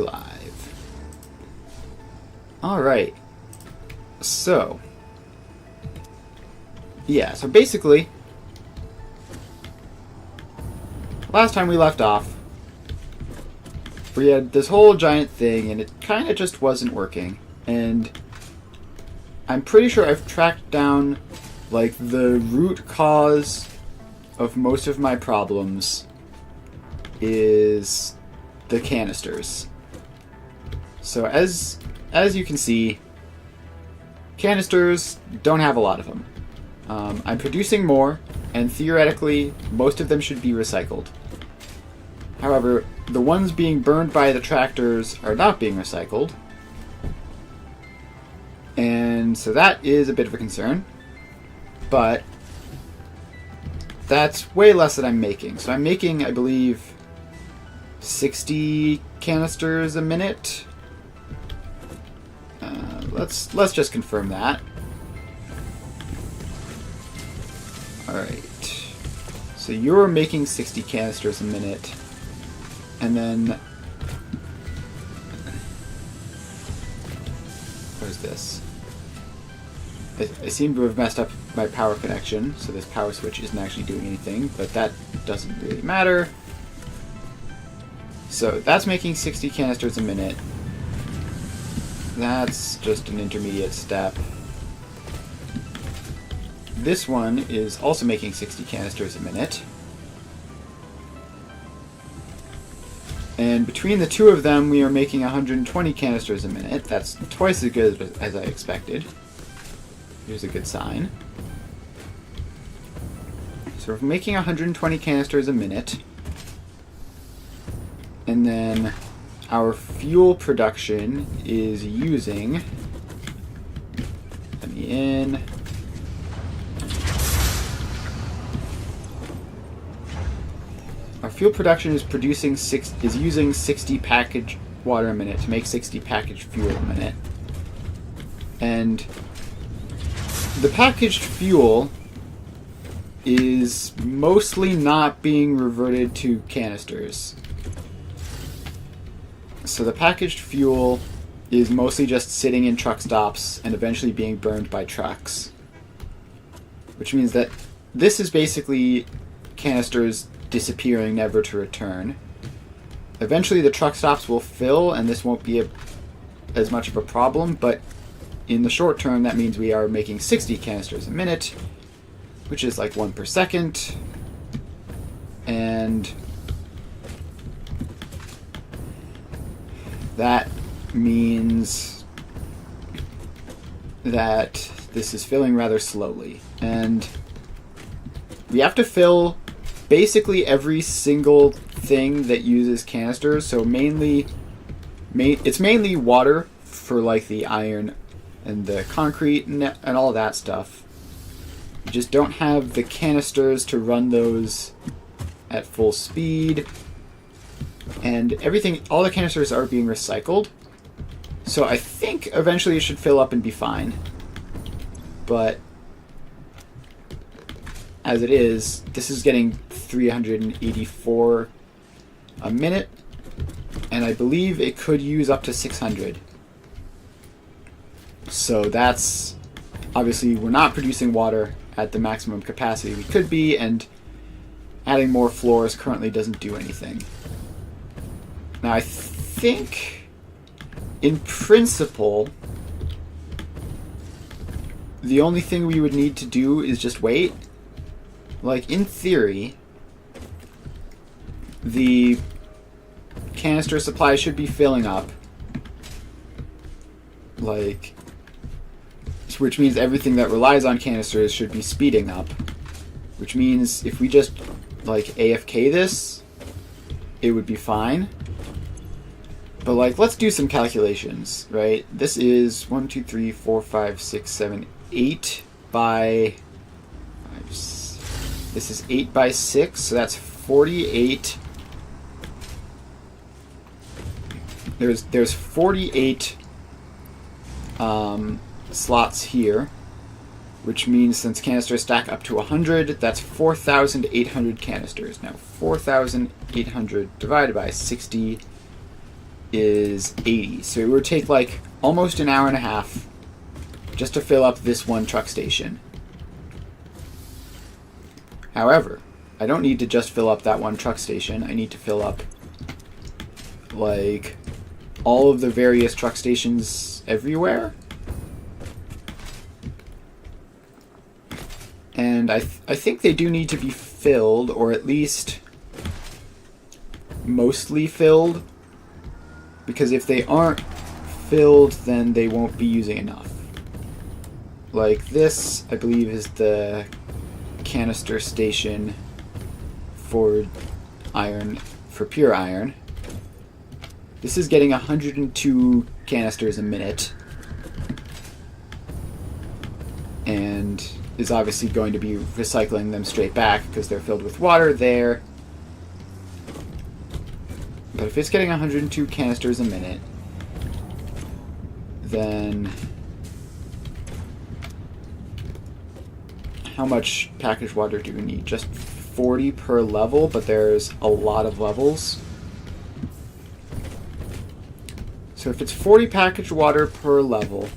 we're live. Alright. So. Yeah, so basically, last time we left off, we had this whole giant thing, and it kind of just wasn't working. And I'm pretty sure I've tracked down, like, the root cause of most of my problems is the canisters. So as you can see, canisters don't have a lot of them. I'm producing more, and theoretically, most of them should be recycled. However, the ones being burned by the tractors are not being recycled. And so that is a bit of a concern. But that's way less than I'm making. So I'm making, I believe, 60 canisters a minute. Let's just confirm that. Alright. So you're making 60 canisters a minute. And then... what is this? I seem to have messed up my power connection, so this power switch isn't actually doing anything, but that doesn't really matter. So that's making 60 canisters a minute. That's just an intermediate step. This one is also making 60 canisters a minute. And between the two of them, we are making 120 canisters a minute. That's twice as good as I expected. Here's a good sign. So we're making 120 canisters a minute. And then our fuel production is using... let me in... our fuel production is using 60 packaged water a minute to make 60 packaged fuel a minute. And the packaged fuel is mostly not being reverted to canisters. So the packaged fuel is mostly just sitting in truck stops and eventually being burned by trucks. Which means that this is basically canisters disappearing, never to return. Eventually the truck stops will fill, and this won't be as much of a problem, but in the short term that means we are making 60 canisters a minute, which is like 1 per second, and that means that this is filling rather slowly, and we have to fill basically every single thing that uses canisters. So it's mainly water for like the iron and the concrete and all that stuff. You just don't have the canisters to run those at full speed. And all the canisters are being recycled. So I think eventually it should fill up and be fine. But as it is, this is getting 384 a minute, and I believe it could use up to 600. So that's... obviously we're not producing water at the maximum capacity we could be, and adding more floors currently doesn't do anything. Now I think, in principle, the only thing we would need to do is just wait. Like, in theory, the canister supply should be filling up. Like, which means everything that relies on canisters should be speeding up. Which means if we just, like, AFK this, it would be fine. But, like, let's do some calculations, right? This is 1, 2, 3, 4, 5, 6, 7, 8 by... this is 8 by 6, so that's 48. There's 48 slots here, which means since canisters stack up to 100, that's 4,800 canisters. Now, 4,800 divided by 60 is 80. So it would take like almost an hour and a half just to fill up this one truck station. However, I don't need to just fill up that one truck station. I need to fill up like all of the various truck stations everywhere. And I think they do need to be filled, or at least mostly filled, because if they aren't filled, then they won't be using enough. Like this, I believe, is the canister station for iron, for pure iron. This is getting 102 canisters a minute, and is obviously going to be recycling them straight back because they're filled with water there. But if it's getting 102 canisters a minute, then how much packaged water do we need? Just 40 per level, but there's a lot of levels. So if it's 40 packaged water per level,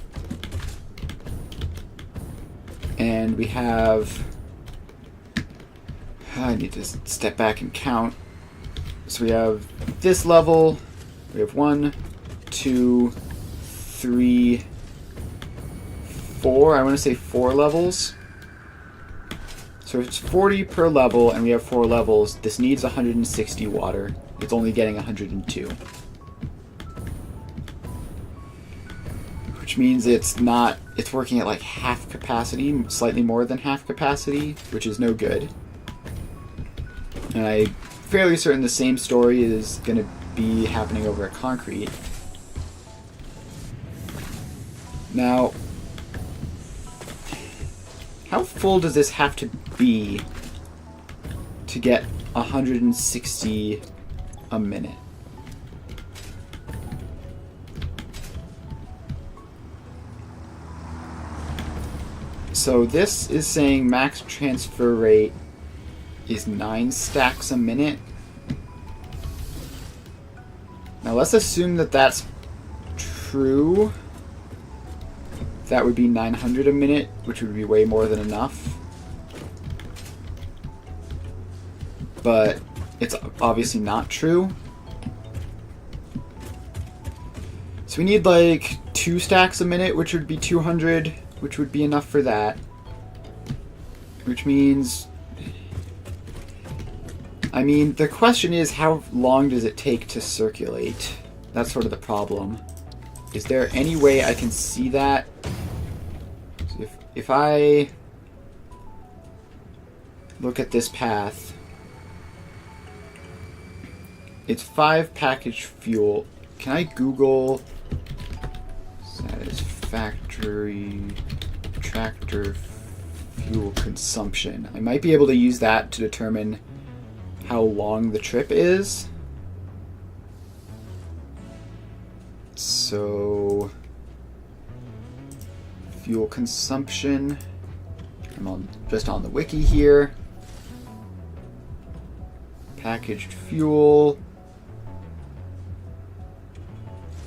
and we have, I need to step back and count. So we have this level, we have 1, 2, 3, 4, I want to say 4 levels. So if it's 40 per level and we have 4 levels, this needs 160 water. It's only getting 102. Which means it's working at like half capacity, slightly more than half capacity, which is no good. And I'm fairly certain the same story is going to be happening over at concrete. Now, how full does this have to be to get 160 a minute? So this is saying max transfer rate is 9 stacks a minute. Now let's assume that that's true. That would be 900 a minute, which would be way more than enough. But it's obviously not true. So we need like 2 stacks a minute, which would be 200, which would be enough for that. Which means, I mean, the question is, how long does it take to circulate? That's sort of the problem. Is there any way I can see that? So if I look at this path, it's 5 packaged fuel. Can I Google Satisfactory tractor fuel consumption? I might be able to use that to determine how long the trip is. So, fuel consumption. I'm just on the wiki here. Packaged fuel.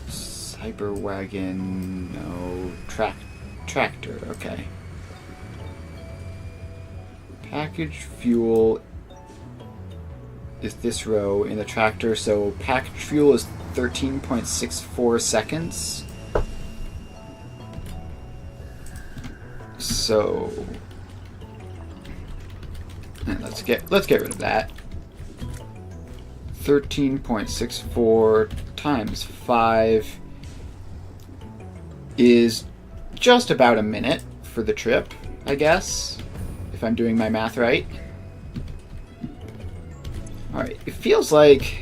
Cyberwagon, no. Tractor, okay. Packaged fuel is this row in the tractor, so packaged fuel is 13.64 seconds. So, and let's get rid of that. 13.64 times 5 is just about a minute for the trip, I guess, if I'm doing my math right. Alright, it feels like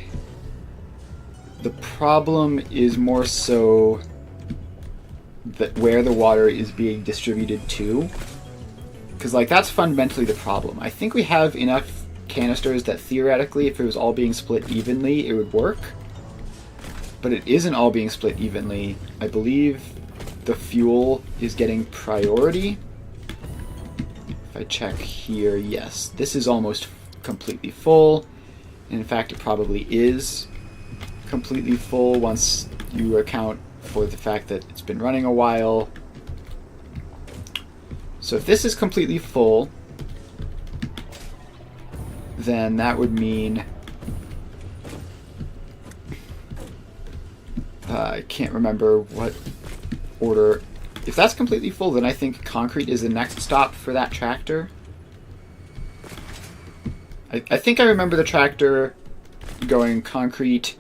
the problem is more so that where the water is being distributed to. Because, like, that's fundamentally the problem. I think we have enough canisters that theoretically, if it was all being split evenly, it would work. But it isn't all being split evenly. I believe the fuel is getting priority. If I check here, yes, this is almost completely full. And in fact, it probably is completely full once you account for the fact that it's been running a while. So if this is completely full, then that would mean I can't remember what order. If that's completely full, then I think concrete is the next stop for that tractor. I think I remember the tractor going concrete,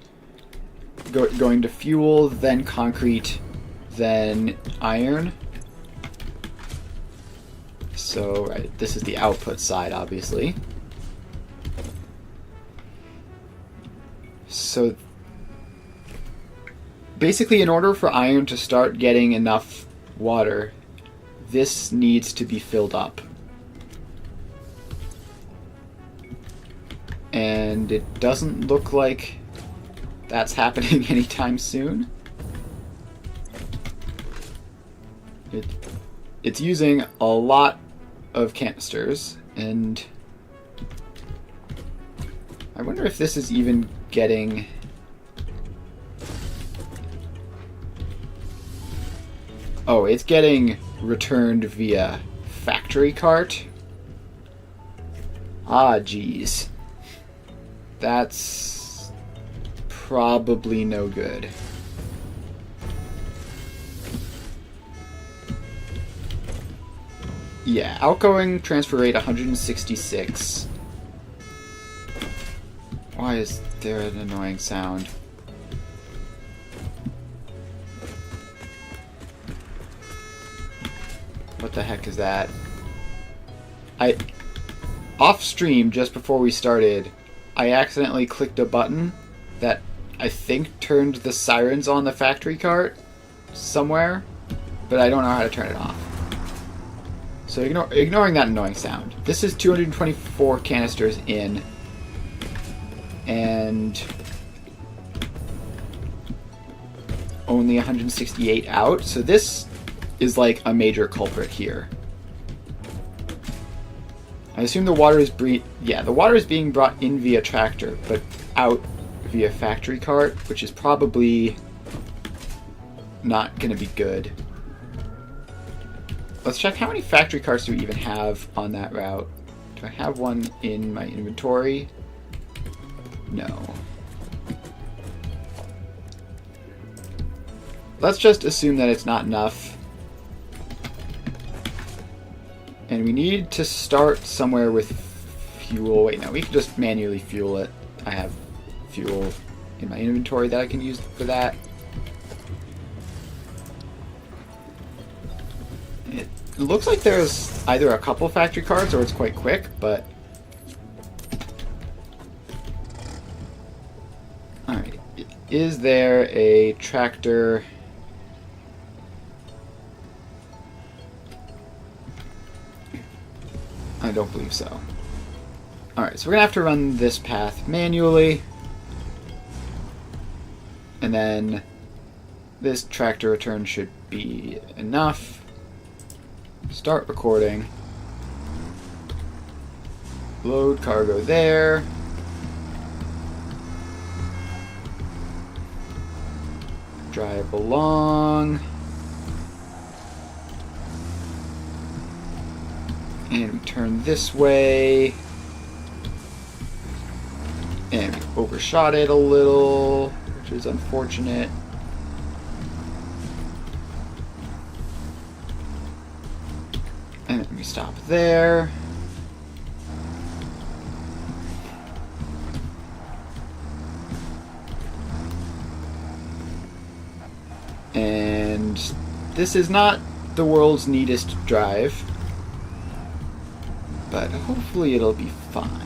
going to fuel, then concrete, then iron. So this is the output side, obviously. So basically, in order for iron to start getting enough water, this needs to be filled up. And it doesn't look like that's happening anytime soon. It's using a lot of canisters, and I wonder if this is even getting... Oh, it's getting returned via factory cart? Ah, geez. That's probably no good. Yeah, outgoing transfer rate 166. Why is there an annoying sound? What the heck is that? Off stream, just before we started, I accidentally clicked a button that I think turned the sirens on the factory cart somewhere, but I don't know how to turn it off. So ignoring that annoying sound. This is 224 canisters in, and only 168 out, so this is like a major culprit here. I assume the water is the water is being brought in via tractor, but out via factory cart, which is probably not going to be good. Let's check how many factory carts do we even have on that route. Do I have one in my inventory? No. Let's just assume that it's not enough. And we need to start somewhere with fuel. Wait, no, we can just manually fuel it. I have fuel in my inventory that I can use for that. It looks like there's either a couple factory carts or it's quite quick, but... Alright, is there a tractor... I don't believe so. Alright, so we're going to have to run this path manually. And then this tractor return should be enough. Start recording. Load cargo there. Drive along. And we turn this way. And we overshot it a little, which is unfortunate. And then we stop there. And this is not the world's neatest drive, but hopefully it'll be fine.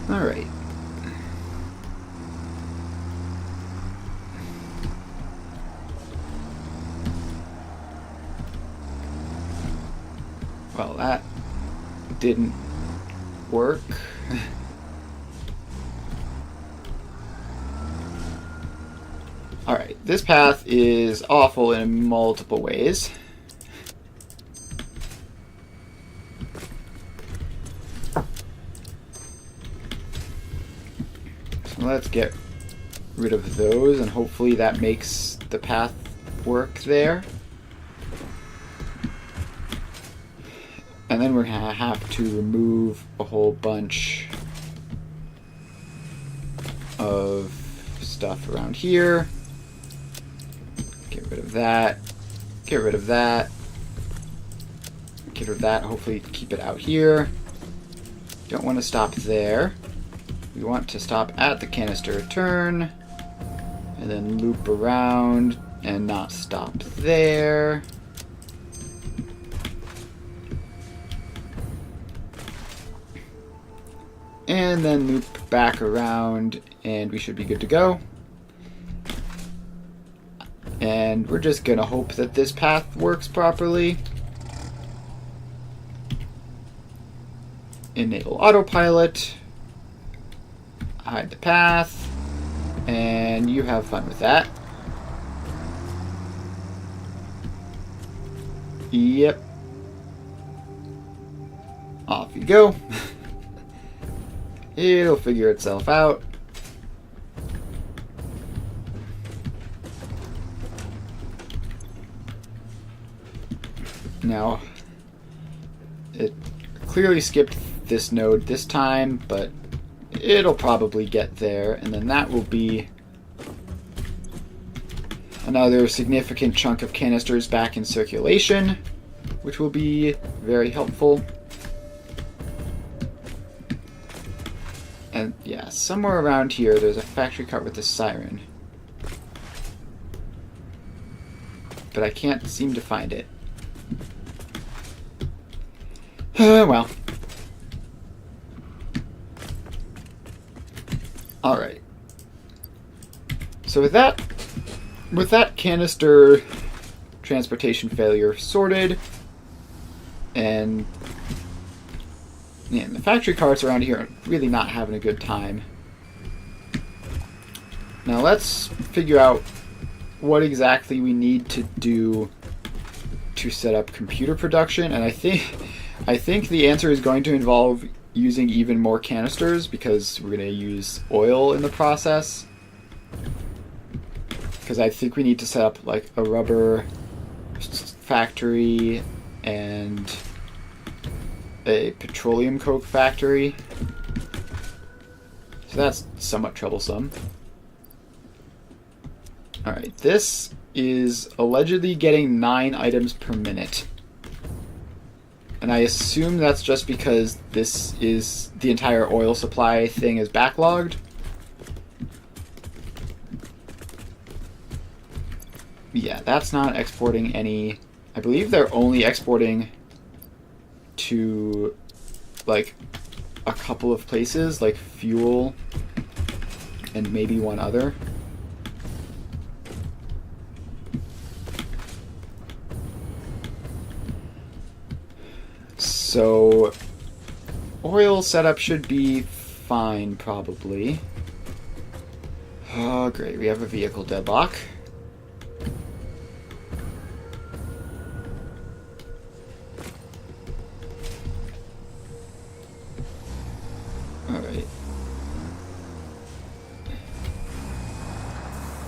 Alright. Well, that didn't work. Alright, this path is awful in multiple ways. let's get rid of those, and hopefully that makes the path work there. And then we're gonna have to remove a whole bunch of stuff around here. Get rid of that. Get rid of that. Get rid of that. Hopefully keep it out here. Don't want to stop there. We want to stop at the canister turn. And then loop around and not stop there. And then loop back around and we should be good to go. And we're just gonna hope that this path works properly. Enable autopilot. Hide the path. And you have fun with that. Yep. Off you go. It'll figure itself out. Now, it clearly skipped this node this time, but it'll probably get there, and then that will be another significant chunk of canisters back in circulation, which will be very helpful. And yeah, somewhere around here there's a factory cart with a siren. But I can't seem to find it. Well. Alright. So with that canister transportation failure sorted, and the factory carts around here are really not having a good time. Now let's figure out what exactly we need to do to set up computer production, and I think the answer is going to involve using even more canisters because we're going to use oil in the process. Because I think we need to set up like a rubber factory and a petroleum coke factory. So that's somewhat troublesome. Alright, this is allegedly getting 9 items per minute. And I assume that's just because this is the entire oil supply thing is backlogged. Yeah, that's not exporting any. I believe they're only exporting to like a couple of places, like fuel and maybe one other. So oil setup should be fine, probably. Oh, great. We have a vehicle deadlock. Alright.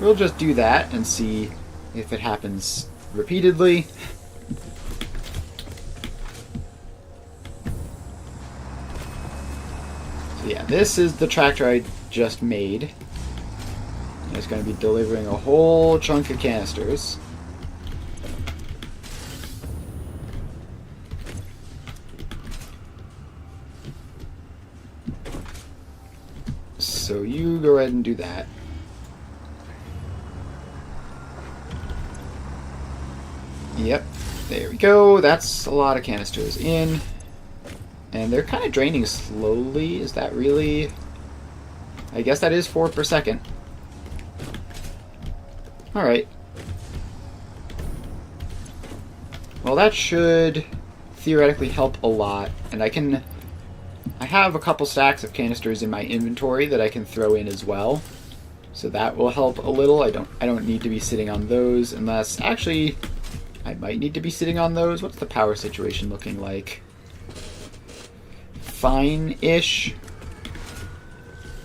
We'll just do that and see if it happens repeatedly. Yeah, this is the tractor I just made. It's going to be delivering a whole chunk of canisters. So you go ahead and do that. Yep, there we go. That's a lot of canisters in. And they're kind of draining slowly. Is that really? I guess that is 4 per second. Alright. Well, that should theoretically help a lot. And I have a couple stacks of canisters in my inventory that I can throw in as well. So that will help a little. I don't need to be sitting on those unless actually I might need to be sitting on those. What's the power situation looking like? Fine-ish.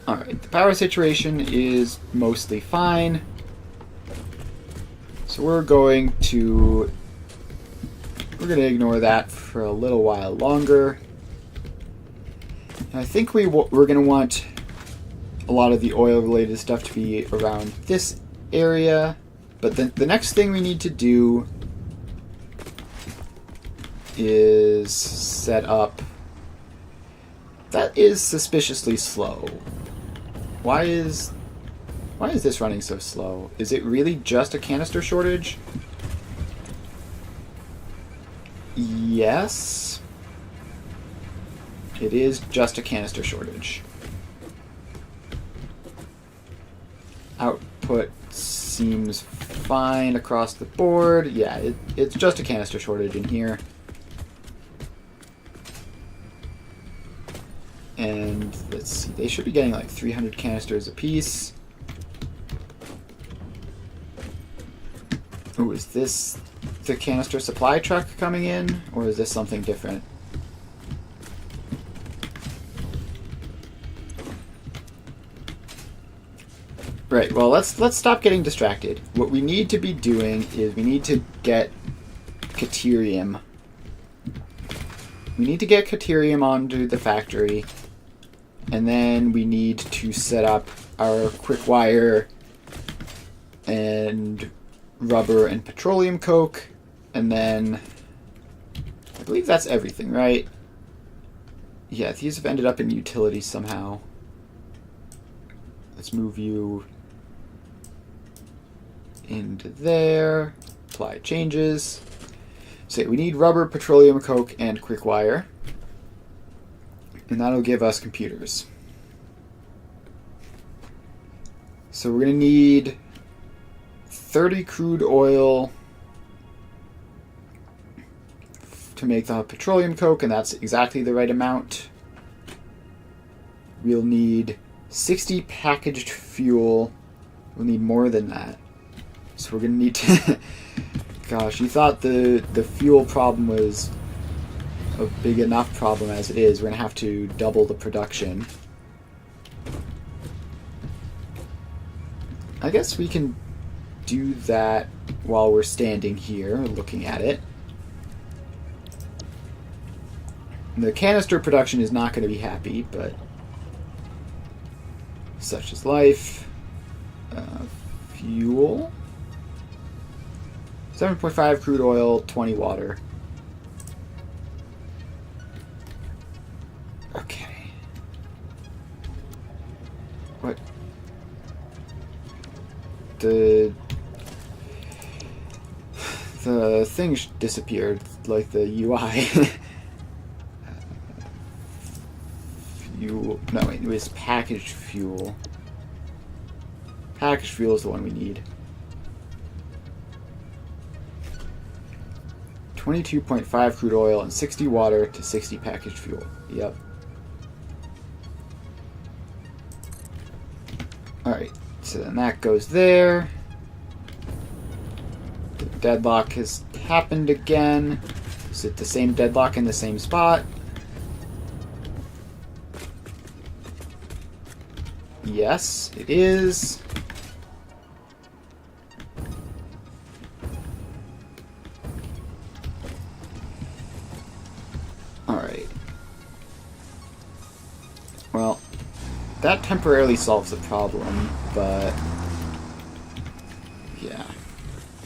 Alright, the power situation is mostly fine. So we're going to ignore that for a little while longer. And I think we're going to want a lot of the oil-related stuff to be around this area. But the next thing we need to do is set up... That is suspiciously slow. Why is this running so slow? Is it really just a canister shortage? Yes. It is just a canister shortage. Output seems fine across the board. Yeah, it's just a canister shortage in here. And let's see, they should be getting like 300 canisters apiece. Oh, is this the canister supply truck coming in? Or is this something different? Right, well, let's stop getting distracted. What we need to be doing is we need to get Caterium. We need to get Caterium onto the factory. And then we need to set up our quick wire and rubber and petroleum coke. And then I believe that's everything, right? Yeah, these have ended up in utilities somehow. Let's move you into there. Apply changes. So we need rubber, petroleum coke, and quick wire. And that'll give us computers. So we're going to need 30 crude oil to make the petroleum coke, and that's exactly the right amount. We'll need 60 packaged fuel. We'll need more than that. So we're going to need to... Gosh, you thought the fuel problem was a big enough problem as it is. We're going to have to double the production. I guess we can do that while we're standing here looking at it. The canister production is not going to be happy, but such is life. Fuel. 7.5 crude oil, 20 water. Okay. What? The thing disappeared, like the UI. Fuel. No, wait, it was packaged fuel. Packaged fuel is the one we need. 22.5 crude oil and 60 water to 60 packaged fuel. Yep. Alright, so then that goes there. The deadlock has happened again. Is it the same deadlock in the same spot? Yes, it is. Alright. Well, that temporarily solves the problem, but yeah.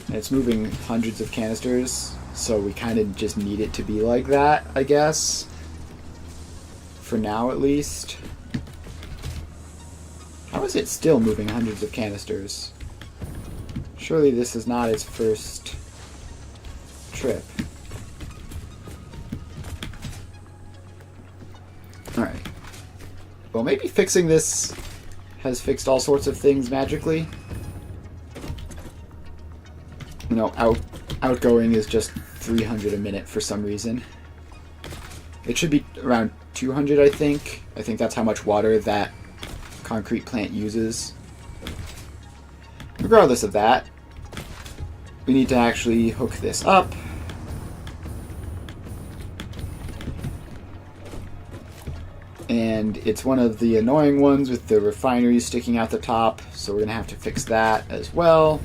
It's moving hundreds of canisters, so we kind of just need it to be like that, I guess. For now, at least. How is it still moving hundreds of canisters? Surely this is not its first trip. Alright. Well, maybe fixing this has fixed all sorts of things magically. You know, outgoing is just 300 a minute for some reason. It should be around 200, I think. I think that's how much water that concrete plant uses. Regardless of that, we need to actually hook this up. And it's one of the annoying ones with the refinery sticking out the top, so we're going to have to fix that as well.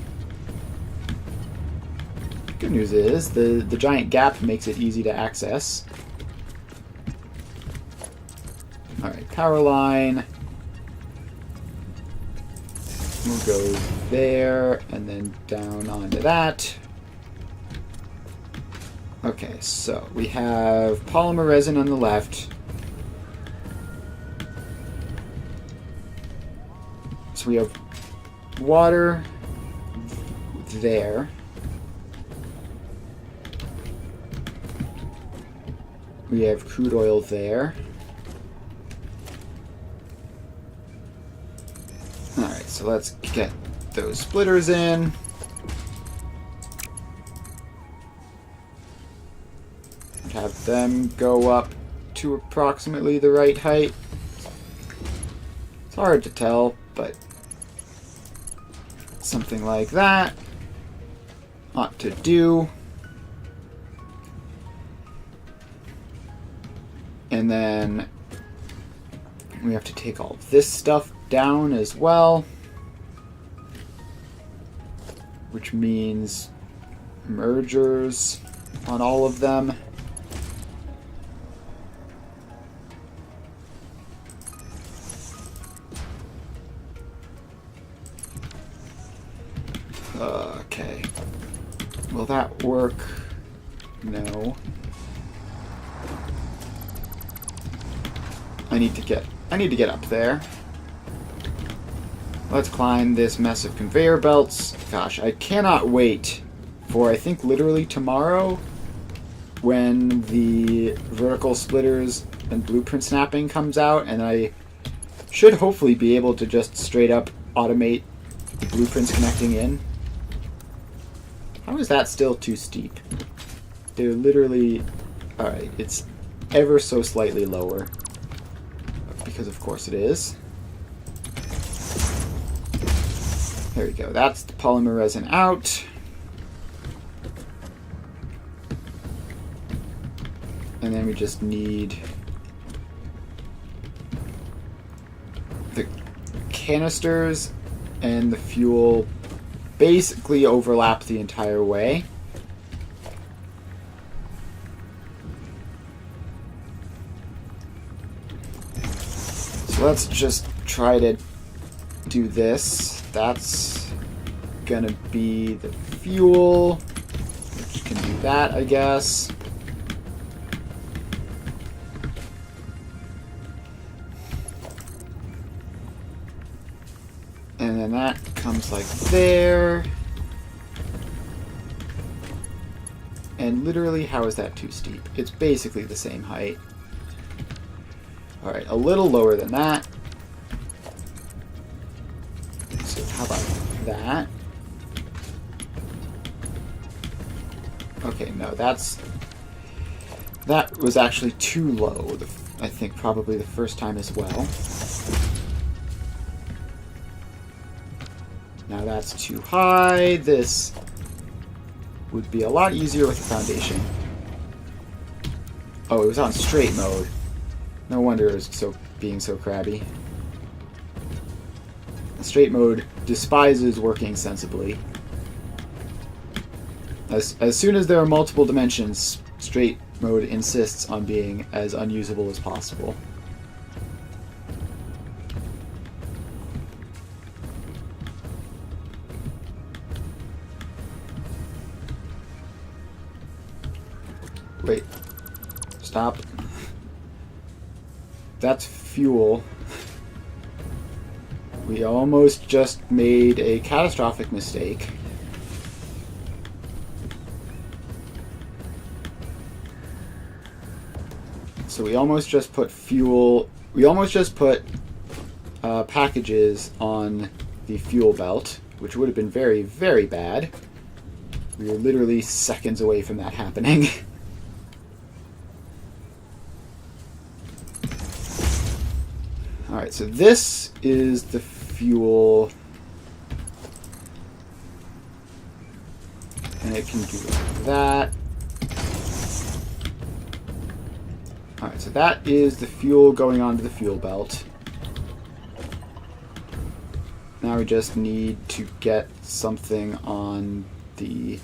Good news is the giant gap makes it easy to access. Alright, power line. We'll go there, and then down onto that. Okay, so we have polymer resin on the left. So we have water there. We have crude oil there. Alright, so let's get those splitters in. Have them go up to approximately the right height. It's hard to tell, but something like that ought to do. And then we have to take all this stuff down as well, which means mergers on all of them. Okay. Will that work? No. I need to get up there. Let's climb this mess of conveyor belts. Gosh, I cannot wait for, I think, literally tomorrow, when the vertical splitters and blueprint snapping comes out, and I should hopefully be able to just straight up automate the blueprints connecting in. How is that still too steep? They're literally... Alright, it's ever so slightly lower. Because of course it is. There we go. That's the polymer resin out. And then we just need the canisters and the fuel basically overlap the entire way. So let's just try to do this. That's gonna be the fuel, which can do that, I guess. And then that comes like there. And literally, how is that too steep? It's basically the same height. Alright, a little lower than that. So how about that? Okay, no, that was actually too low, I think probably the first time as well. Now that's too high. This would be a lot easier with the foundation. Oh, it was on straight mode. No wonder it was being so crabby. Straight mode despises working sensibly. As soon as there are multiple dimensions, straight mode insists on being as unusable as possible. Wait. Stop. That's fuel. We almost just made a catastrophic mistake. So we almost just put fuel... We almost just put packages on the fuel belt, which would have been very, very bad. We were literally seconds away from that happening. Alright, so this is the fuel, and it can do that. Alright, so that is the fuel going onto the fuel belt. Now we just need to get something on the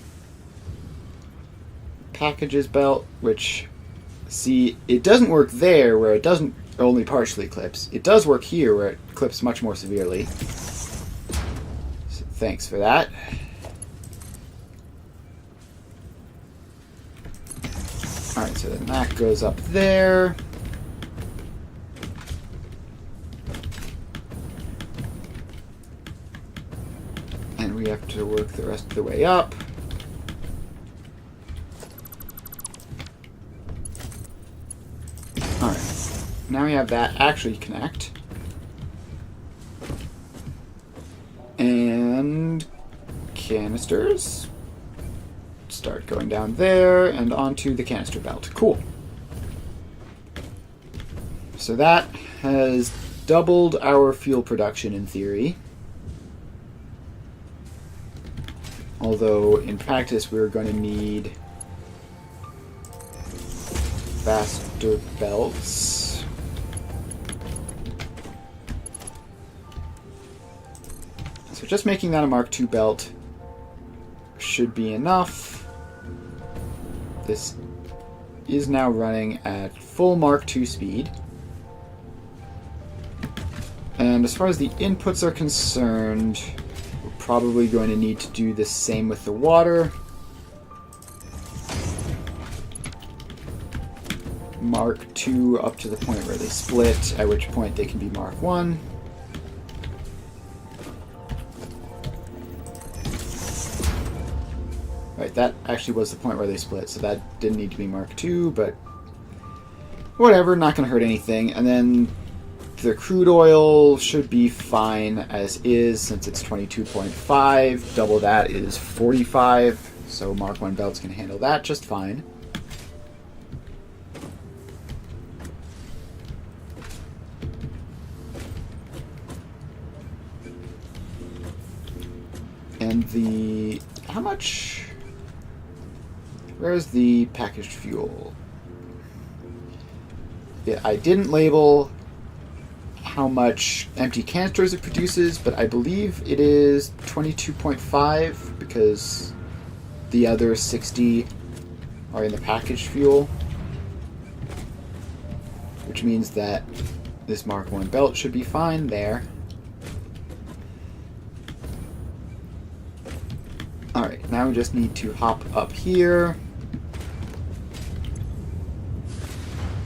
packages belt, which, see, it doesn't work there where it doesn't only partially clips. It does work here where it clips much more severely. So thanks for that. Alright, so then that goes up there. And we have to work the rest of the way up. Alright, now we have that actually connect. And canisters start going down there and onto the canister belt. Cool. So that has doubled our fuel production in theory. Although in practice we're going to need faster belts. So just making that a Mark II belt should be enough. This is now running at full Mark II speed. And as far as the inputs are concerned, we're probably going to need to do the same with the water. Mark II up to the point where they split, at which point they can be Mark I. Right, that actually was the point where they split, so that didn't need to be Mark II, but whatever, not going to hurt anything. And then the crude oil should be fine as is, since it's 22.5. Double that is 45, so Mark I belts can handle that just fine. And the... how much... where's the packaged fuel? Yeah, I didn't label how much empty canisters it produces, but I believe it is 22.5 because the other 60 are in the packaged fuel, which means that this Mark I belt should be fine there. Alright, now we just need to hop up here.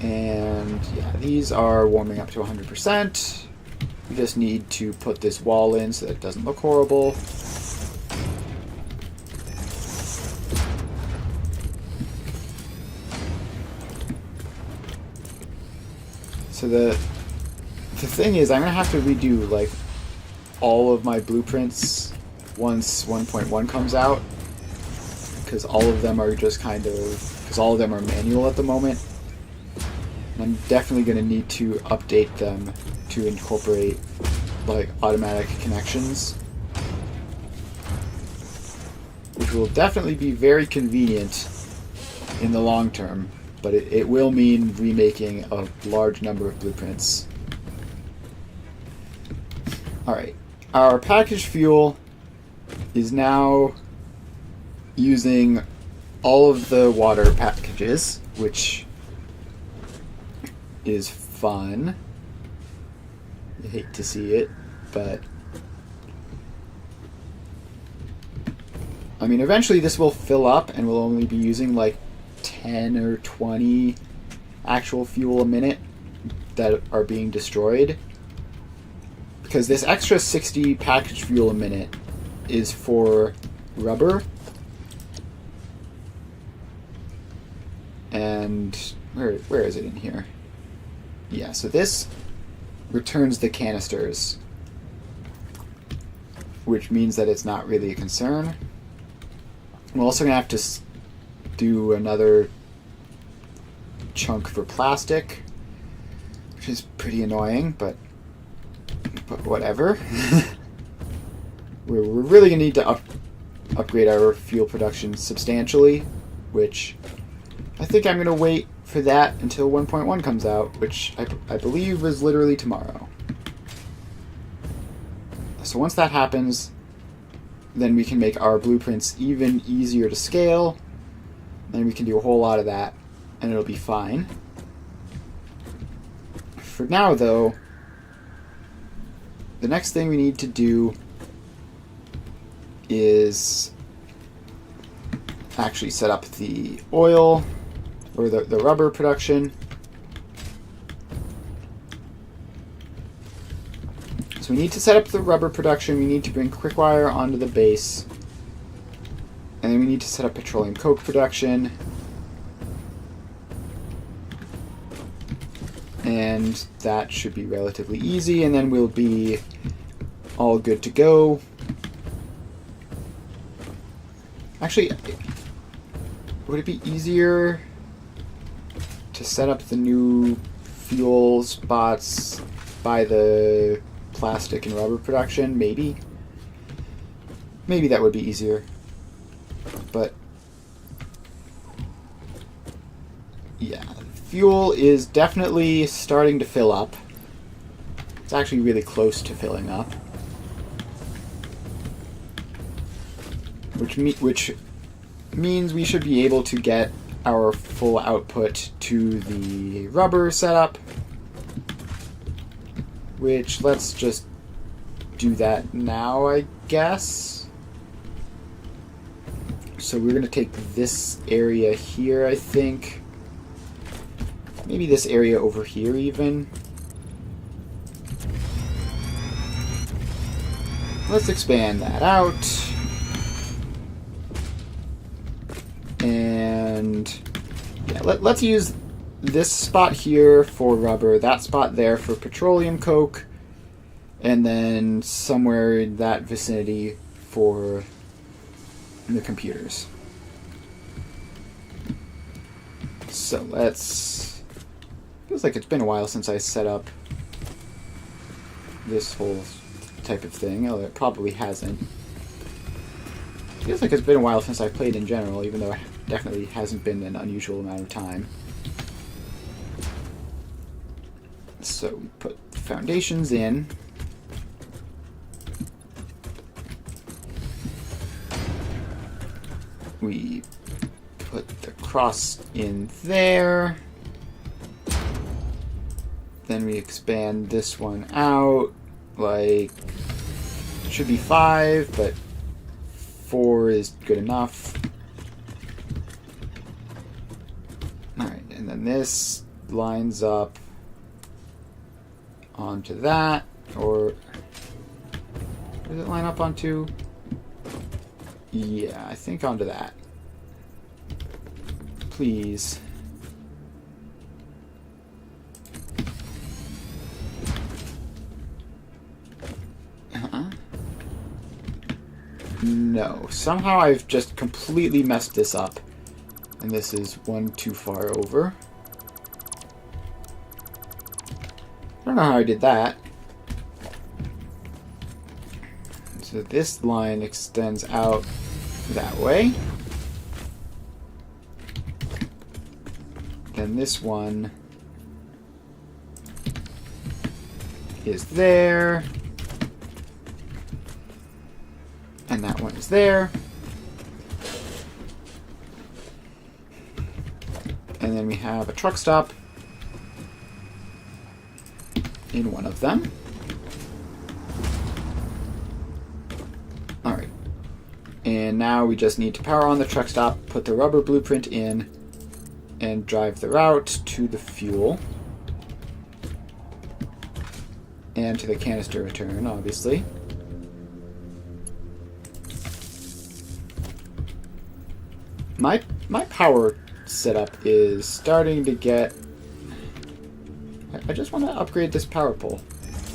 And yeah, these are warming up to 100%. We just need to put this wall in so that it doesn't look horrible. So the thing is, I'm going to have to redo like all of my blueprints once 1.1 comes out, because all of them are just kind of, because all of them are manual at the moment. I'm definitely going to need to update them to incorporate like automatic connections, which will definitely be very convenient in the long term, but it will mean remaking a large number of blueprints. Alright, our packaged fuel is now using all of the water packages, which is fun. I hate to see it, but I mean, eventually this will fill up and we'll only be using like 10 or 20 actual fuel a minute that are being destroyed, because this extra 60 packaged fuel a minute is for rubber, and where is it in here? Yeah, so this returns the canisters, which means that it's not really a concern. We're also going to have to do another chunk for plastic, which is pretty annoying, but whatever. We're really going to need to upgrade our fuel production substantially, which I think I'm going to wait for that until 1.1 comes out, which I believe was literally tomorrow. So once that happens, then we can make our blueprints even easier to scale. Then we can do a whole lot of that, and it'll be fine. For now, though, the next thing we need to do is actually set up the oil, or the rubber production. So we need to set up the rubber production, we need to bring quickwire onto the base, and then we need to set up petroleum coke production. And that should be relatively easy, and then we'll be all good to go. Actually, would it be easier to set up the new fuel spots by the plastic and rubber production? Maybe. Maybe that would be easier. But yeah, fuel is definitely starting to fill up. It's actually really close to filling up. Which means we should be able to get our full output to the rubber setup. Which, let's just do that now, I guess. So we're going to take this area here, I think. Maybe this area over here, even. Let's expand that out. And yeah, let's use this spot here for rubber, that spot there for petroleum coke, and then somewhere in that vicinity for the computers. So let's... Feels like it's been a while since I set up this whole type of thing, although it probably hasn't. Feels like it's been a while since I've played in general, even though it definitely hasn't been an unusual amount of time. So we put the foundations in. We put the cross in there. Then we expand this one out, like, it should be 5, but 4 is good enough. Alright, and then this lines up onto that, or does it line up onto? Yeah, I think onto that. Please. No. Somehow I've just completely messed this up. And this is one too far over. I don't know how I did that. So this line extends out that way. Then this one is there. And that one is there. And then we have a truck stop in one of them. Alright. And now we just need to power on the truck stop, put the rubber blueprint in, and drive the route to the fuel. And to the canister return, obviously. My power setup is starting to get... I just want to upgrade this power pole.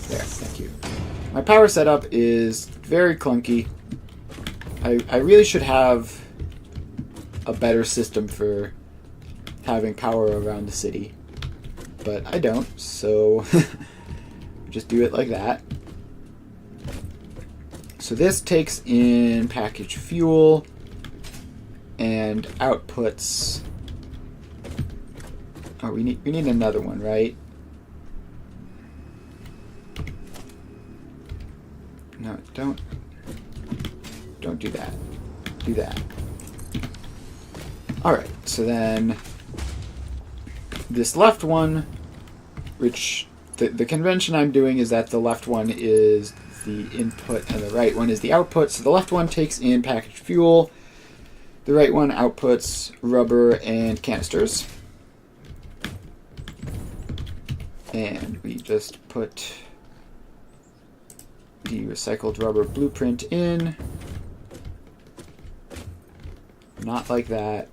There, thank you. My power setup is very clunky. I really should have a better system for having power around the city. But I don't, so just do it like that. So this takes in packaged fuel and outputs Oh, we need another one, right? No, don't do that. Do that. Alright, so then this left one, which the convention I'm doing is that the left one is the input and the right one is the output. So the left one takes in packaged fuel. The right one outputs rubber and canisters. And we just put the recycled rubber blueprint in. Not like that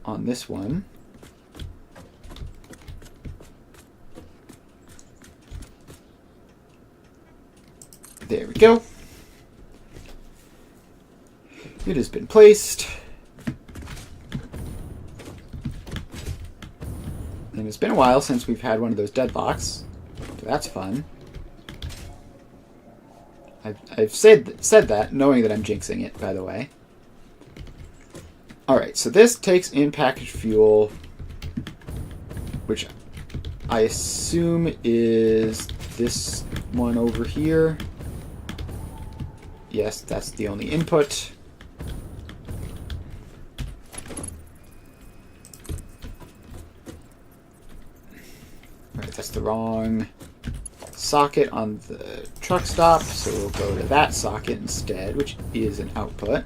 on this one. There we go. It has been placed. And it's been a while since we've had one of those deadlocks, so that's fun. I've said that, knowing that I'm jinxing it, by the way. Alright, so this takes in packaged fuel, which I assume is this one over here. Yes, that's the only input. Alright, that's the wrong socket on the truck stop, so we'll go to that socket instead, which is an output.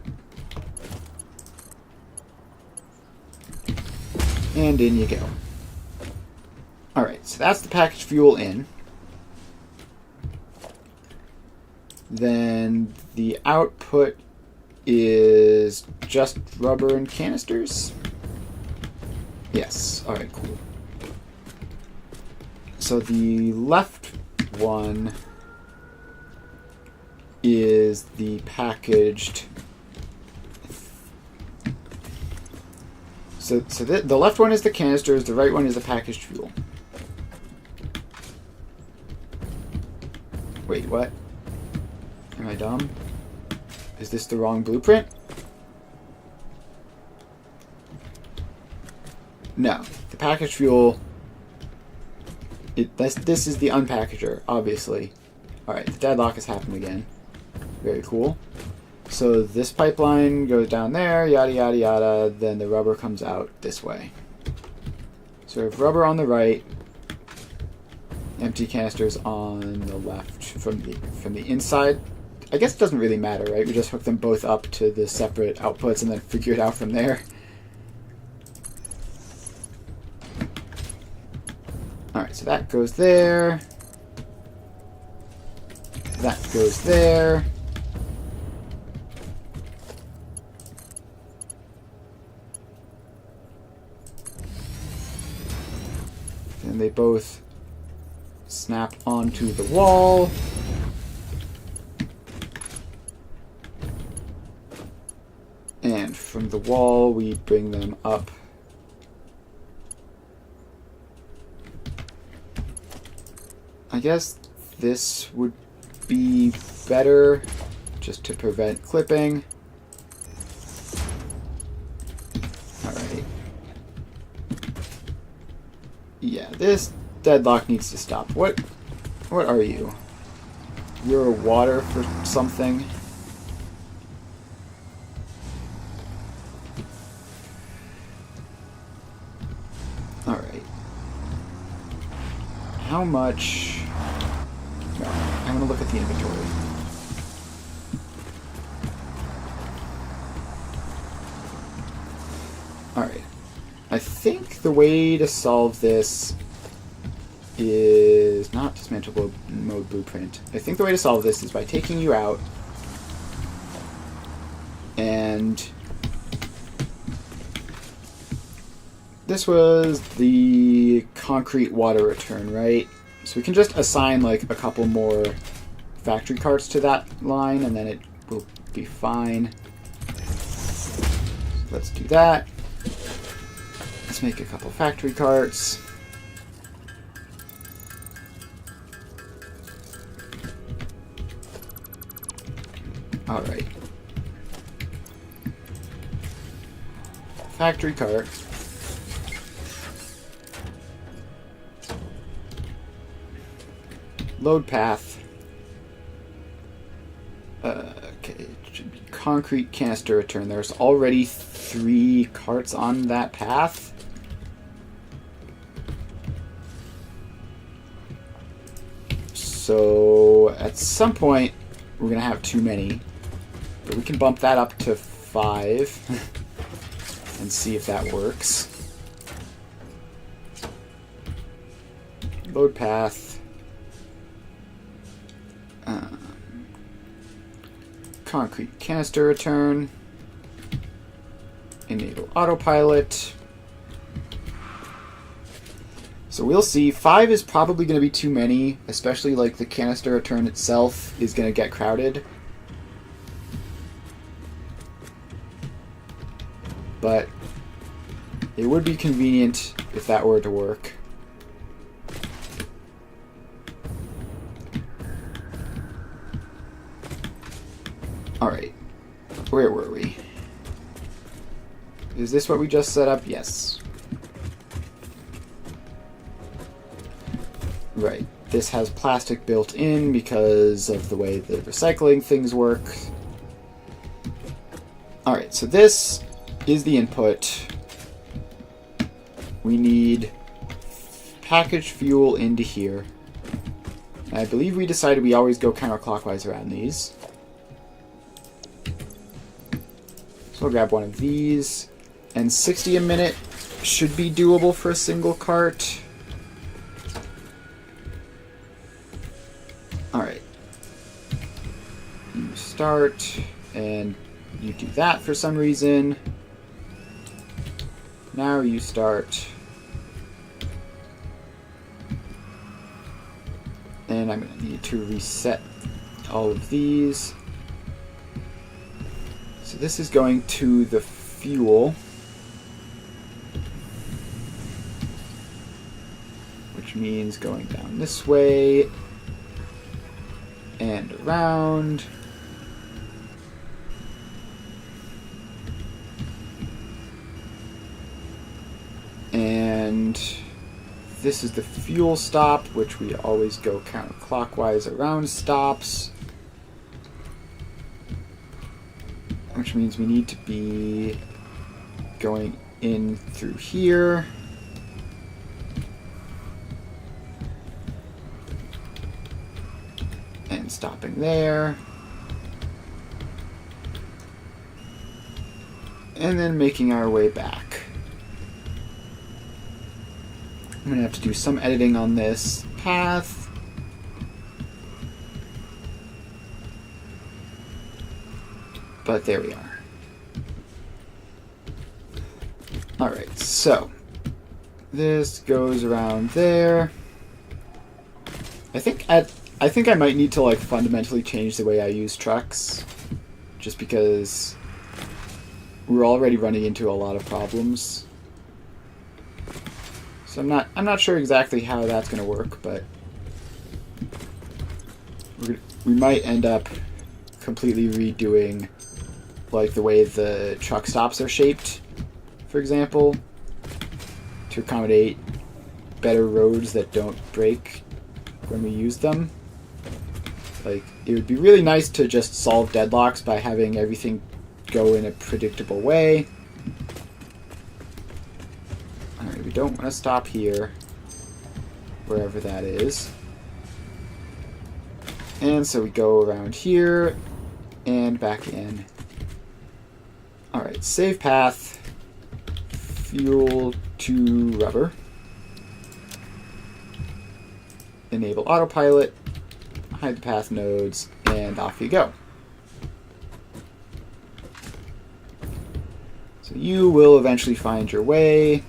And in you go. Alright, so that's the packaged fuel in. Then the output is just rubber and canisters? Yes, alright, cool. So the left one is the packaged. So the left one is the canisters, the right one is the packaged fuel. Wait, what? Am I dumb? Is this the wrong blueprint? No, the packaged fuel. This is the unpackager, obviously. Alright, the deadlock has happened again. Very cool. So this pipeline goes down there, yada yada yada, then the rubber comes out this way. So we have rubber on the right, empty canisters on the left from the inside. I guess it doesn't really matter, right? We just hook them both up to the separate outputs and then figure it out from there. Alright, so that goes there. That goes there. And they both snap onto the wall. And from the wall, we bring them up. I guess this would be better just to prevent clipping. Alright. Yeah, this deadlock needs to stop. What are you? You're a water for something? Alright. How much... No, I'm going to look at the inventory. Alright. I think the way to solve this is not dismantle mode blueprint. I think the way to solve this is by taking you out and this was the concrete water return, right? So we can just assign like a couple more factory carts to that line and then it will be fine. So let's do that. Let's make a couple factory carts. Alright. Factory cart. Load path. Okay, it should be concrete canister return. There's already 3 carts on that path. So at some point we're gonna have too many. But we can bump that up to 5 and see if that works. Load path. Concrete canister return. Enable autopilot. So we'll see. 5 is probably going to be too many, especially like the canister return itself is going to get crowded. But it would be convenient if that were to work. Alright, where were we? Is this what we just set up? Yes. Right, this has plastic built in because of the way the recycling things work. Alright, so this is the input. We need packaged fuel into here. I believe we decided we always go counterclockwise around these. So we'll grab one of these. And 60 a minute should be doable for a single cart. Alright. You start, and you do that for some reason. Now you start. And I'm going to need to reset all of these. So this is going to the fuel, which means going down this way and around. And this is the fuel stop, which we always go counterclockwise around stops. Which means we need to be going in through here. And stopping there. And then making our way back. I'm going to have to do some editing on this path. But there we are. Alright, so this goes around there. I think I might need to like fundamentally change the way I use trucks, just because we're already running into a lot of problems. So I'm not sure exactly how that's going to work, but we might end up completely redoing like the way the truck stops are shaped, for example, to accommodate better roads that don't break when we use them. Like, it would be really nice to just solve deadlocks by having everything go in a predictable way. Alright, we don't want to stop here, wherever that is. And so we go around here and back in. Alright, save path, fuel to rubber, enable autopilot, hide the path nodes, and off you go. So you will eventually find your way.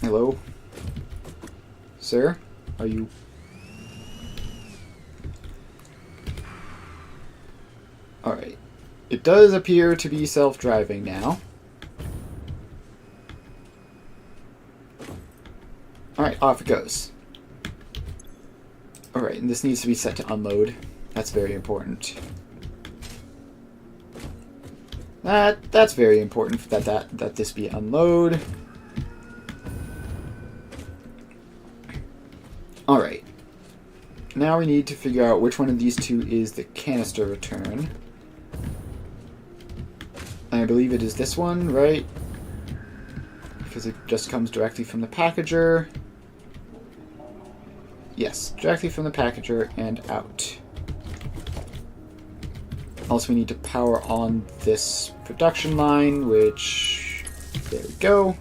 Hello? Sir? Are you... Alright. It does appear to be self-driving now. Alright, off it goes. Alright, and this needs to be set to unload. That's very important. That's very important that this be unload. Alright. Now we need to figure out which one of these two is the canister return. I believe it is this one, right? Because it just comes directly from the packager. Yes, directly from the packager and out. Also, we need to power on this production line, which... there we go.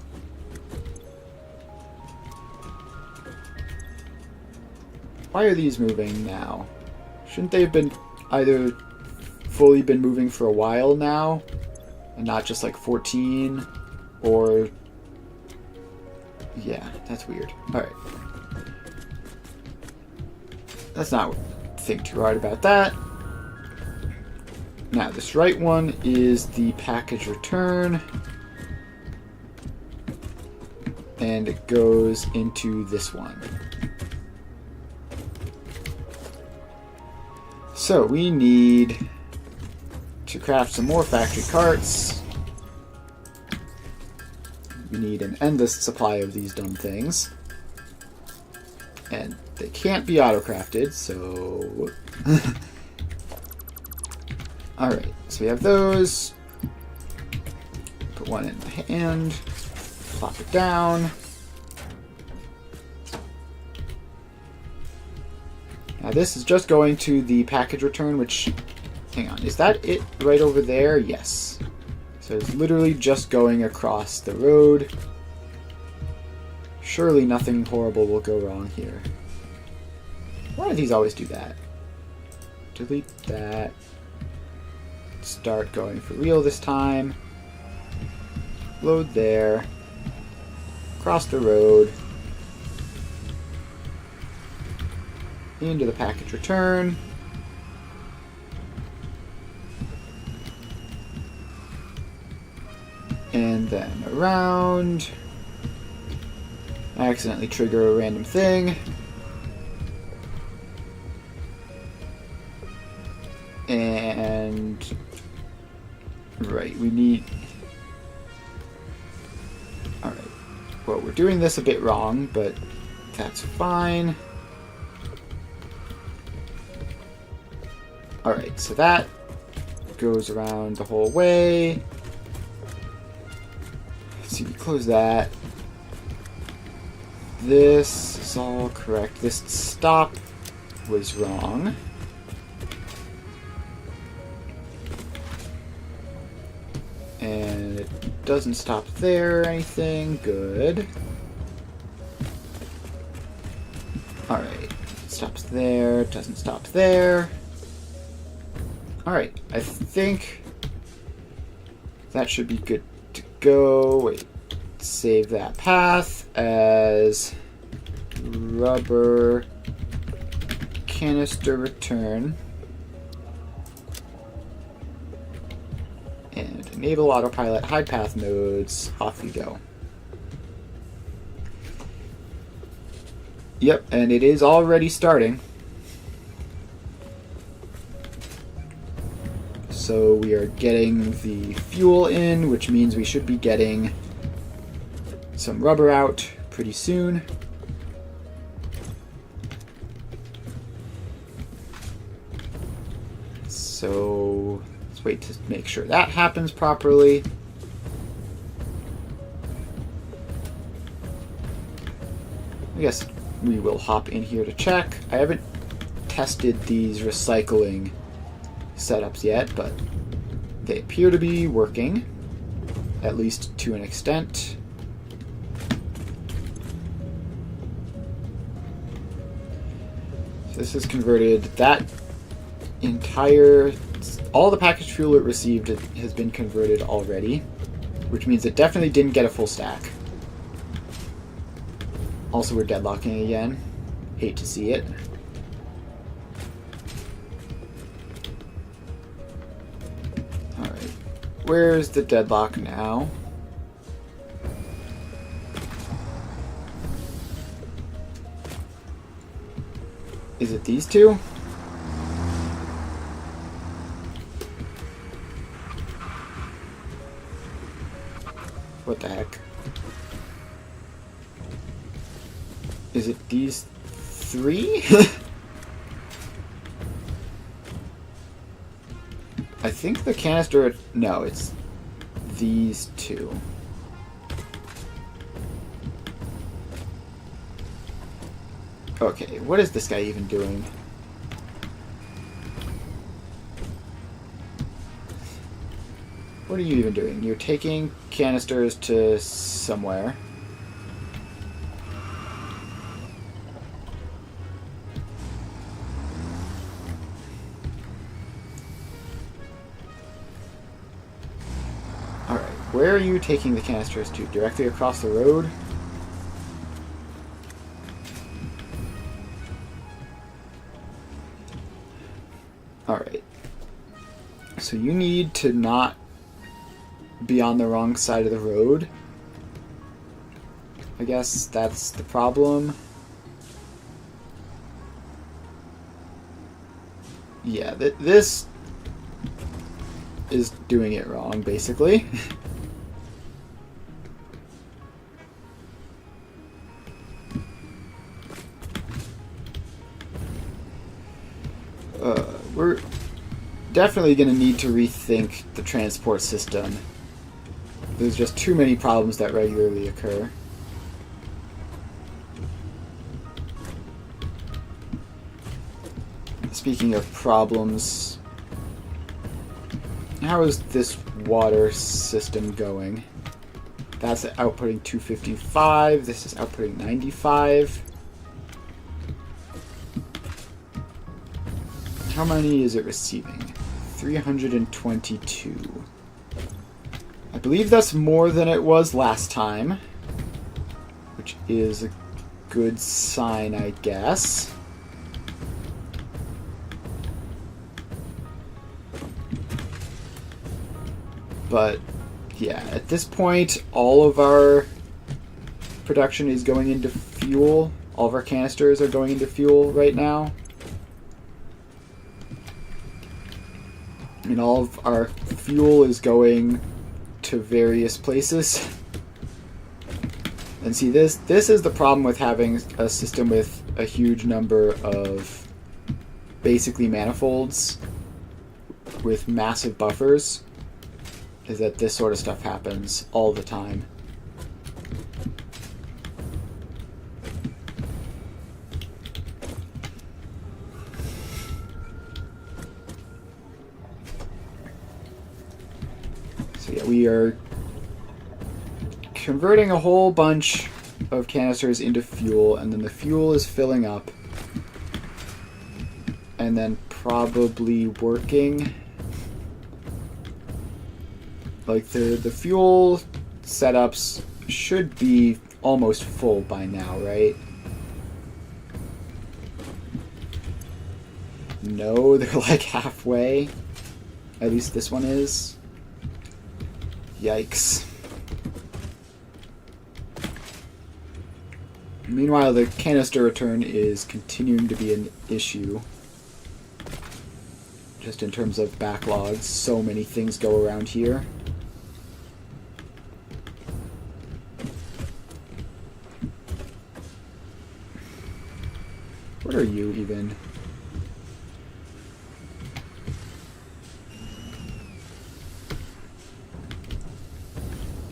Why are these moving now? Shouldn't they have been either fully been moving for a while now? And not just like 14? Or... yeah, that's weird. Alright. Let's not think too hard about that. Now, this right one is the package return. And it goes into this one. So, we need to craft some more factory carts. We need an endless supply of these dumb things. And they can't be auto-crafted, so... Alright, so we have those. Put one in the hand. Plop it down. Now this is just going to the package return, which... hang on, is that it right over there? Yes. So it's literally just going across the road. Surely nothing horrible will go wrong here. Why do these always do that? Delete that. Start going for real this time. Load there. Cross the road. Into the package return. And then around. I accidentally trigger a random thing. And... right, we need... alright. Well, we're doing this a bit wrong, but that's fine. Alright, so that goes around the whole way. Let's see, we close that. This is all correct. This stop was wrong. And it doesn't stop there or anything. Good. Alright. It stops there. Doesn't stop there. Alright. I think that should be good to go. Wait. Save that path as rubber canister return. And enable autopilot hide path nodes. Off you go. Yep, and it is already starting. So we are getting the fuel in, which means we should be getting some rubber out pretty soon. So let's wait to make sure that happens properly. I guess we will hop in here to check. I haven't tested these recycling setups yet, but they appear to be working, at least to an extent. So this has converted that entire... all the packaged fuel it received has been converted already, which means it definitely didn't get a full stack. Also, we're deadlocking again. Hate to see it. Alright. Where's the deadlock now? Is it these two? What the heck? Is it these three? I think the canister... No, it's these two. Okay, what is this guy even doing? What are you even doing? You're taking canisters to somewhere. Alright, where are you taking the canisters to? Directly across the road? Alright. So you need to not be on the wrong side of the road. I guess that's the problem. Yeah, this is doing it wrong, basically. We're definitely going to need to rethink the transport system. There's just too many problems that regularly occur. Speaking of problems, how is this water system going? That's outputting 255. This is outputting 95. How many is it receiving? 322. I believe that's more than it was last time, which is a good sign, I guess. But yeah, at this point, all of our production is going into fuel. All of our canisters are going into fuel right now. And all of our fuel is going to various places. And see, this is the problem with having a system with a huge number of basically manifolds with massive buffers, is that this sort of stuff happens all the time. So yeah, we are converting a whole bunch of canisters into fuel, and then the fuel is filling up, and then probably working. Like, the fuel setups should be almost full by now, right? No, they're like halfway. At least this one is. Yikes. Meanwhile, the canister return is continuing to be an issue. Just in terms of backlogs, so many things go around here. What are you even?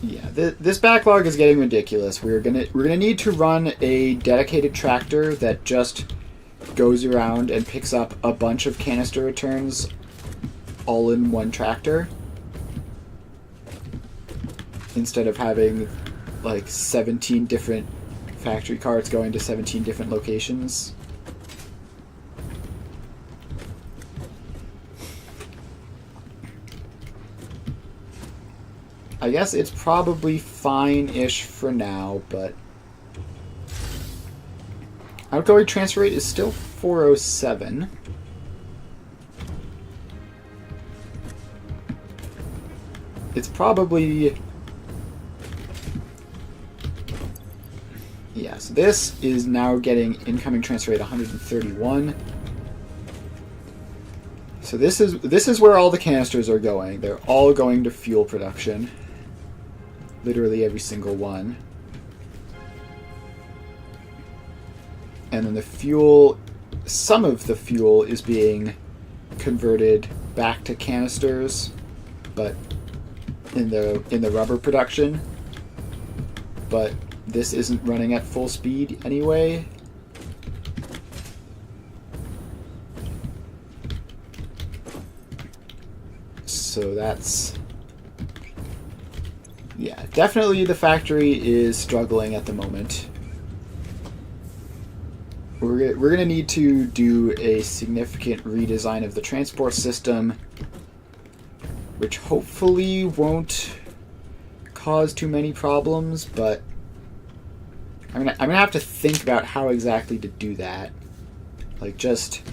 Yeah, this backlog is getting ridiculous. We're gonna need to run a dedicated tractor that just goes around and picks up a bunch of canister returns all in one tractor, instead of having like 17 different factory carts going to 17 different locations. I guess it's probably fine-ish for now, but outgoing transfer rate is still 407. It's probably... Yes, this is now getting incoming transfer rate 131. So this is where all the canisters are going. They're all going to fuel production. literally every single one. And then the fuel, some of the fuel is being converted back to canisters, but in the rubber production. But this isn't running at full speed anyway. So that's... yeah, definitely the factory is struggling at the moment. We're going to need to do a significant redesign of the transport system, which hopefully won't cause too many problems, but I'm gonna have to think about how exactly to do that. Like, just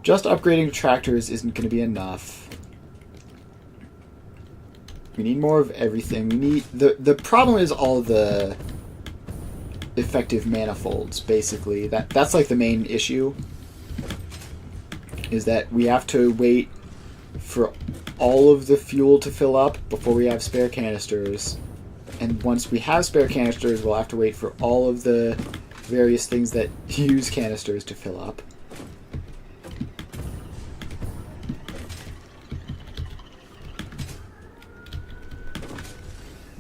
upgrading tractors isn't going to be enough. We need more of everything. We need the problem is all the effective manifolds, basically. That's like the main issue, is that we have to wait for all of the fuel to fill up before we have spare canisters. And once we have spare canisters, we'll have to wait for all of the various things that use canisters to fill up.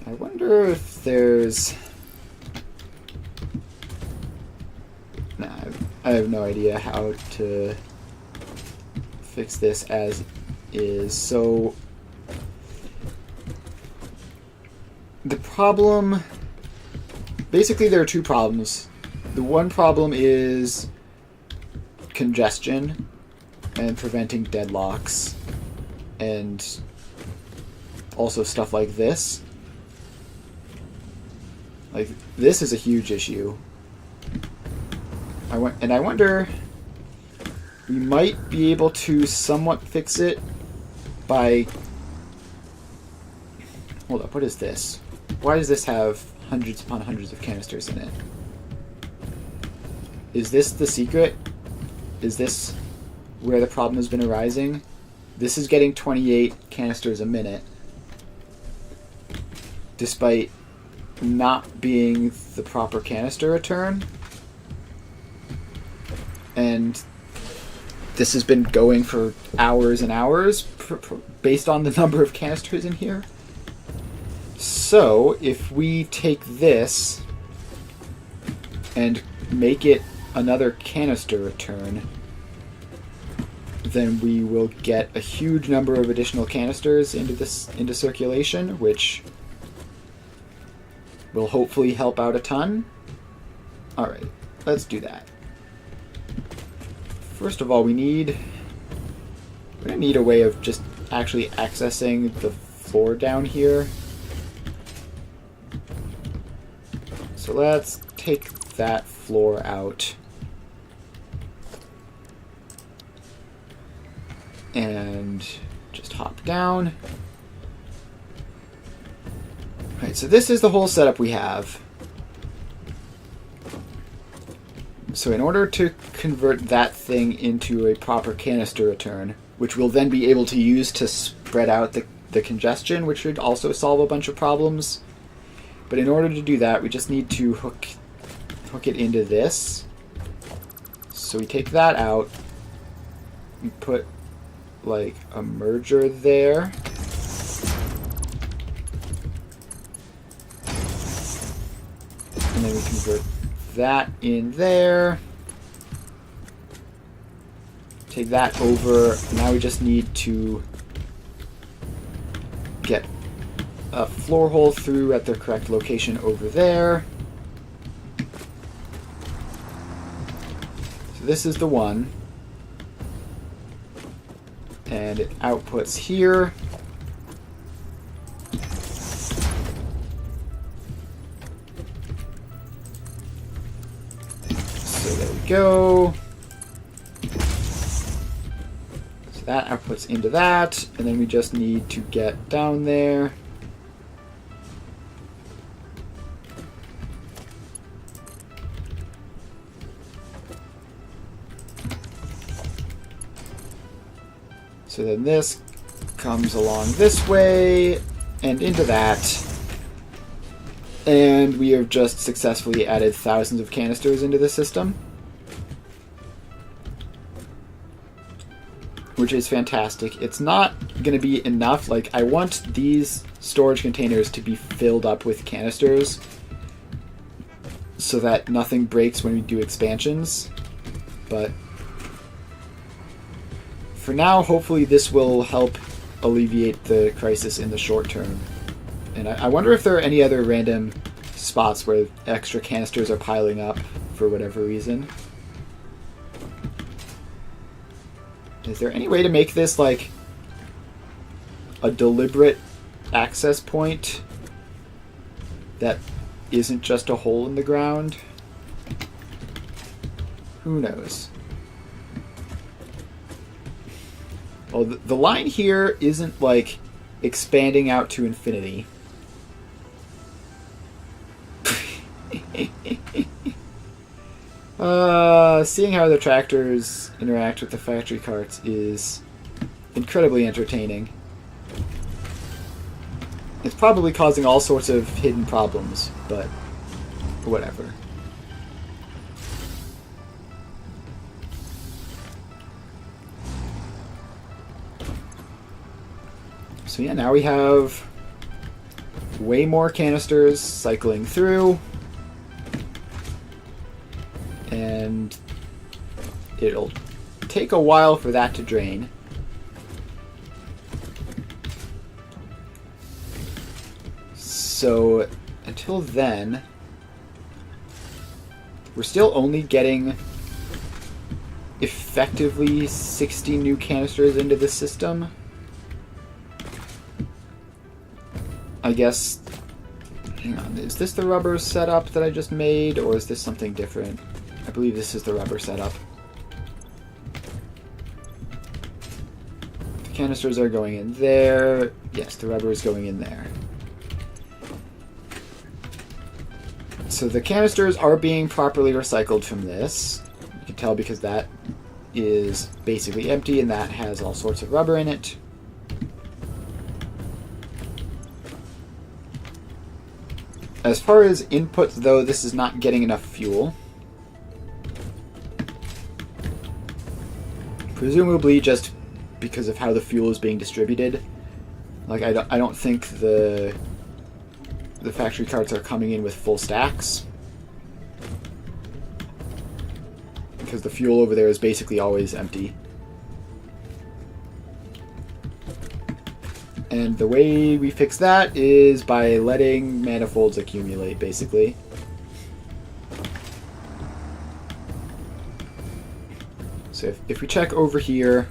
I wonder if there's... nah, I have no idea how to fix this as is. So the problem... basically there are two problems. The one problem is congestion and preventing deadlocks, and also stuff like this. Like, this is a huge issue. I wonder, we might be able to somewhat fix it by... hold up, what is this? Why does this have hundreds upon hundreds of canisters in it? Is this the secret? Is this where the problem has been arising? This is getting 28 canisters a minute, despite not being the proper canister return. And this has been going for hours and hours based on the number of canisters in here. So if we take this and make it another canister return, then we will get a huge number of additional canisters into circulation, which will hopefully help out a ton. Alright, let's do that. First of all, we're gonna need a way of just actually accessing the floor down here. So let's take that floor out. And just hop down. Alright, so this is the whole setup we have. So in order to convert that thing into a proper canister return, which we'll then be able to use to spread out the congestion, which should also solve a bunch of problems. But in order to do that, we just need to hook it into this. So we take that out. We put like a merger there. And then we convert that in there. Take that over. Now we just need to get a floor hole through at the correct location over there. So this is the one. And it outputs here. So there we go. So that outputs into that, and then we just need to get down there. So then this comes along this way and into that. And we have just successfully added thousands of canisters into the system, which is fantastic. It's not going to be enough. Like, I want these storage containers to be filled up with canisters so that nothing breaks when we do expansions. But for now, hopefully this will help alleviate the crisis in the short term. And I wonder if there are any other random spots where extra canisters are piling up for whatever reason. Is there any way to make this like a deliberate access point that isn't just a hole in the ground? Who knows? Well, the line here isn't like expanding out to infinity. Seeing how the tractors interact with the factory carts is incredibly entertaining. It's probably causing all sorts of hidden problems, but whatever. So yeah, now we have way more canisters cycling through. And it'll take a while for that to drain. So until then, we're still only getting effectively 60 new canisters into the system. I guess, hang on, is this the rubber setup that I just made, or is this something different? I believe this is the rubber setup. The canisters are going in there. Yes, the rubber is going in there. So the canisters are being properly recycled from this. You can tell because that is basically empty and that has all sorts of rubber in it. As far as inputs, though, this is not getting enough fuel. Presumably just because of how the fuel is being distributed. Like, I don't think the factory carts are coming in with full stacks. Because the fuel over there is basically always empty. And the way we fix that is by letting manifolds accumulate, basically. So if we check over here,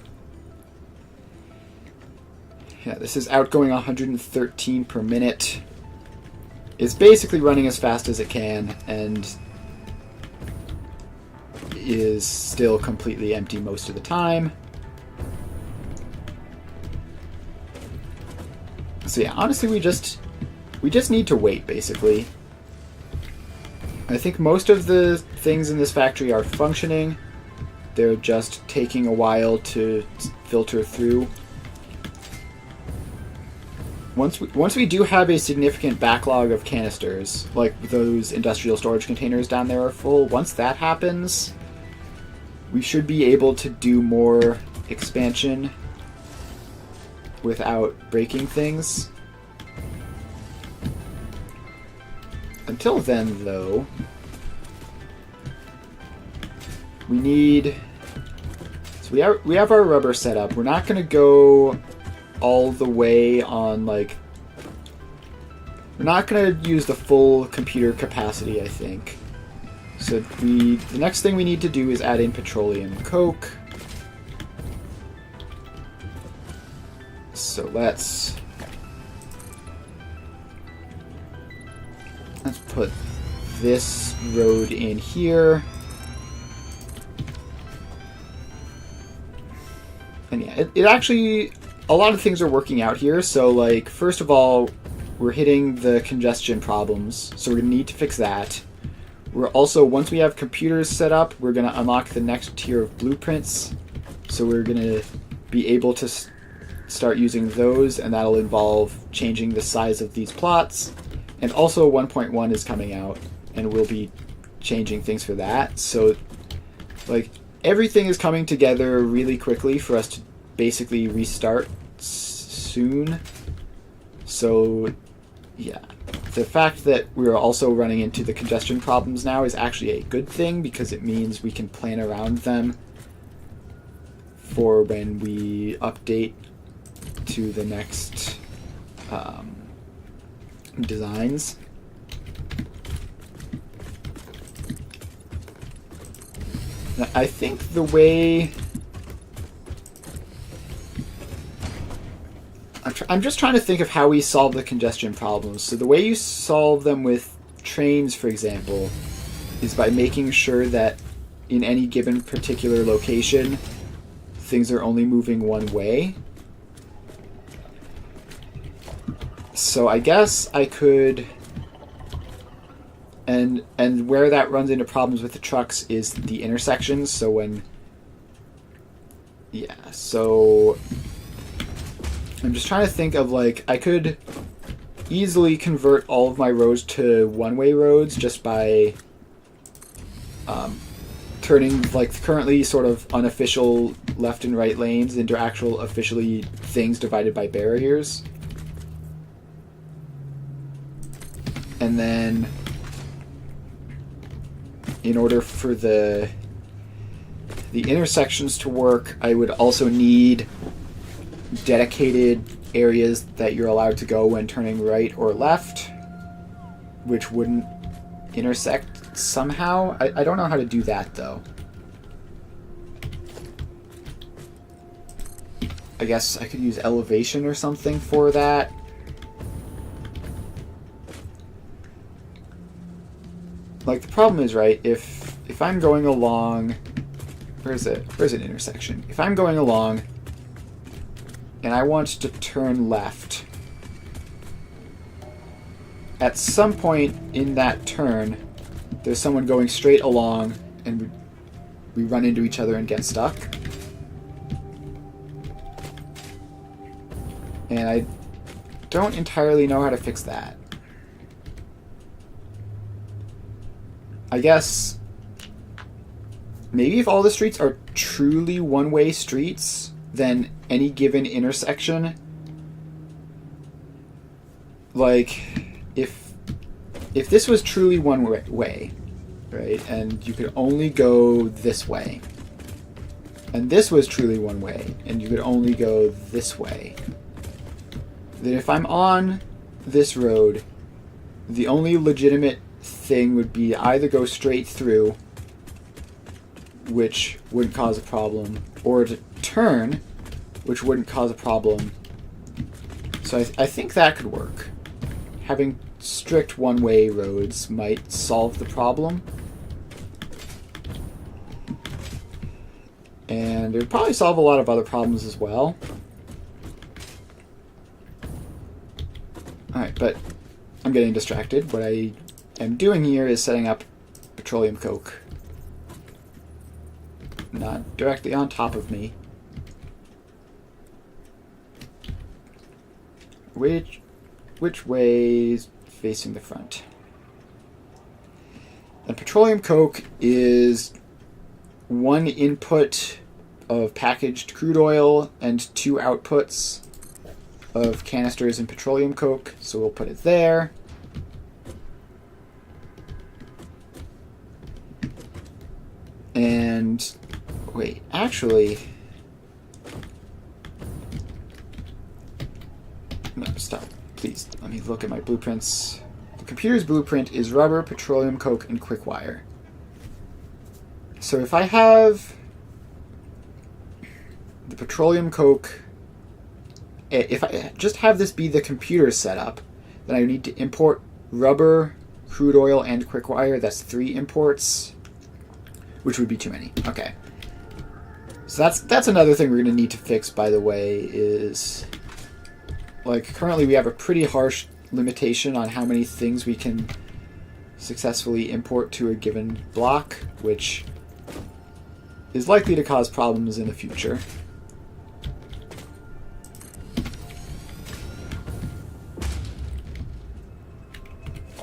yeah, this is outgoing 113 per minute. It's basically running as fast as it can and is still completely empty most of the time. So yeah, honestly, we just need to wait, basically. I think most of the things in this factory are functioning. They're just taking a while to filter through. Once we do have a significant backlog of canisters, like those industrial storage containers down there are full, once that happens, we should be able to do more expansion without breaking things. Until then, though, we need... So we have our rubber set up. We're not going to go all the way on, like... We're not going to use the full computer capacity, I think. So the next thing we need to do is add in petroleum coke. So let's put this road in here. And yeah, it actually, a lot of things are working out here. So like, first of all, we're hitting the congestion problems. So we're gonna need to fix that. We're also, once we have computers set up, we're gonna unlock the next tier of blueprints. So we're gonna be able to start using those, and that'll involve changing the size of these plots And also 1.1 is coming out, and we'll be changing things for that. So, like, everything is coming together really quickly for us to basically restart soon. So, yeah. The fact that we're also running into the congestion problems now is actually a good thing, because it means we can plan around them for when we update to the next designs. Now, I think the way... I'm just trying to think of how we solve the congestion problems. So the way you solve them with trains, for example, is by making sure that in any given particular location, things are only moving one way. So I guess I could... And where that runs into problems with the trucks is the intersections. So when... Yeah, so... I'm just trying to think of, like, I could easily convert all of my roads to one-way roads just by turning, like, currently sort of unofficial left and right lanes into actual officially things divided by barriers. And then, in order for the intersections to work, I would also need dedicated areas that you're allowed to go when turning right or left, which wouldn't intersect somehow. I don't know how to do that, though. I guess I could use elevation or something for that. Like, the problem is, right, if I'm going along... Where's an intersection? If I'm going along and I want to turn left, at some point in that turn, there's someone going straight along, and we run into each other and get stuck. And I don't entirely know how to fix that. I guess maybe if all the streets are truly one-way streets, then any given intersection, like, if this was truly one way, right, and you could only go this way, and this was truly one way, and you could only go this way, then if I'm on this road, the only legitimate thing would be either go straight through, which wouldn't cause a problem, or to turn, which wouldn't cause a problem. So I think that could work. Having strict one-way roads might solve the problem. And it would probably solve a lot of other problems as well. Alright, but I'm getting distracted. What I am doing here is setting up petroleum coke. Not directly on top of me. Which way is facing the front? And petroleum coke is one input of packaged crude oil and two outputs of canisters and petroleum coke, so we'll put it there. And wait, actually, no, stop, please. Let me look at my blueprints. The computer's blueprint is rubber, petroleum coke, and quick wire. So if I have the petroleum coke, if I just have this be the computer setup, then I need to import rubber, crude oil, and quick wire. That's 3 imports, which would be too many. Okay. So that's another thing we're going to need to fix, by the way, is, like, currently we have a pretty harsh limitation on how many things we can successfully import to a given block, which is likely to cause problems in the future.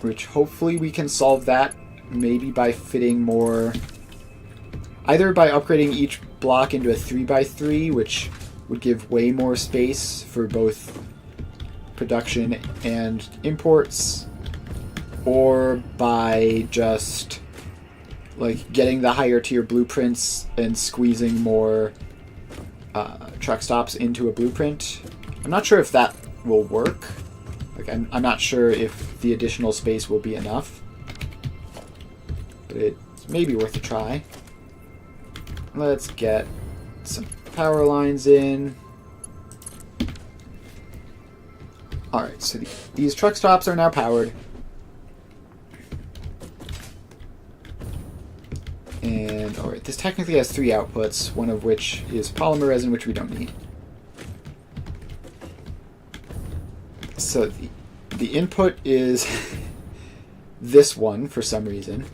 which hopefully we can solve that maybe by fitting more, either by upgrading each block into a 3x3, which would give way more space for both production and imports, or by just like getting the higher tier blueprints and squeezing more truck stops into a blueprint. I'm not sure if that will work. Like I'm not sure if the additional space will be enough, but it's maybe worth a try. Let's get some power lines in. Alright, so these truck stops are now powered. And, alright, this technically has 3 outputs, one of which is polymer resin, which we don't need. So the input is this one for some reason.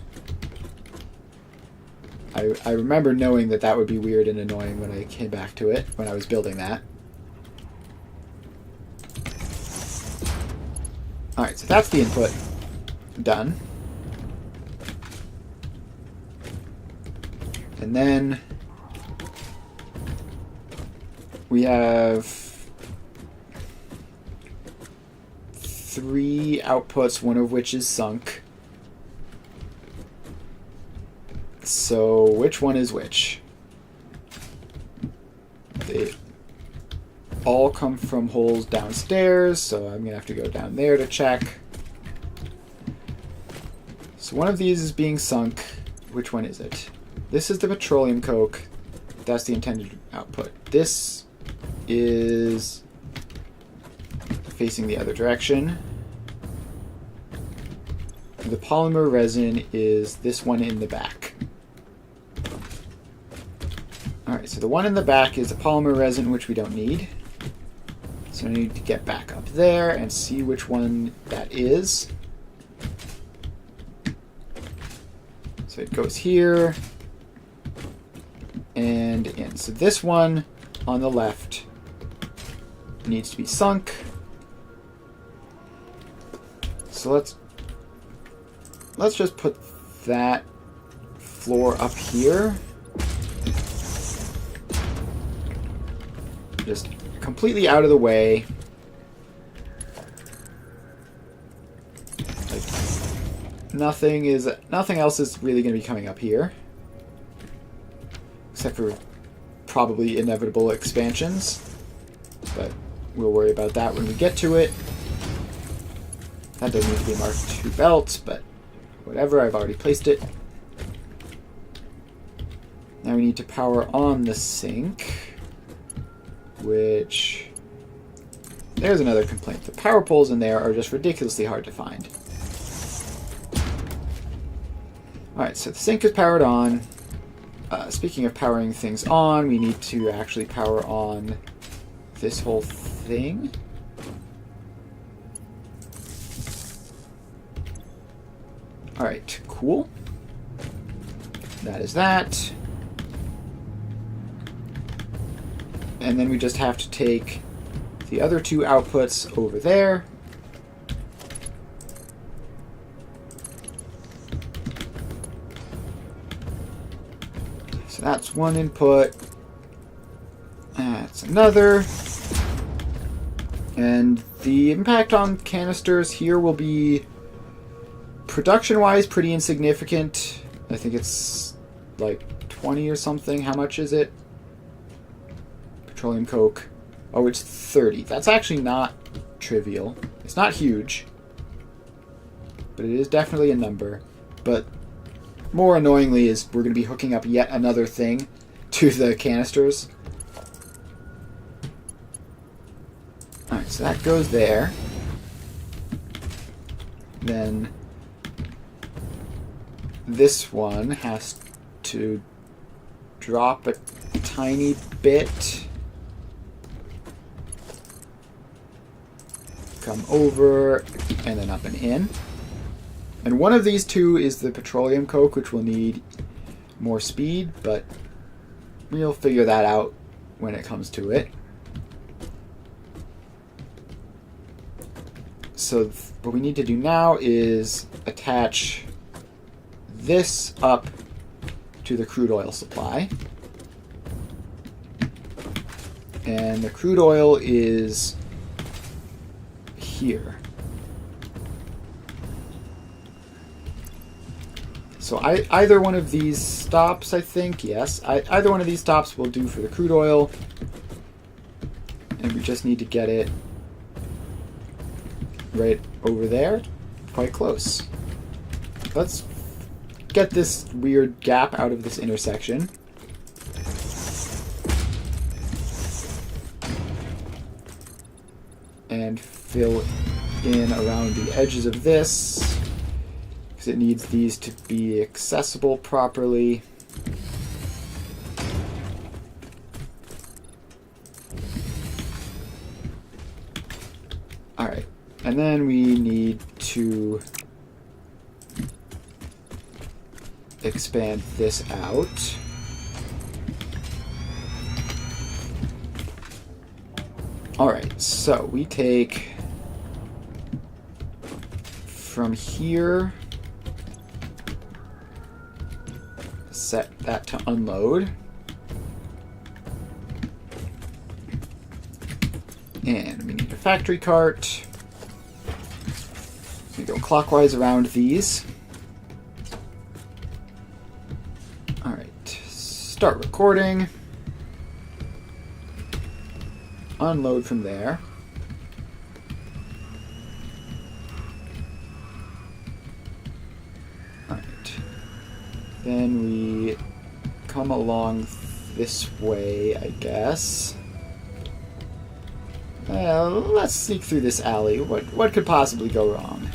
I remember knowing that would be weird and annoying when I came back to it, when I was building that. Alright, so that's the input. Done. And then we have 3 outputs, one of which is sunk. So which one is which? They all come from holes downstairs, so I'm going to have to go down there to check. So one of these is being sunk. Which one is it? This is the petroleum coke. That's the intended output. This is facing the other direction. The polymer resin is this one in the back. Alright, so the one in the back is the polymer resin, which we don't need. So I need to get back up there and see which one that is. So it goes here and in. So this one on the left needs to be sunk. So let's just put that floor up here. Just completely out of the way. Like nothing else is really going to be coming up here. Except for probably inevitable expansions. But we'll worry about that when we get to it. That doesn't need to be marked 2 belts, but whatever, I've already placed it. Now we need to power on the sink, which... There's another complaint. The power poles in there are just ridiculously hard to find. Alright, so the sink is powered on. Speaking of powering things on, we need to actually power on this whole thing. Alright, cool. That is that. And then we just have to take the other 2 outputs over there. So that's one input. That's another. And the impact on canisters here will be production-wise pretty insignificant. I think it's like 20 or something. How much is it? Petroleum coke. Oh, it's 30. That's actually not trivial. It's not huge, but it is definitely a number. But more annoyingly is we're going to be hooking up yet another thing to the canisters. Alright, so that goes there. Then this one has to drop a tiny bit. Come over, and then up and in. And one of these 2 is the petroleum coke, which will need more speed, but we'll figure that out when it comes to it. So what we need to do now is attach this up to the crude oil supply. And the crude oil is here. So either one of these stops, I think, yes. Either one of these stops will do for the crude oil. And we just need to get it right over there. Quite close. Let's get this weird gap out of this intersection. And fill in around the edges of this, because it needs these to be accessible properly. Alright, and then we need to expand this out. Alright, so we take from here, set that to unload, and we need a factory cart. We go clockwise around these. Alright, start recording. Unload from there. Alright. Then we come along this way, I guess. Let's sneak through this alley. What could possibly go wrong?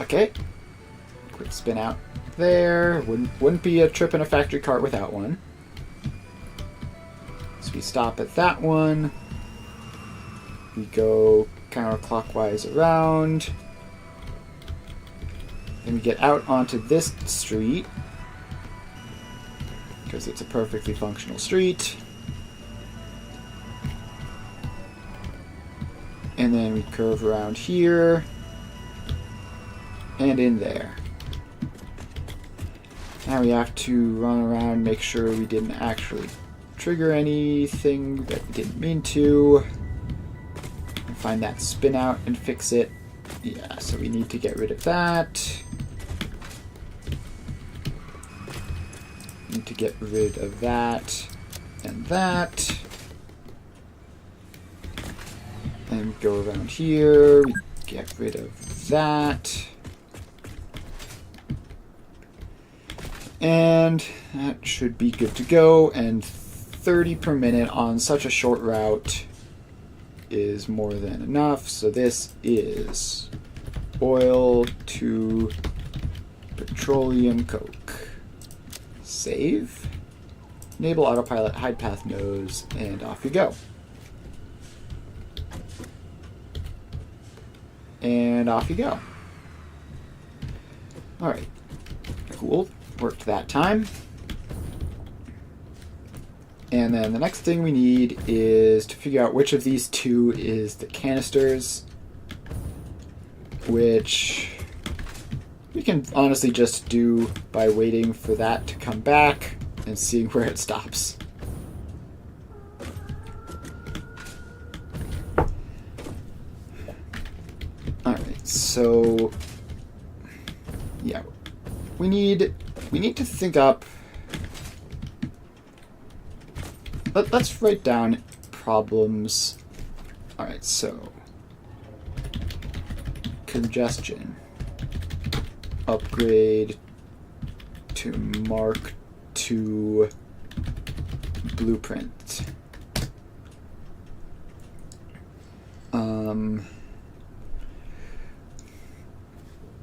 Okay. Quick spin out there. Wouldn't be a trip in a factory cart without one. We stop at that one. We go counterclockwise around. Then we get out onto this street, because it's a perfectly functional street. And then we curve around here and in there. Now we have to run around, make sure we didn't actually trigger anything that we didn't mean to, and find that spin out and fix it. Yeah, so we need to get rid of that. Need to get rid of that and that. And go around here, we get rid of that. And that should be good to go, and 30 per minute on such a short route is more than enough. So this is oil to petroleum coke. Save. Enable autopilot, hide path nose, and off you go. And off you go. Alright. Cool. Worked that time. And then the next thing we need is to figure out which of these two is the canisters, which we can honestly just do by waiting for that to come back and seeing where it stops. Alright, so yeah, we need to think up. Let's write down problems. Alright, so congestion. Upgrade to Mark II blueprint.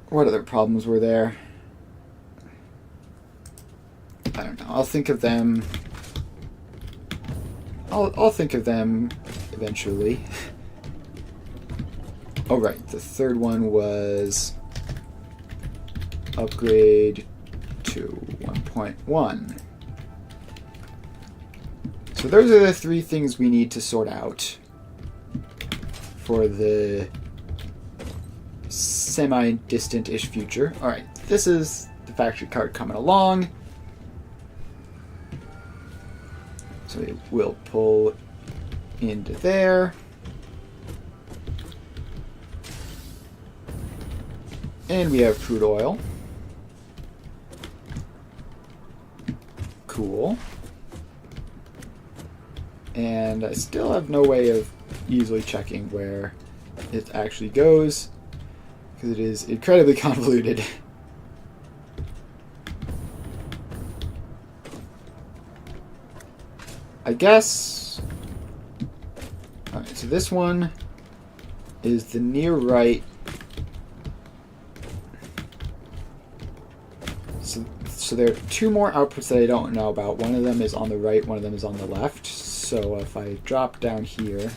What other problems were there? I don't know. I'll think of them. I'll think of them eventually. Oh, right. The third one was upgrade to 1.1. So those are the three things we need to sort out. for the semi-distant-ish future. Alright, this is the factory cart coming along. So it will pull into there. And we have crude oil. Cool. And I still have no way of easily checking where it actually goes, because it is incredibly convoluted. I guess... Alright, so this one is the near right. So there are two more outputs that I don't know about. One of them is on the right, one of them is on the left. So if I drop down here,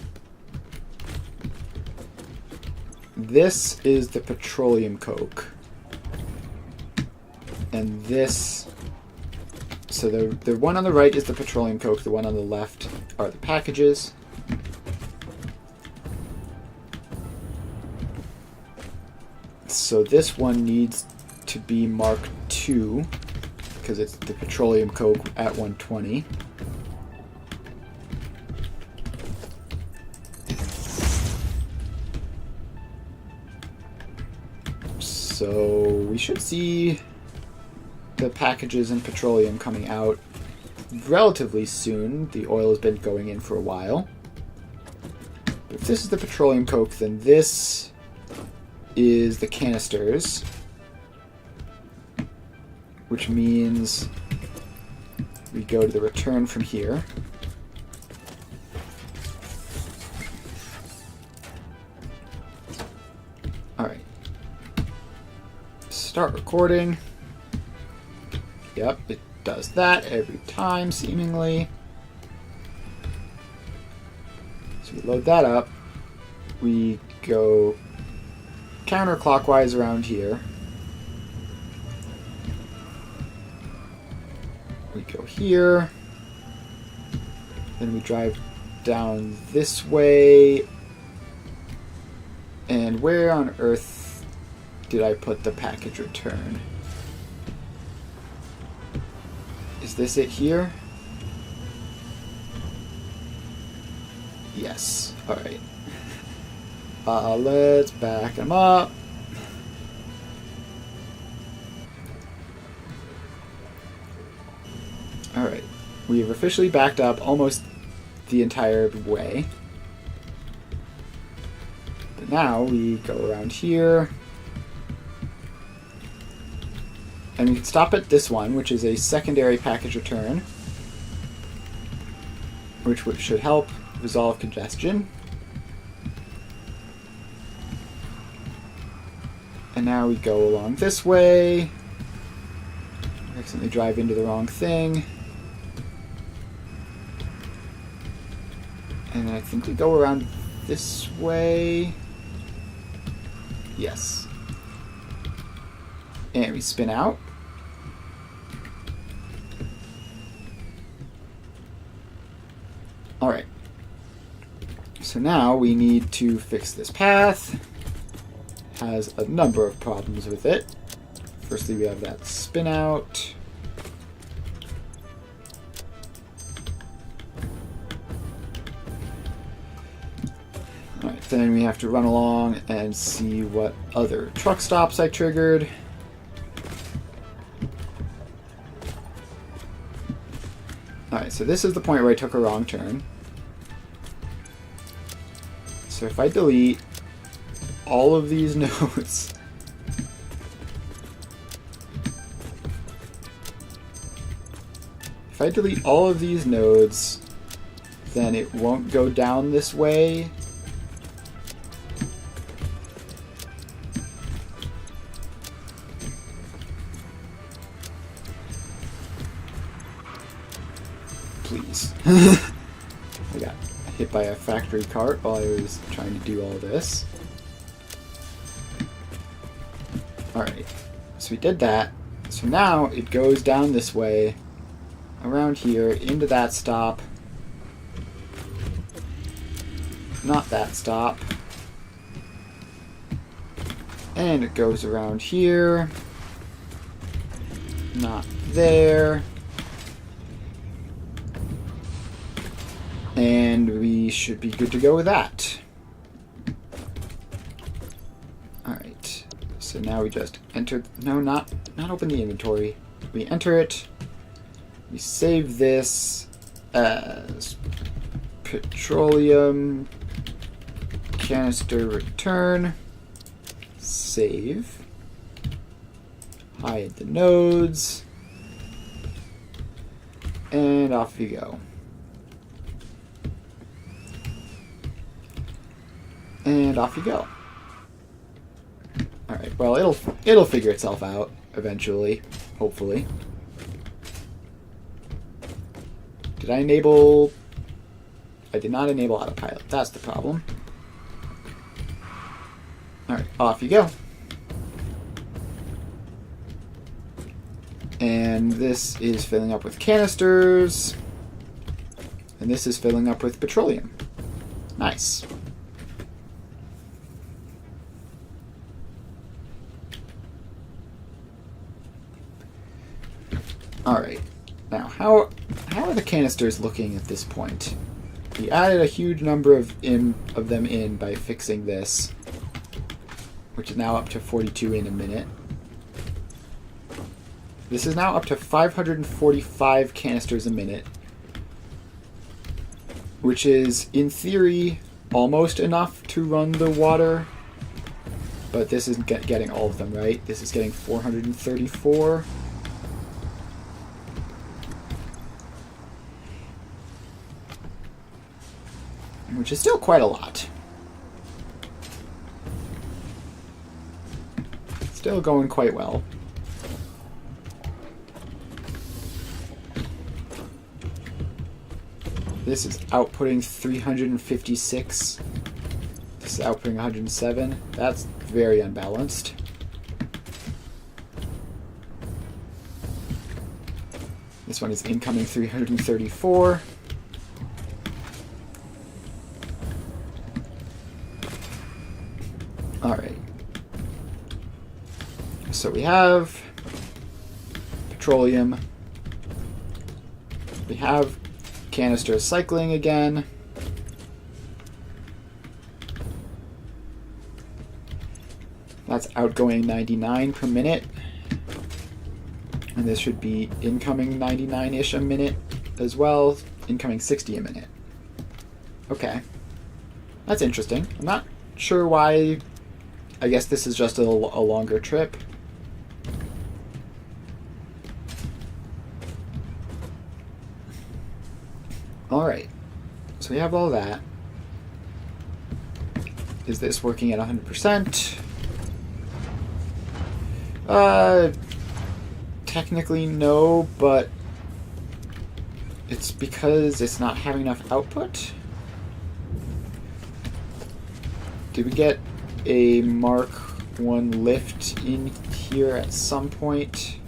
this is the petroleum coke. And this, so the one on the right is the petroleum coke, the one on the left are the packages. So this one needs to be Mark II, because it's the petroleum coke at 120. So we should see the packages and petroleum coming out relatively soon. The oil has been going in for a while. But if this is the petroleum coke, then this is the canisters, which means we go to the return from here. Alright. Start recording. Yep, it does that every time, seemingly. So we load that up. We go counterclockwise around here. We go here. Then we drive down this way. And where on earth did I put the package return? Is this it here? Yes. Alright. Let's back them up. Alright. We have officially backed up almost the entire way. But now we go around here. And we can stop at this one, which is a secondary package return, which should help resolve congestion. And now we go along this way. Accidentally drive into the wrong thing. And I think we go around this way. Yes. And we spin out. Alright. So now we need to fix this path. Has a number of problems with it. Firstly, we have that spin out. Alright, then we have to run along and see what other truck stops I triggered. Alright, so this is the point where I took a wrong turn. So if I delete all of these nodes, then it won't go down this way. Please. I got hit by a factory cart while I was trying to do all this. Alright, so we did that. So now it goes down this way, around here, into that stop. Not that stop. And it goes around here. Not there. And we should be good to go with that. Alright. So now we just enter... No, not open the inventory. We enter it. We save this as petroleum canister return. Save. Hide the nodes. And off you go. And off you go. Alright, well, it'll figure itself out eventually, hopefully. Did I enable... I did not enable autopilot. That's the problem. Alright, off you go. And this is filling up with canisters. And this is filling up with petroleum. Nice. Alright. Now, how are the canisters looking at this point? We added a huge number of them in by fixing this, which is now up to 42 in a minute. This is now up to 545 canisters a minute, which is, in theory, almost enough to run the water, but this isn't getting all of them, right? This is getting 434. Which is still quite a lot. Still going quite well. This is outputting 356. This is outputting 107. That's very unbalanced. This one is incoming 334. Alright. So we have petroleum. We have canister cycling again. That's outgoing 99 per minute. And this should be incoming 99-ish a minute as well. Incoming 60 a minute. Okay. That's interesting. I'm not sure why. I guess this is just a longer trip. Alright. So we have all that. Is this working at 100%? Technically no, but it's because it's not having enough output. Did we get a Mark 1 lift in here at some point?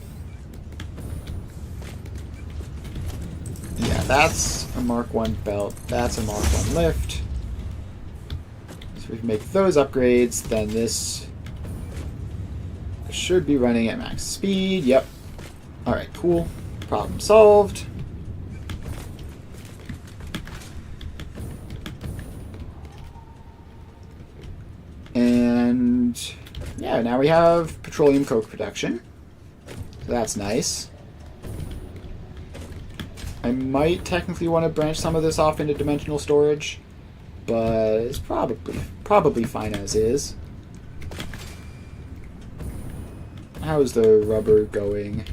Yeah, that's a Mark 1 belt. That's a Mark 1 lift. So we can make those upgrades, then this should be running at max speed. Yep. Alright, cool. Problem solved. And yeah, now we have petroleum coke production. So that's nice. I might technically want to branch some of this off into dimensional storage, but it's probably fine as is. How's the rubber going?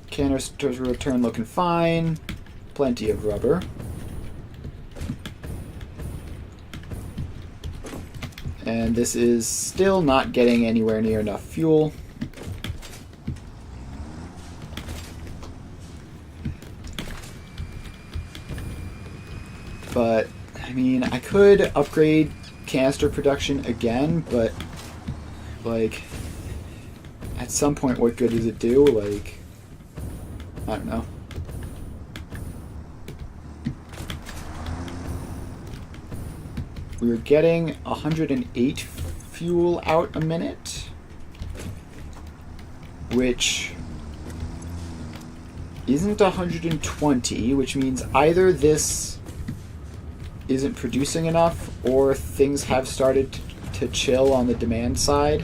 Canisters return looking fine. Plenty of rubber. And this is still not getting anywhere near enough fuel. But, I mean, I could upgrade canister production again, but, like, at some point, what good does it do? Like, I don't know. We were getting 108 fuel out a minute, which isn't 120, which means either this isn't producing enough or things have started to chill on the demand side.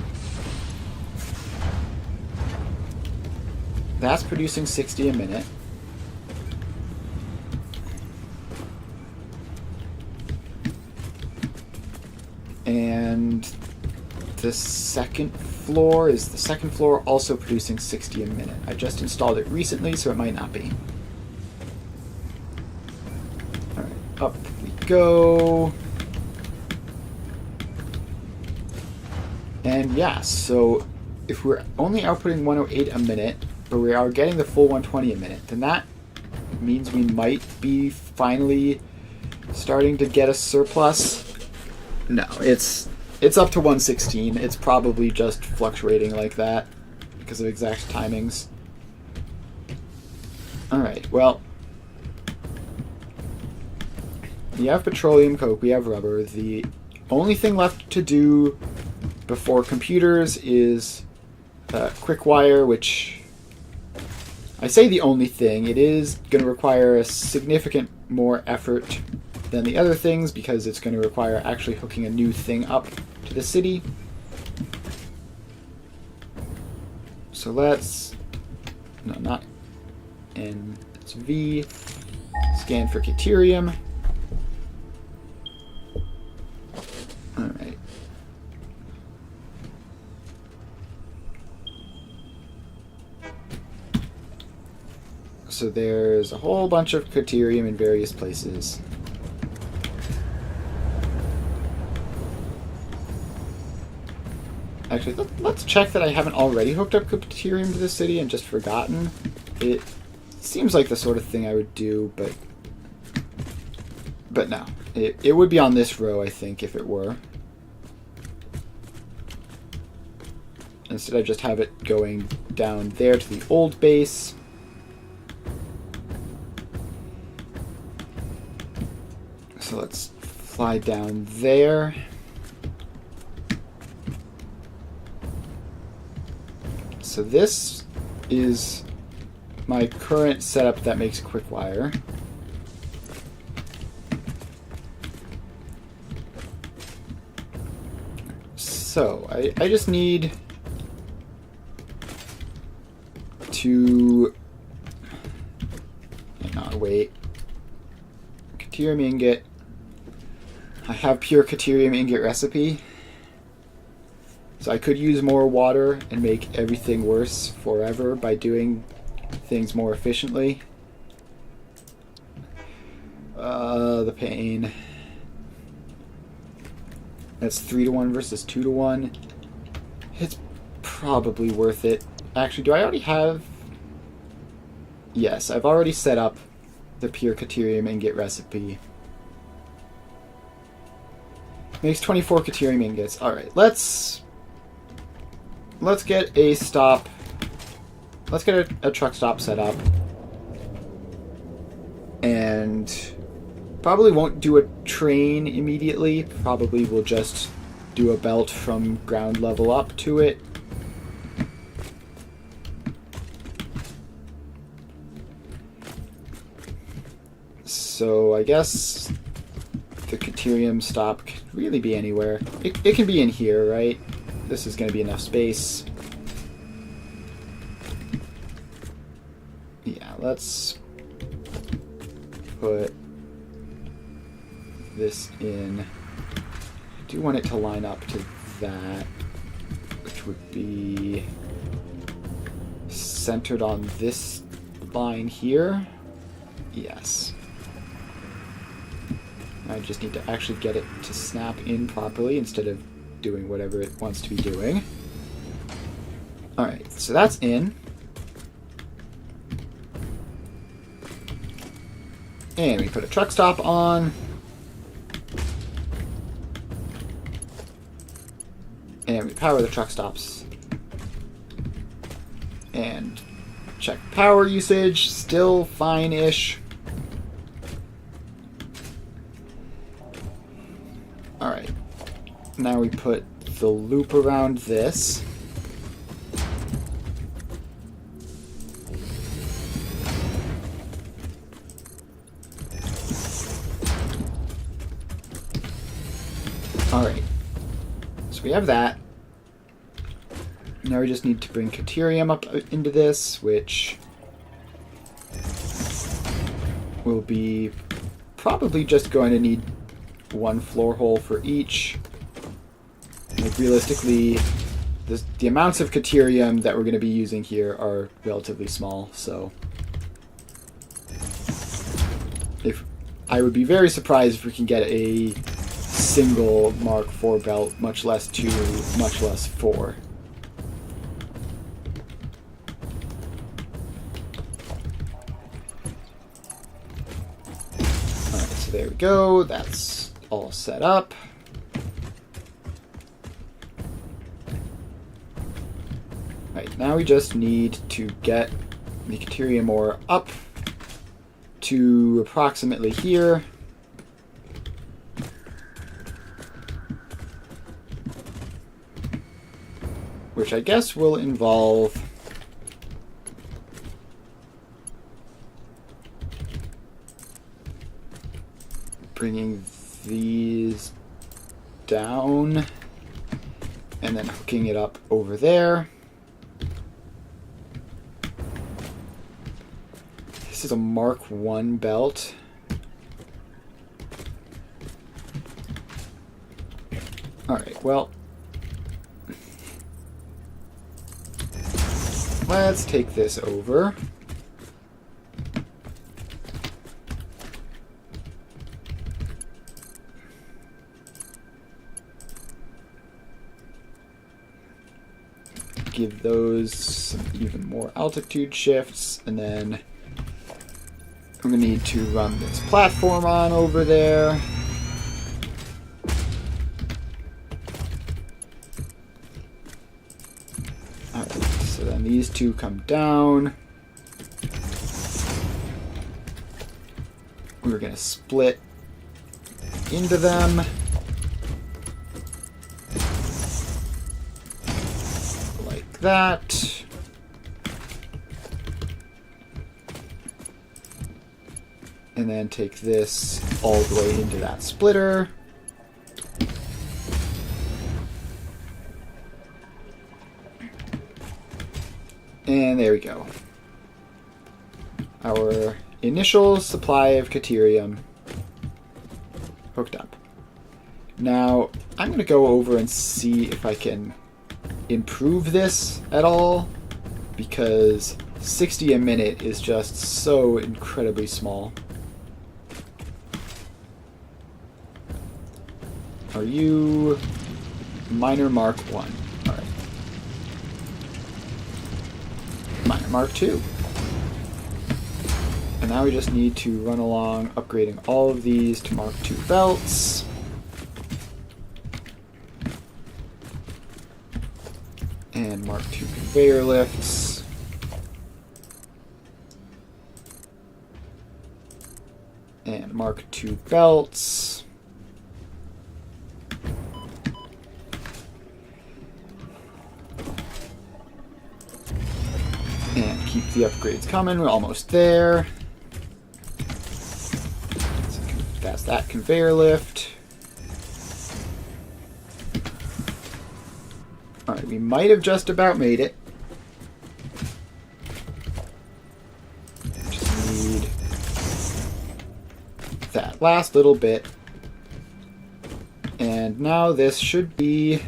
That's producing 60 a minute. And the second floor also producing 60 a minute. I just installed it recently, so it might not be. Alright, up we go. And yeah, so if we're only outputting 108 a minute, but we are getting the full 120 a minute, then that means we might be finally starting to get a surplus. No, it's up to 116. It's probably just fluctuating like that because of exact timings. Alright, well, we have petroleum coke, we have rubber. The only thing left to do before computers is quick wire, which I say the only thing. It is going to require a significant more effort than the other things because it's going to require actually hooking a new thing up to the city. So let's, no, not N, it's V, scan for deuterium. Alright. So there's a whole bunch of deuterium in various places. Actually, let's check that I haven't already hooked up deuterium to the city and just forgotten. It seems like the sort of thing I would do, but no. It would be on this row, I think, if it were. Instead, I just have it going down there to the old base. So let's fly down there. So this is my current setup that makes quick wire. So I just need to, hang on, wait. Deuterium ingot. I have pure deuterium ingot recipe. So I could use more water and make everything worse forever by doing things more efficiently. The pain. That's 3-to-1 versus 2-to-1. It's probably worth it. Actually, do I already have... Yes, I've already set up the pure deuterium ingot recipe. Makes 24 deuterium ingots. Alright, let's get a stop. Let's get a truck stop set up. And probably won't do a train immediately. Probably will just do a belt from ground level up to it. So I guess the deuterium stop could really be anywhere. It can be in here, right? This is going to be enough space. Yeah, let's put this in. I do want it to line up to that, which would be centered on this line here. Yes. I just need to actually get it to snap in properly instead of doing whatever it wants to be doing. Alright, so that's in. And we put a truck stop on. And we power the truck stops. And check power usage, still fine-ish. Alright. Now we put the loop around this. Alright, so we have that. Now we just need to bring Caterium up into this, which will be probably just going to need one floor hole for each. Like realistically, the amounts of Caterium that we're going to be using here are relatively small, so I would be very surprised if we can get a single Mark IV belt, much less 2, much less 4. Alright, so there we go. That's all set up. Right, now we just need to get the Caterium ore up to approximately here. Which I guess will involve bringing these down and then hooking it up over there. This is a Mark I belt. Alright, well, let's take this over. Give those some even more altitude shifts, and then we're going to need to run this platform on over there. Alright, so then these two come down. We're going to split into them. Like that. And then take this all the way into that splitter. And there we go. Our initial supply of Caterium hooked up. Now, I'm going to go over and see if I can improve this at all, because 60 a minute is just so incredibly small. Are you minor Mark 1? Alright. Minor Mark 2. And now we just need to run along upgrading all of these to Mark 2 belts. And Mark 2 conveyor lifts. And Mark 2 belts. And keep the upgrades coming. We're almost there. So that's that conveyor lift. Alright, we might have just about made it. Just need that last little bit. And now this should be...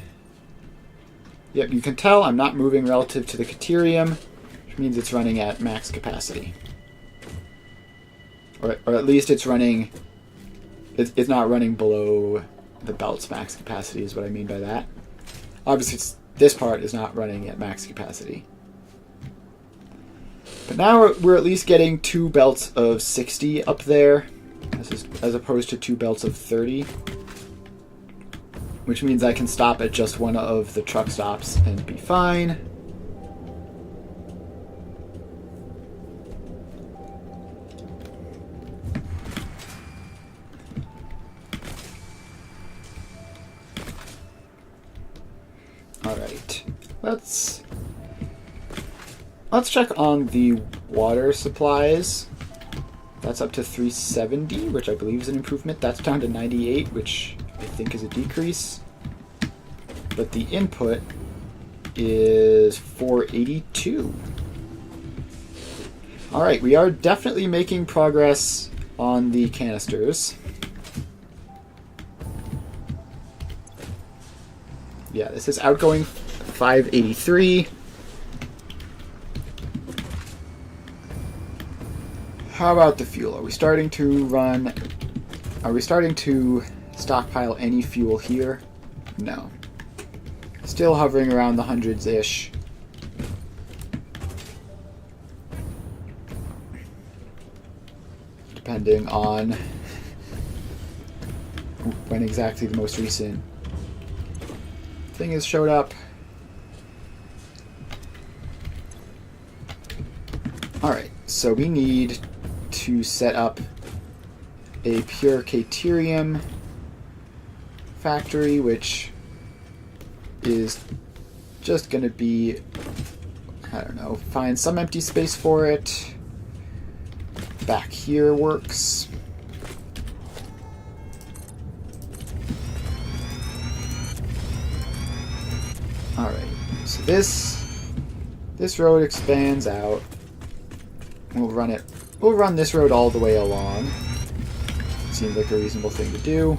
Yep, you can tell I'm not moving relative to the Caterium, which means it's running at max capacity. Or at least it's running... It's not running below the belt's max capacity is what I mean by that. Obviously, this part is not running at max capacity. But now we're at least getting 2 belts of 60 up there, as opposed to 2 belts of 30. Which means I can stop at just one of the truck stops and be fine. Alright. Let's check on the water supplies. That's up to 370, which I believe is an improvement. That's down to 98, which I think is a decrease. But the input is 482. Alright, we are definitely making progress on the canisters. Yeah, this is outgoing 583. How about the fuel? Are we starting to stockpile any fuel here? No. Still hovering around the hundreds-ish. Depending on when exactly the most recent thing has showed up. Alright, so we need to set up a pure Caterium factory, which is just going to be, I don't know, find some empty space for it. Back here works. Alright, so this road expands out. We'll run this road all the way along. Seems like a reasonable thing to do.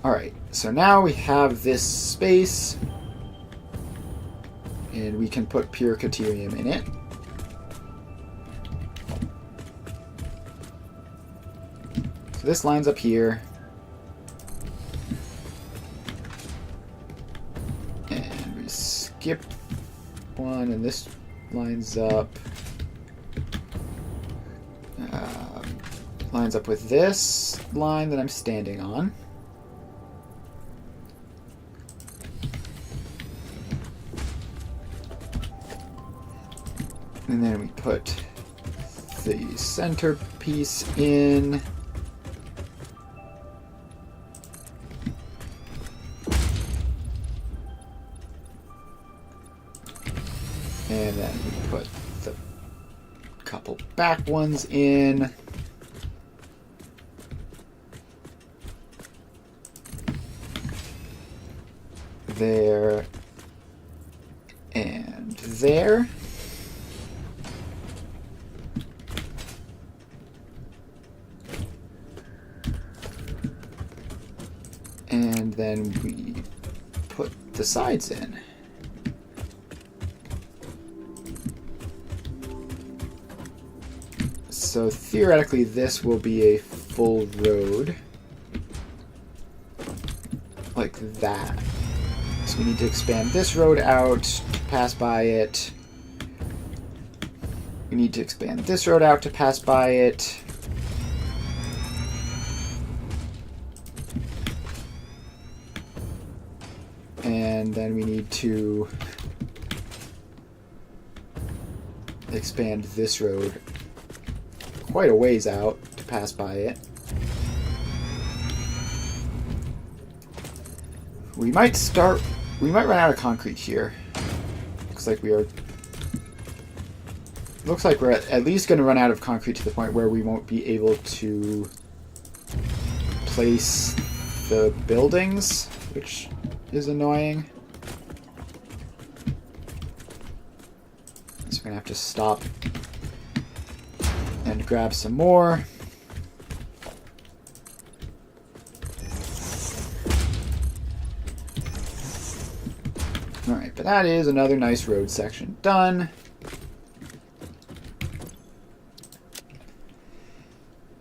Alright, so now we have this space, and we can put pure Caterium in it. So this lines up here. And we skip one, and this lines up. Lines up with this line that I'm standing on. And then we put the centerpiece in. And then we put the couple back ones in. There. And there. And then we put the sides in. So theoretically, this will be a full road. Like that. So we need to expand this road out to pass by it. We need to expand this road out to pass by it. And then we need to expand this road quite a ways out to pass by it. We might run out of concrete here. Looks like we're at least going to run out of concrete to the point where we won't be able to place the buildings, which is annoying. So we're going to have to stop and grab some more. Alright, but that is another nice road section done.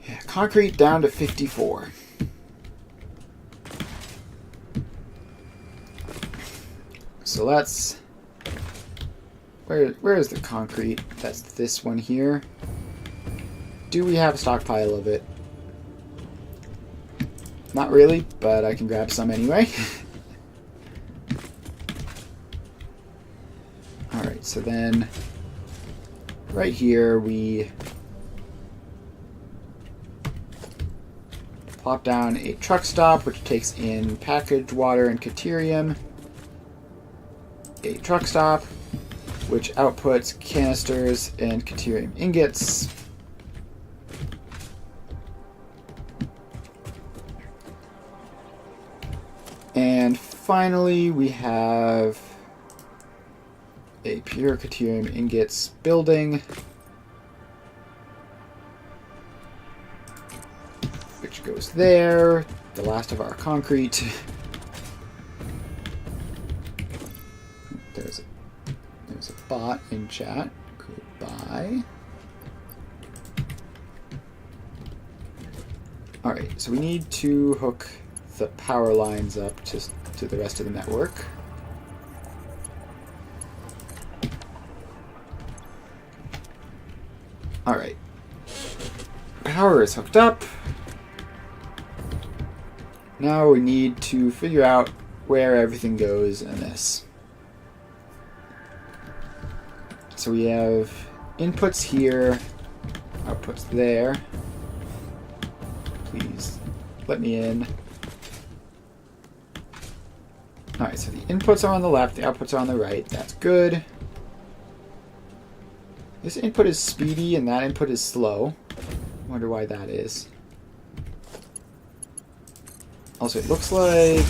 Yeah, concrete down to 54. So let's... Where is the concrete? That's this one here. Do we have a stockpile of it? Not really, but I can grab some anyway. Alright, so then right here we plop down a truck stop, which takes in packaged water and Caterium. A truck stop, which outputs canisters and Caterium ingots. And finally, we have a pure Caterium ingots building, which goes there. The last of our concrete. There's a bot in chat. Goodbye. All right, so we need to hook the power lines up to the rest of the network. All right, power is hooked up. Now we need to figure out where everything goes in this. So we have inputs here, outputs there. Please let me in. Alright, so the inputs are on the left, the outputs are on the right. That's good. This input is speedy and that input is slow. Wonder why that is. Also, it looks like...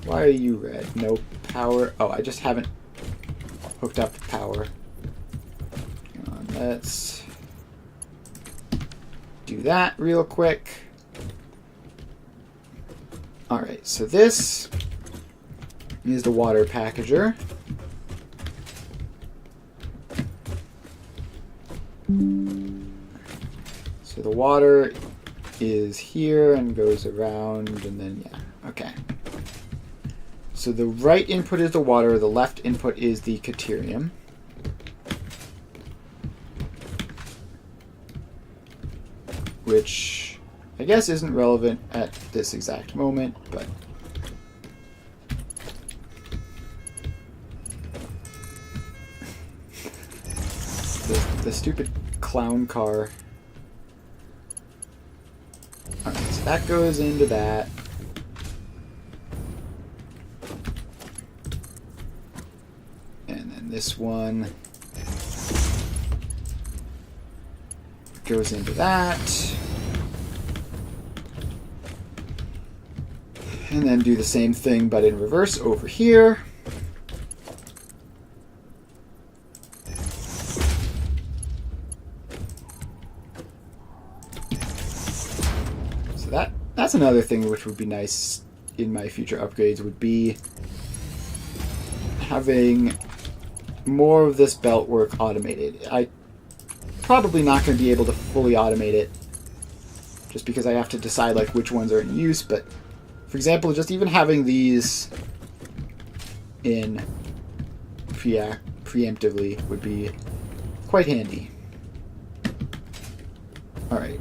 Why are you red? No power. Oh, I just haven't hooked up the power. Hang on, let's do that real quick. Alright, so this is the water packager. So the water is here and goes around and then, yeah, okay. So the right input is the water, the left input is the Caterium. Which I guess isn't relevant at this exact moment, but the stupid clown car. Alright, so that goes into that. And then this one goes into that. And then do the same thing but in reverse over here. So that's another thing which would be nice in my future upgrades would be having more of this belt work automated. I probably not going to be able to fully automate it just because I have to decide like which ones are in use, but for example, just even having these in preemptively would be quite handy. Alright.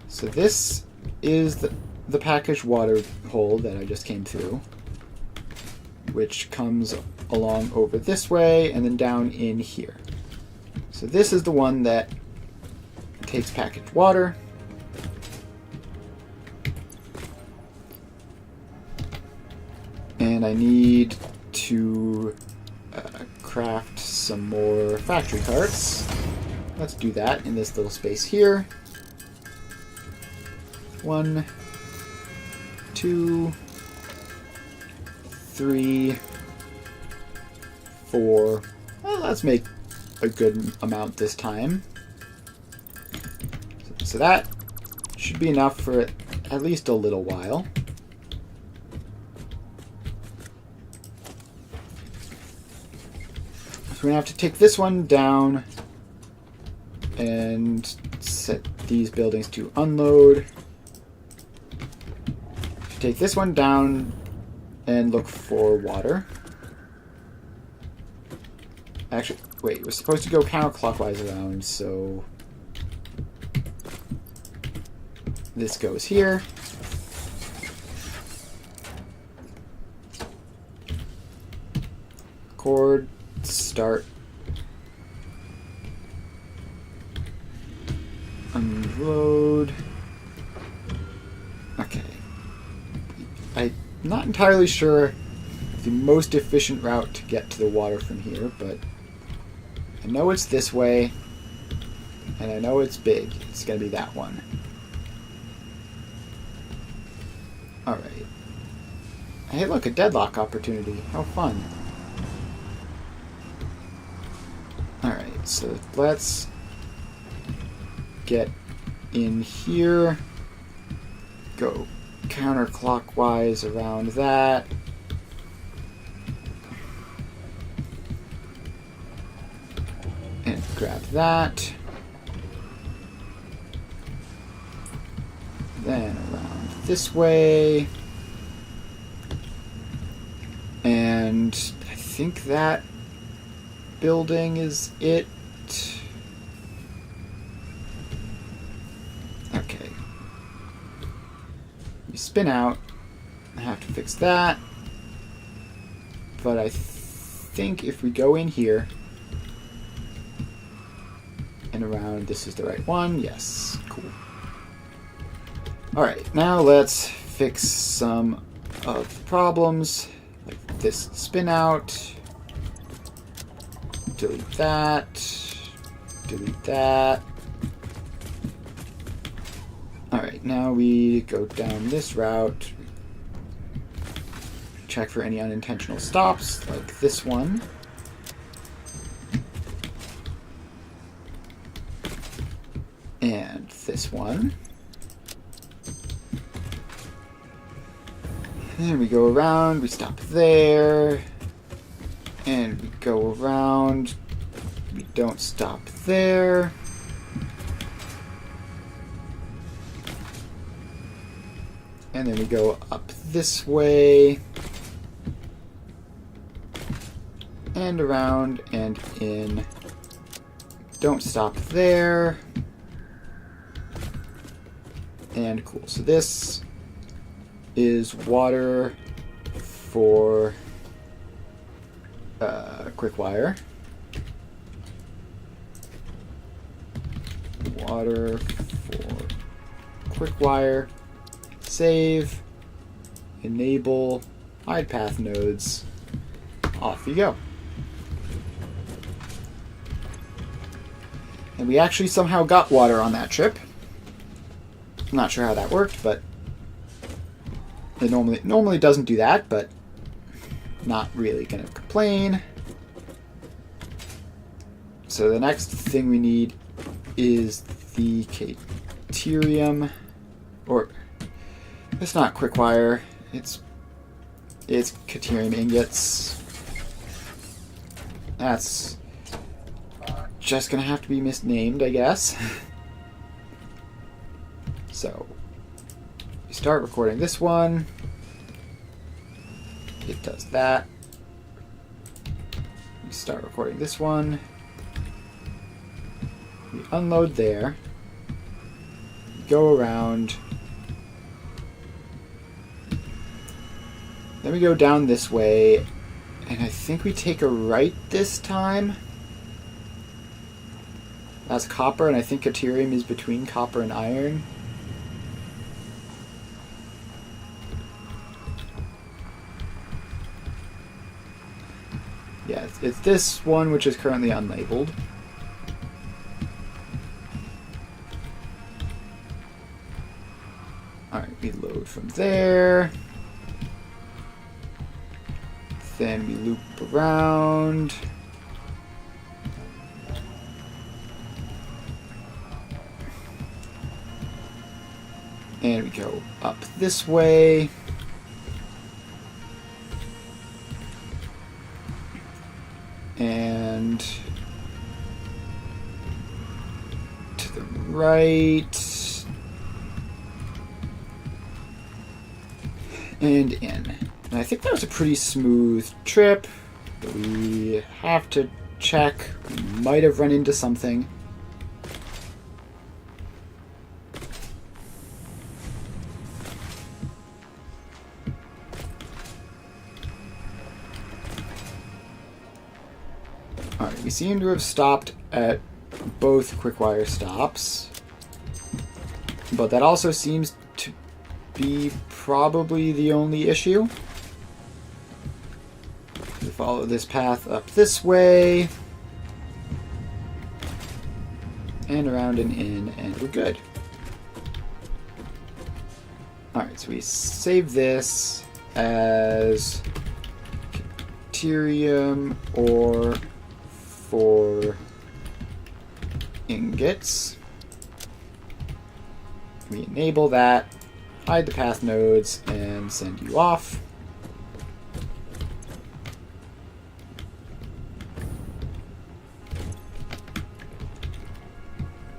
So this is the packaged water hole that I just came through, which comes along over this way and then down in here. So this is the one that takes packaged water. And I need to craft some more factory carts. Let's do that in this little space here. 1, 2, 3, 4. Well, let's make a good amount this time. So that should be enough for at least a little while. So we're going to have to take this one down and set these buildings to unload. Take this one down and look for water. Actually, wait, we're supposed to go counterclockwise around, so this goes here. Record. Start. Unload. Okay. I'm not entirely sure the most efficient route to get to the water from here, but I know it's this way, and I know it's big. It's going to be that one. Alright. Hey, look, a deadlock opportunity. How fun. Alright, so let's get in here. Go counterclockwise around that. And grab that. Then around this way. And I think that building is it. Okay. We spin out. I have to fix that. But I think if we go in here and around, this is the right one. Yes. Cool. Alright, now let's fix some of the problems. Like this spin out. Delete that. Delete that. Alright, now we go down this route. Check for any unintentional stops, like this one. And this one. And then we go around, we stop there. And we go around. We don't stop there. And then we go up this way. And around and in. Don't stop there. And cool. So this is water for quick wire. Water for quick wire. Save. Enable. Hide path nodes. Off you go. And we actually somehow got water on that trip. I'm not sure how that worked, but it normally doesn't do that, but not really going to complain. So the next thing we need is the Caterium, or it's not quick wire, it's Caterium ingots. That's just going to have to be misnamed, I guess. So we start recording this one. It does that. We start recording this one. We unload there. We go around. Then we go down this way. And I think we take a right this time. That's copper, and I think Caterium is between copper and iron. Yeah, it's this one which is currently unlabeled. Alright, we load from there. Then we loop around. And we go up this way. And to the right. And in. And I think that was a pretty smooth trip. We have to check. We might have run into something. Alright, we seem to have stopped at both quick wire stops. But that also seems to be probably the only issue. We follow this path up this way. And around and in, and we're good. Alright, so we save this as deuterium ore for ingots. We enable that, hide the path nodes, and send you off.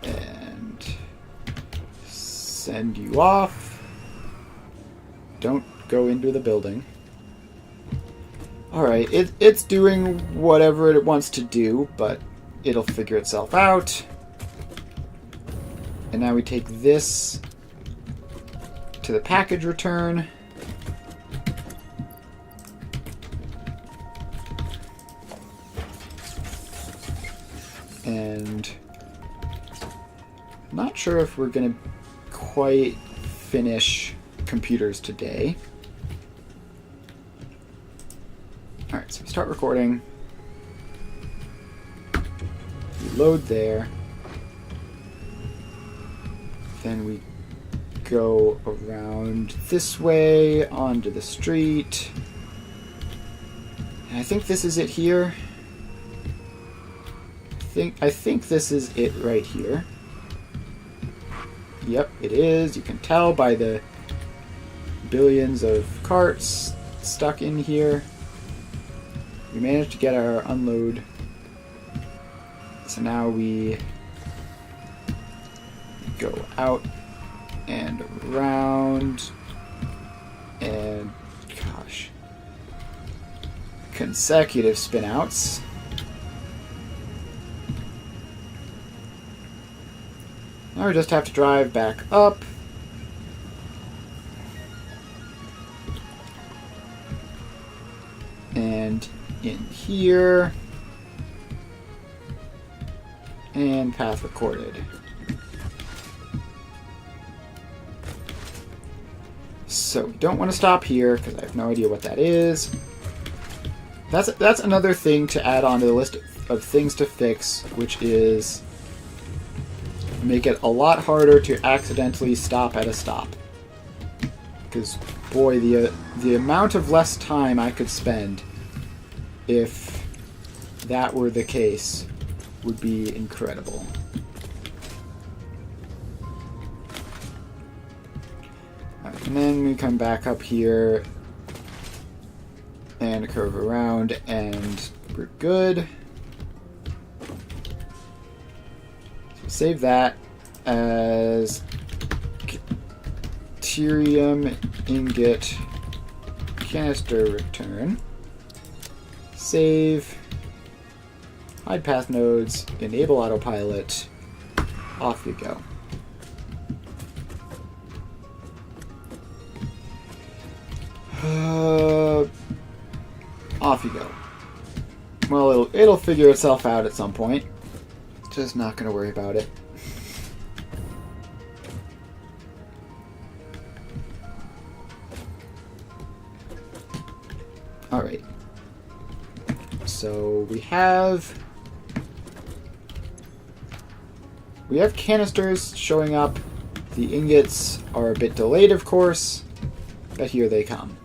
And send you off. Don't go into the building. Alright, it's doing whatever it wants to do, but it'll figure itself out. And now we take this to the package return. And I'm not sure if we're going to quite finish computers today. Alright, so we start recording. We load there. Then we go around this way onto the street. And I think this is it here. I think this is it right here. Yep, it is. You can tell by the billions of carts stuck in here. We managed to get our unload. So now we go out and around and, gosh, consecutive spinouts. Now we just have to drive back up. And in here. And path recorded. So we don't want to stop here because I have no idea what that is. That's another thing to add on to the list of things to fix, which is make it a lot harder to accidentally stop at a stop. Because, boy, the amount of less time I could spend if that were the case would be incredible. And then we come back up here and curve around and we're good. So save that as deuterium ingot canister return. Save. Hide path nodes. Enable autopilot. Off you go. Off you go. Well, it'll figure itself out at some point. Just not going to worry about it. Alright. So we have canisters showing up. The ingots are a bit delayed, of course, but here they come.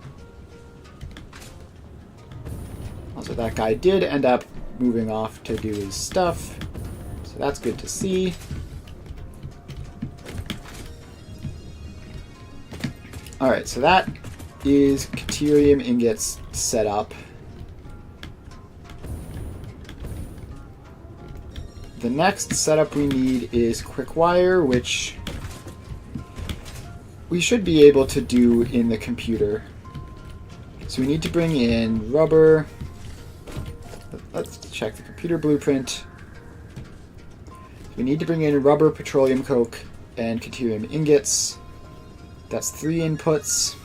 Also, that guy did end up moving off to do his stuff, so that's good to see. Alright, so that is deuterium ingots set up. The next setup we need is quick wire, which we should be able to do in the computer. So we need to bring in rubber. Let's check the computer blueprint. We need to bring in rubber, petroleum coke, and deuterium ingots. That's 3 inputs.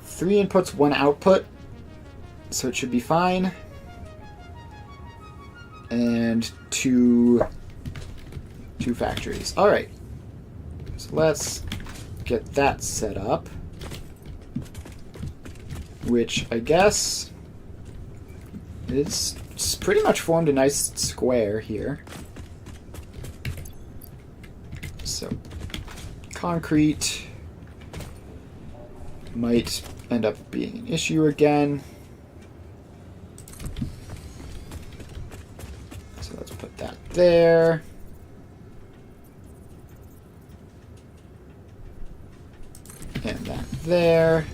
3 inputs, 1 output. So it should be fine. And two factories. Alright. So let's get that set up. Which I guess is pretty much formed a nice square here. So concrete might end up being an issue again. So let's put that there. And that there.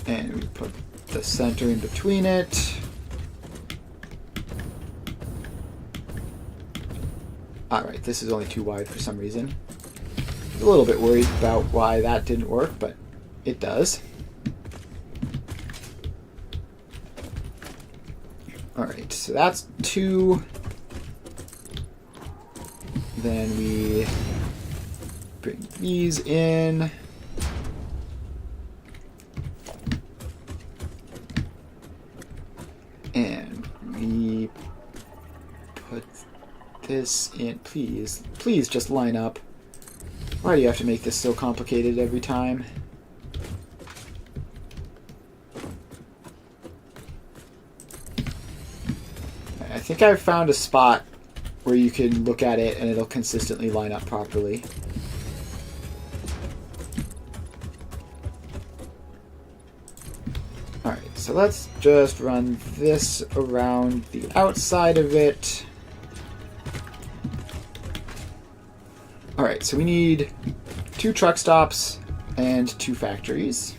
And we put the center in between it. Alright, this is only too wide for some reason. I'm a little bit worried about why that didn't work, but it does. Alright, so that's 2. Then we bring these in. And we put this in. Please just line up. Why do you have to make this so complicated every time? I think I've found a spot where you can look at it and it'll consistently line up properly. Alright, so let's just run this around the outside of it. Alright, so we need 2 truck stops and 2 factories.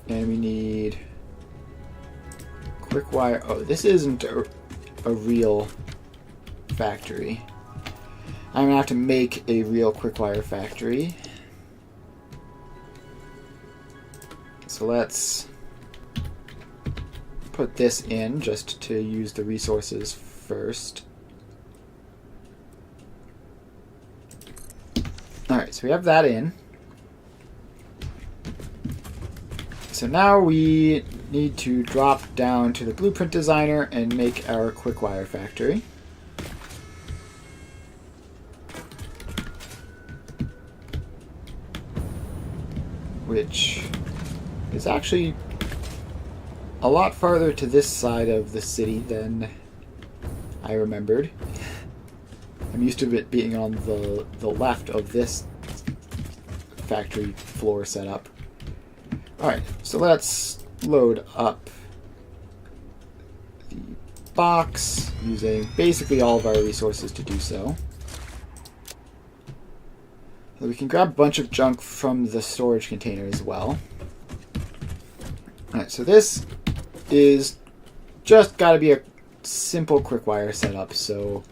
And we need quick wire. Oh, this isn't a real factory. I'm going to have to make a real quick wire factory. So let's put this in just to use the resources first. Alright, so we have that in. So now we need to drop down to the blueprint designer and make our quick wire factory. Which is actually a lot farther to this side of the city than I remembered. I'm used to it being on the left of this factory floor setup. Alright, so let's load up the box using basically all of our resources to do so. We can grab a bunch of junk from the storage container as well. Alright, so this is just got to be a simple quick wire setup, so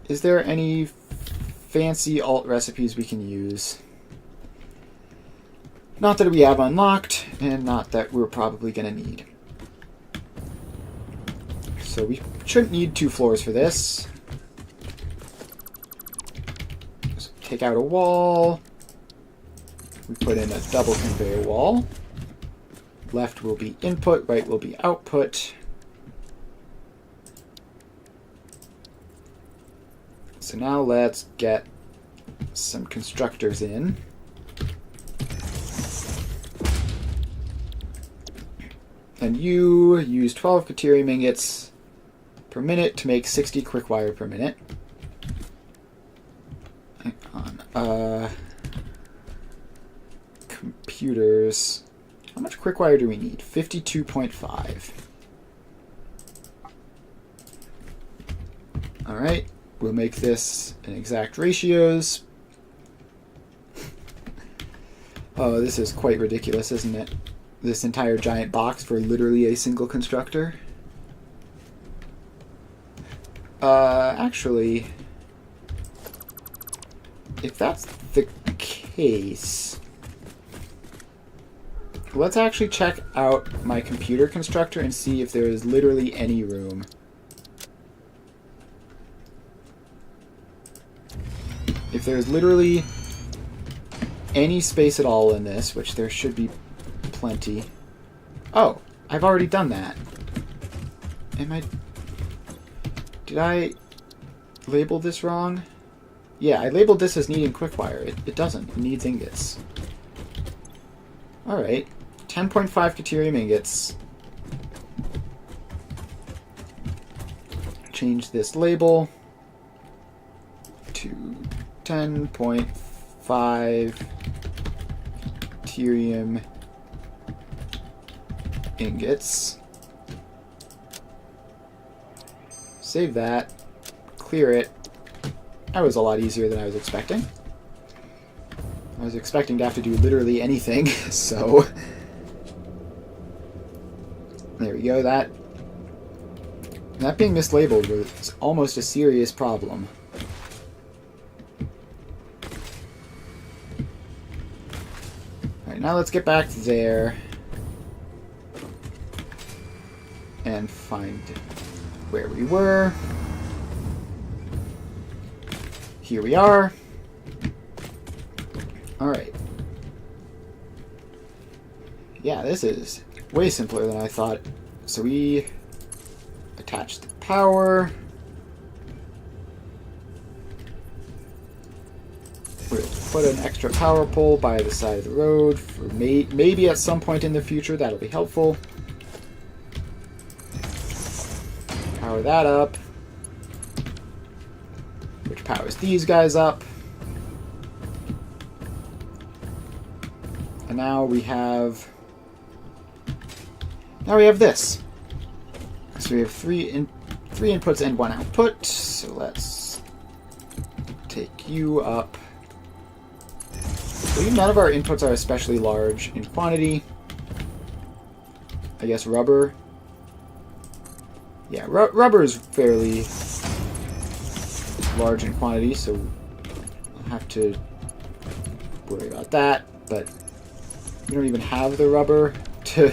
is there any fancy alt recipes we can use? Not that we have unlocked, and not that we're probably going to need. So we shouldn't need 2 floors for this. So take out a wall. We put in a double conveyor wall. Left will be input, right will be output. So now let's get some constructors in. And you use 12 Kateri ingots per minute to make 60 quick wire per minute. Hang on. Computers. How much quick wire do we need? 52.5. Alright. We'll make this in exact ratios. Oh, this is quite ridiculous, isn't it? This entire giant box for literally a single constructor. Actually, if that's the case, let's actually check out my computer constructor and see if there is literally any room. If there's literally any space at all in this, which there should be plenty. Oh, I've already done that. Did I label this wrong? Yeah, I labeled this as needing quick-wire. It doesn't. It needs ingots. Alright. 10.5 Caterium ingots. Change this label to 10.5 Caterium ingots. Save that. Clear it. That was a lot easier than I was expecting. I was expecting to have to do literally anything, so... There we go. That being mislabeled was almost a serious problem. Alright, now let's get back there and find where we were. Here we are. Alright. Yeah, this is way simpler than I thought. So we attach the power. We'll put an extra power pole by the side of the road for maybe at some point in the future. That'll be helpful. Power that up. Which powers these guys up. And now we have this. So we have three inputs and one output. So let's take you up. I believe none of our inputs are especially large in quantity. I guess rubber. Yeah, rubber is fairly large in quantity, so I'll have to worry about that. But we don't even have the rubber to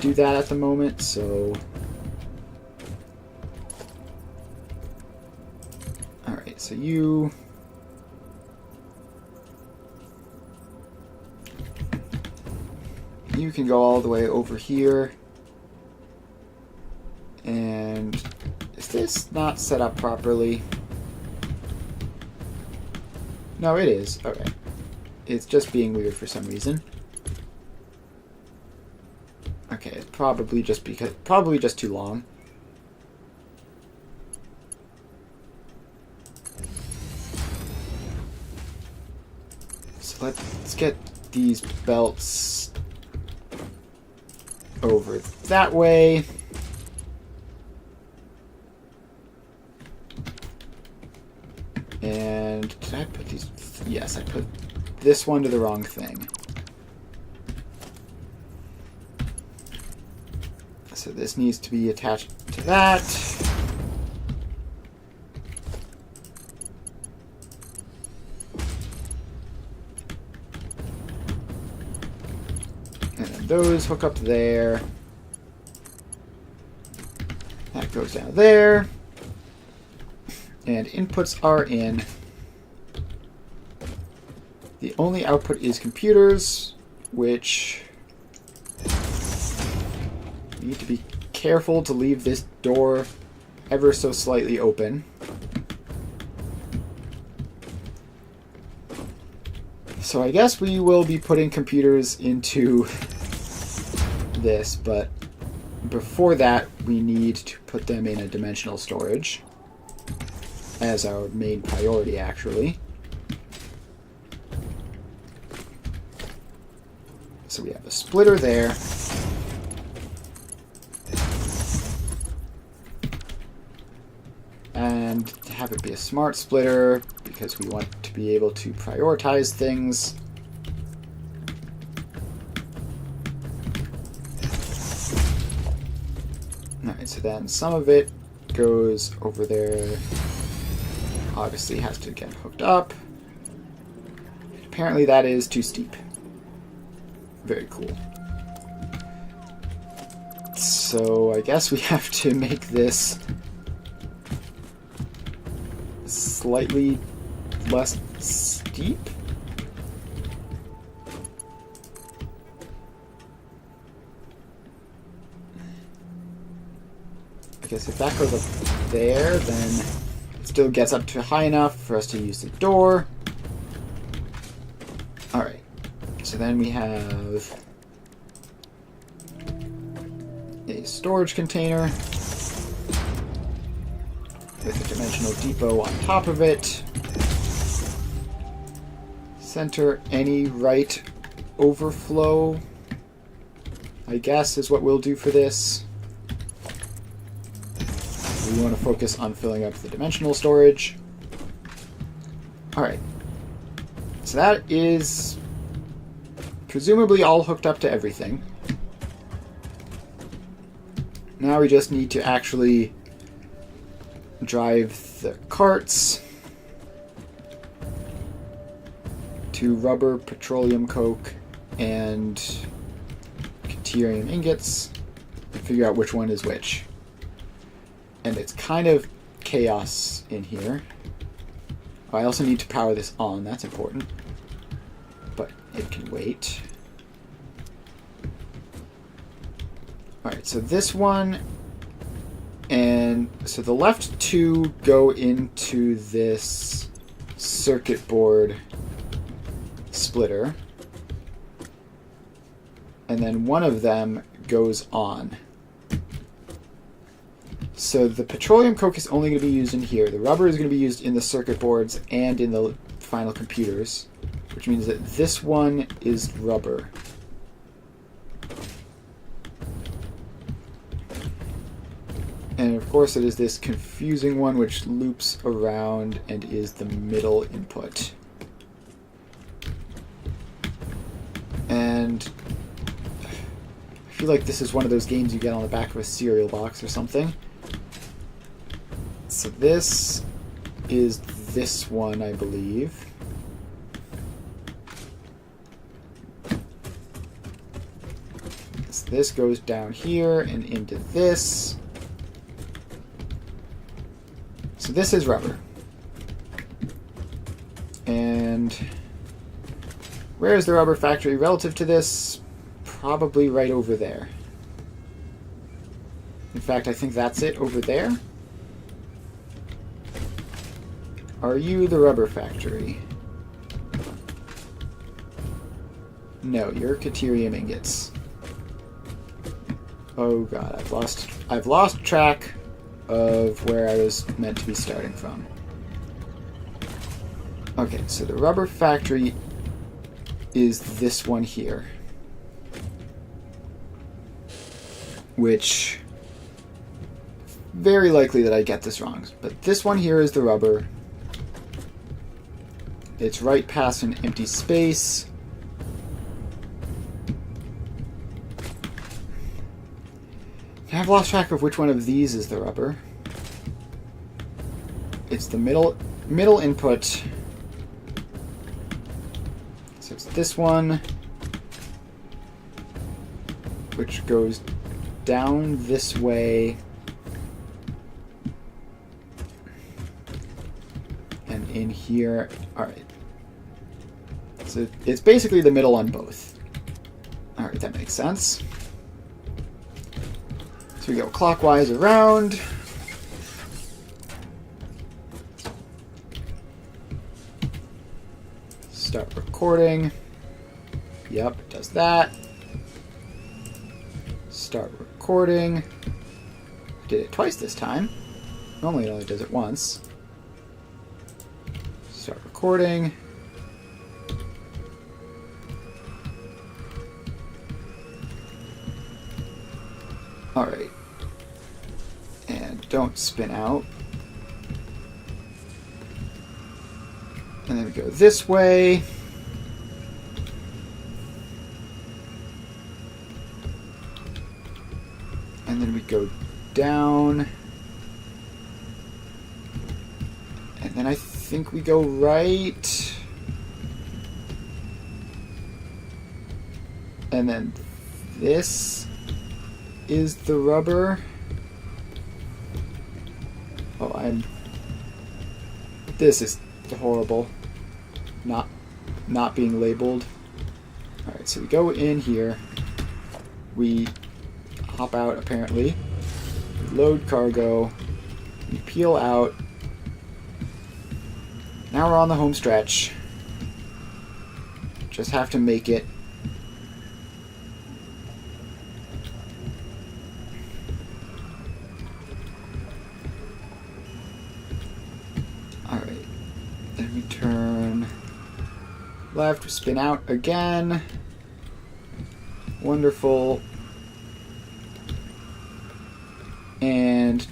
do that at the moment, so... Alright, so you can go all the way over here. And is this not set up properly? No, it is. Okay. It's just being weird for some reason. Okay, probably just too long. So let's get these belts over that way. And did I put these? Yes, I put this one to the wrong thing. So this needs to be attached to that. And then those hook up there. That goes down there. And inputs are in. The only output is computers, which we need to be careful to leave this door ever so slightly open. So I guess we will be putting computers into this, but before that we need to put them in a dimensional storage as our main priority, actually. So we have a splitter there. And have it be a smart splitter because we want to be able to prioritize things. Alright, so then some of it goes over there. Obviously has to get hooked up. Apparently that is too steep. Very cool. So I guess we have to make this slightly less steep. I guess if that goes up there, then it still gets up to high enough for us to use the door. Alright, so then we have a storage container with a dimensional depot on top of it. Center any right overflow, I guess, is what we'll do for this. We want to focus on filling up the dimensional storage. Alright. So that is presumably all hooked up to everything. Now we just need to actually drive the carts to rubber, petroleum coke, and deuterium ingots and figure out which one is which. And it's kind of chaos in here. Oh, I also need to power this on, that's important. But it can wait. Alright, so this one, and so the left two go into this circuit board splitter. And then one of them goes on. So the petroleum coke is only going to be used in here. The rubber is going to be used in the circuit boards and in the final computers, which means that this one is rubber. And of course it is this confusing one which loops around and is the middle input. And I feel like this is one of those games you get on the back of a cereal box or something. So this is this one, I believe. So this goes down here and into this. So this is rubber. And where is the rubber factory relative to this? Probably right over there. In fact, I think that's it over there. Are you the rubber factory? No, you're deuterium ingots. Oh god, I've lost track of where I was meant to be starting from. Okay, so the rubber factory is this one here. Which, very likely that I get this wrong, but this one here is the rubber. It's right past an empty space. I've lost track of which one of these is the rubber. It's the middle input. So it's this one, which goes down this way and in here. Alright. So it's basically the middle on both. Alright, that makes sense. So we go clockwise around. Start recording. Yep, it does that. Start recording. Did it twice this time. Normally it only does it once. Start recording. Alright. And don't spin out. And then we go this way. And then we go down. And then I think we go right. And then this is the rubber. Oh, this is horrible. Not being labeled. Alright, so we go in here. We hop out, apparently. Load cargo. We peel out. Now we're on the home stretch. Just have to make it. Alright. Then we turn left, we spin out again. Wonderful. And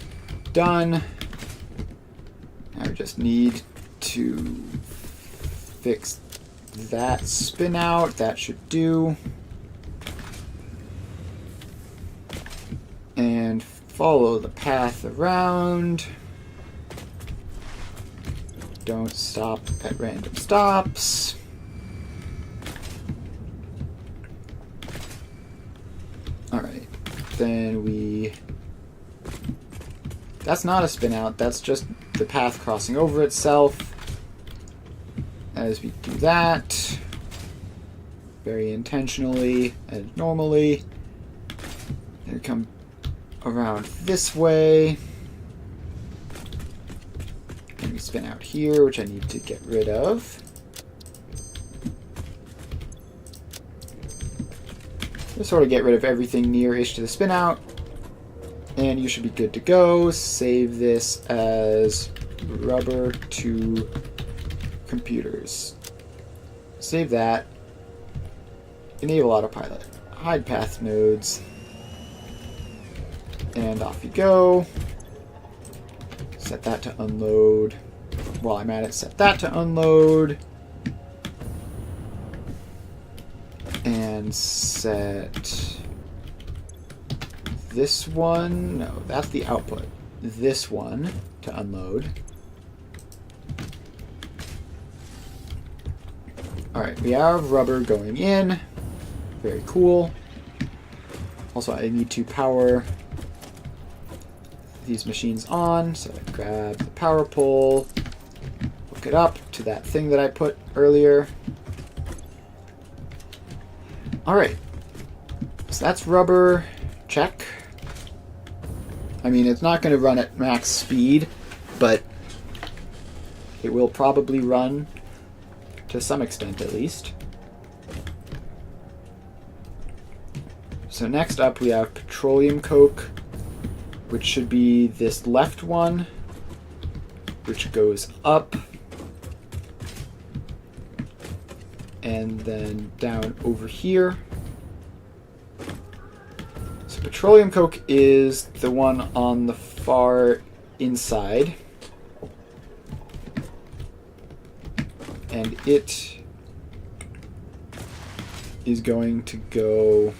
done. Now we just need to fix that spin out. That should do. And follow the path around. Don't stop at random stops. Alright. Then we... That's not a spin out, that's just the path crossing over itself. As we do that, very intentionally and normally, then we come around this way, and we spin out here, which I need to get rid of. Just sort of get rid of everything near-ish to the spin out. And you should be good to go. Save this as rubber to computers. Save that. Enable autopilot. Hide path nodes. And off you go. Set that to unload. While I'm at it, set that to unload. And set... this one, no, that's the output. This one to unload. Alright, we have rubber going in. Very cool. Also, I need to power these machines on, so I grab the power pole, hook it up to that thing that I put earlier. Alright, so that's rubber. Check. I mean, it's not going to run at max speed, but it will probably run to some extent at least. So next up we have petroleum coke, which should be this left one, which goes up and then down over here. So petroleum coke is the one on the far inside, and it is going to go...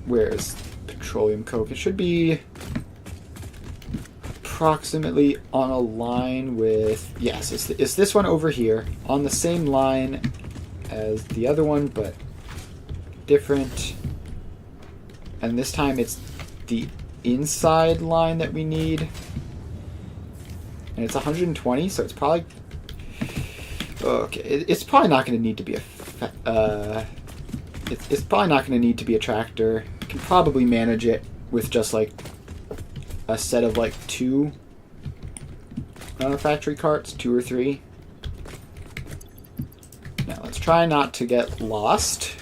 Where is petroleum coke? It should be approximately on a line with... Yes, it's this one over here, on the same line as the other one, but different. And this time it's the inside line that we need. And it's 120, so it's probably... Okay, it's probably not going to need to be a... It's probably not going to need to be a tractor. You can probably manage it with just like a set of like 2 factory carts, 2 or 3. Now let's try not to get lost.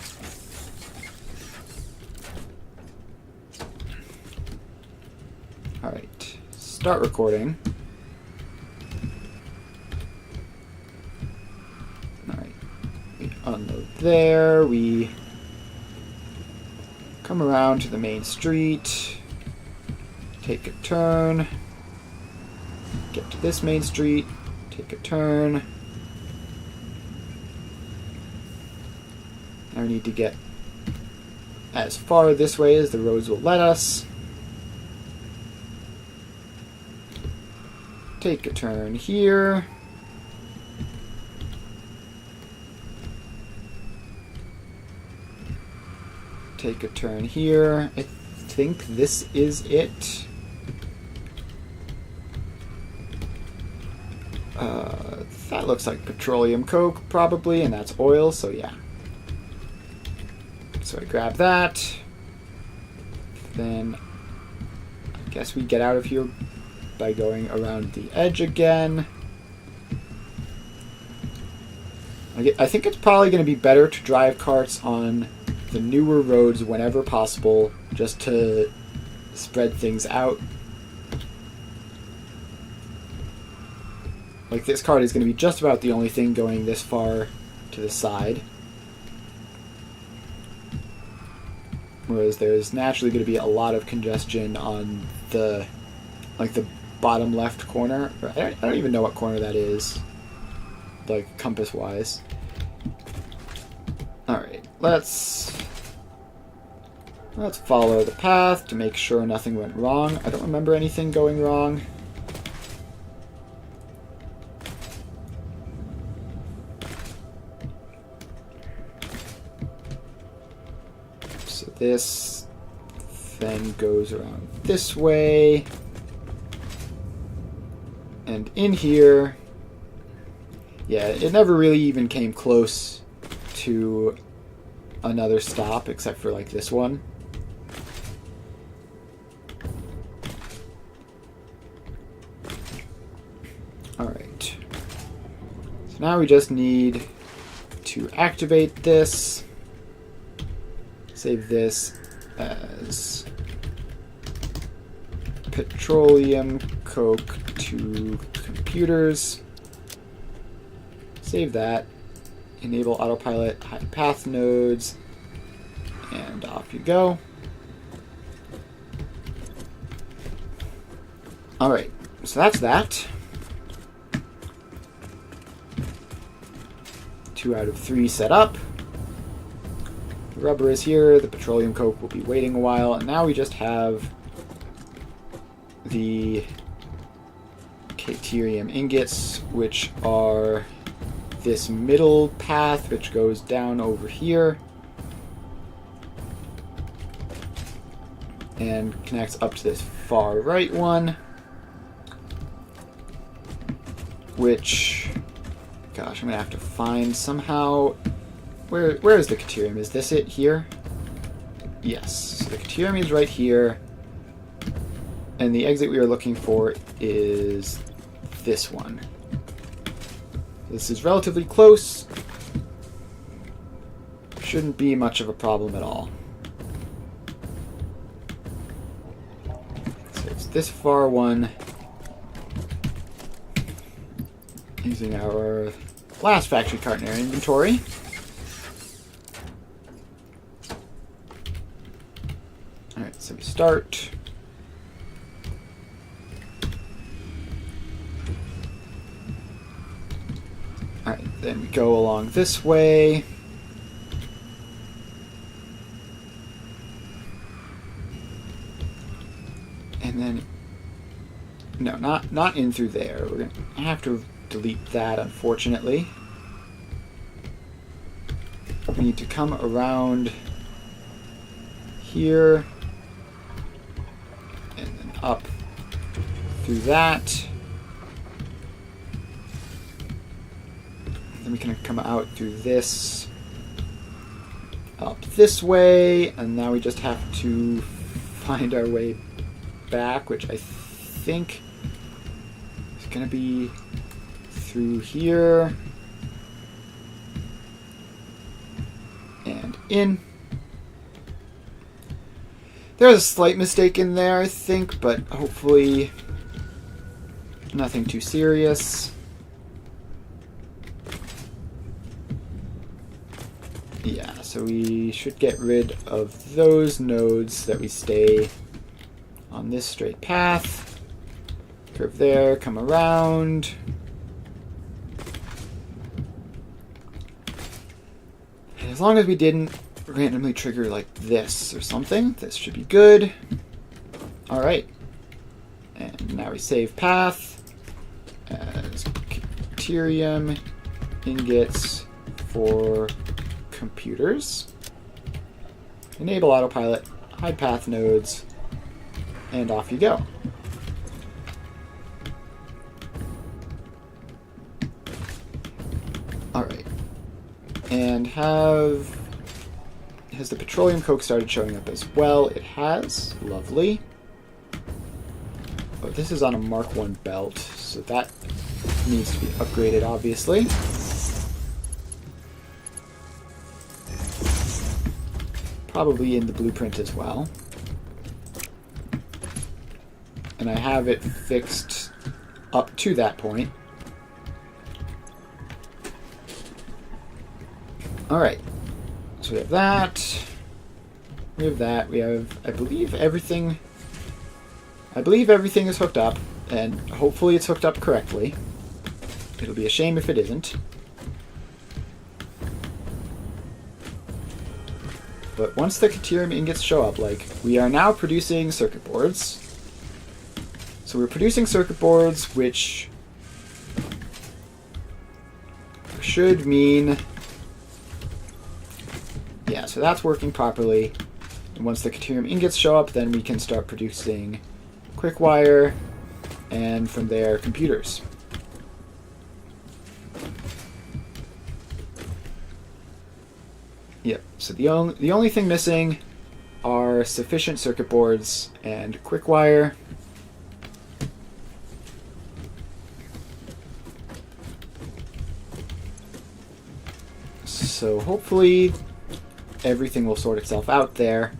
Alright, start recording. Alright, we unload there, we come around to the main street, take a turn, get to this main street, take a turn. Now we need to get as far this way as the roads will let us. Take a turn here. take a turn here. I think this is it. That looks like petroleum coke, probably, and that's oil, so yeah. So I grab that. Then I guess we get out of here by going around the edge again. I think it's probably going to be better to drive carts on the newer roads whenever possible, just to spread things out. Like, this cart is going to be just about the only thing going this far to the side. Whereas there's naturally going to be a lot of congestion on the, like, the bottom left corner. I don't even know what corner that is, like, compass-wise. Alright, let's follow the path to make sure nothing went wrong. I don't remember anything going wrong. So this then goes around this way. And in here, yeah, it never really even came close to another stop except for like this one. Alright. So now we just need to activate this. Save this as petroleum coke to computers. Save that. Enable autopilot, hide path nodes, and off you go. Alright, so that's that. 2 out of 3 set up. The rubber is here, the petroleum coke will be waiting a while, and now we just have the Caterium ingots, which are this middle path which goes down over here and connects up to this far right one, which, gosh, I'm gonna have to find somehow. Where is the Caterium? Is this it here? Yes, so the Caterium is right here, and the exit we are looking for is this one. This is relatively close. Shouldn't be much of a problem at all. So it's this far one. Using our last factory cart in our inventory. Alright, so we start. Alright, then we go along this way. And then, no, not in through there. We're going to have to delete that, unfortunately. We need to come around here and then up through that. Then we can come out through this, up this way, and now we just have to find our way back, which I think is going to be through here and in. There's a slight mistake in there, I think, but hopefully nothing too serious. Yeah, so we should get rid of those nodes so that we stay on this straight path. Curve there, come around. And as long as we didn't randomly trigger like this or something, this should be good. Alright. And now we save path as Caterium ingots for computers. enable autopilot, hide path nodes, and off you go. Alright. And has the petroleum coke started showing up as well? It has. Lovely. But this is on a Mark 1 belt, so that needs to be upgraded, obviously. Probably in the blueprint as well. And I have it fixed up to that point. Alright. So we have that. We have that. We have, I believe everything is hooked up, and hopefully it's hooked up correctly. It'll be a shame if it isn't. But once the Caterium ingots show up, like, we are now producing circuit boards. So we're producing circuit boards, which should mean... Yeah, so that's working properly. And once the Caterium ingots show up, then we can start producing quick wire, and from there, computers. Yep, so the only thing missing are sufficient circuit boards and quick wire. So hopefully everything will sort itself out there.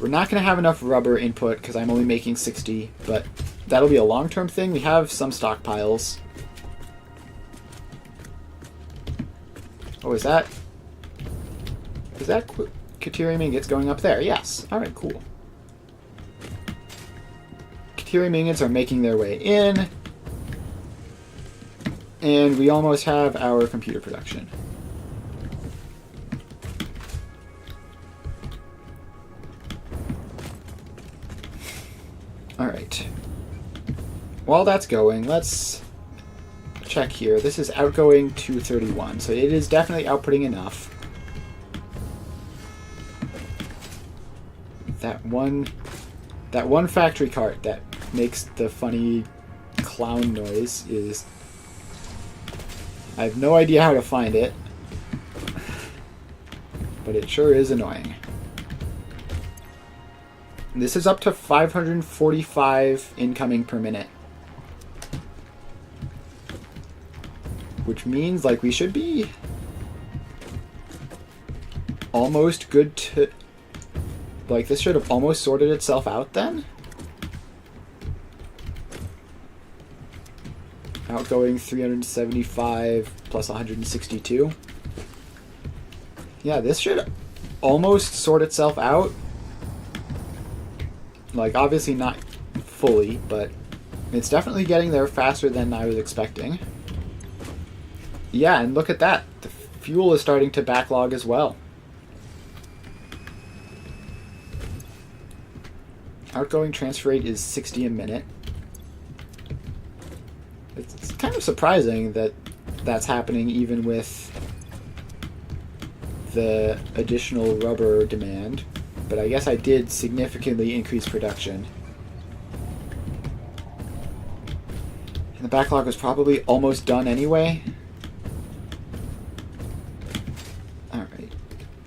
We're not going to have enough rubber input because I'm only making 60, but that'll be a long-term thing. We have some stockpiles. Oh, is that Caterium ingots going up there? Yes. Alright, cool. Caterium ingots are making their way in. And we almost have our computer production. Alright. While that's going, let's check here. This is outgoing 231, so it is definitely outputting enough. That one factory cart that makes the funny clown noise is... I have no idea how to find it, but it sure is annoying. This is up to 545 incoming per minute. Which means, like, we should be almost good to... Like, this should have almost sorted itself out then? Outgoing 375 plus 162. Yeah, this should almost sort itself out. Like, obviously not fully, but it's definitely getting there faster than I was expecting. Yeah, and look at that. The fuel is starting to backlog as well. Outgoing transfer rate is 60 a minute. It's kind of surprising that that's happening even with the additional rubber demand. But I guess I did significantly increase production. And the backlog was probably almost done anyway. Alright.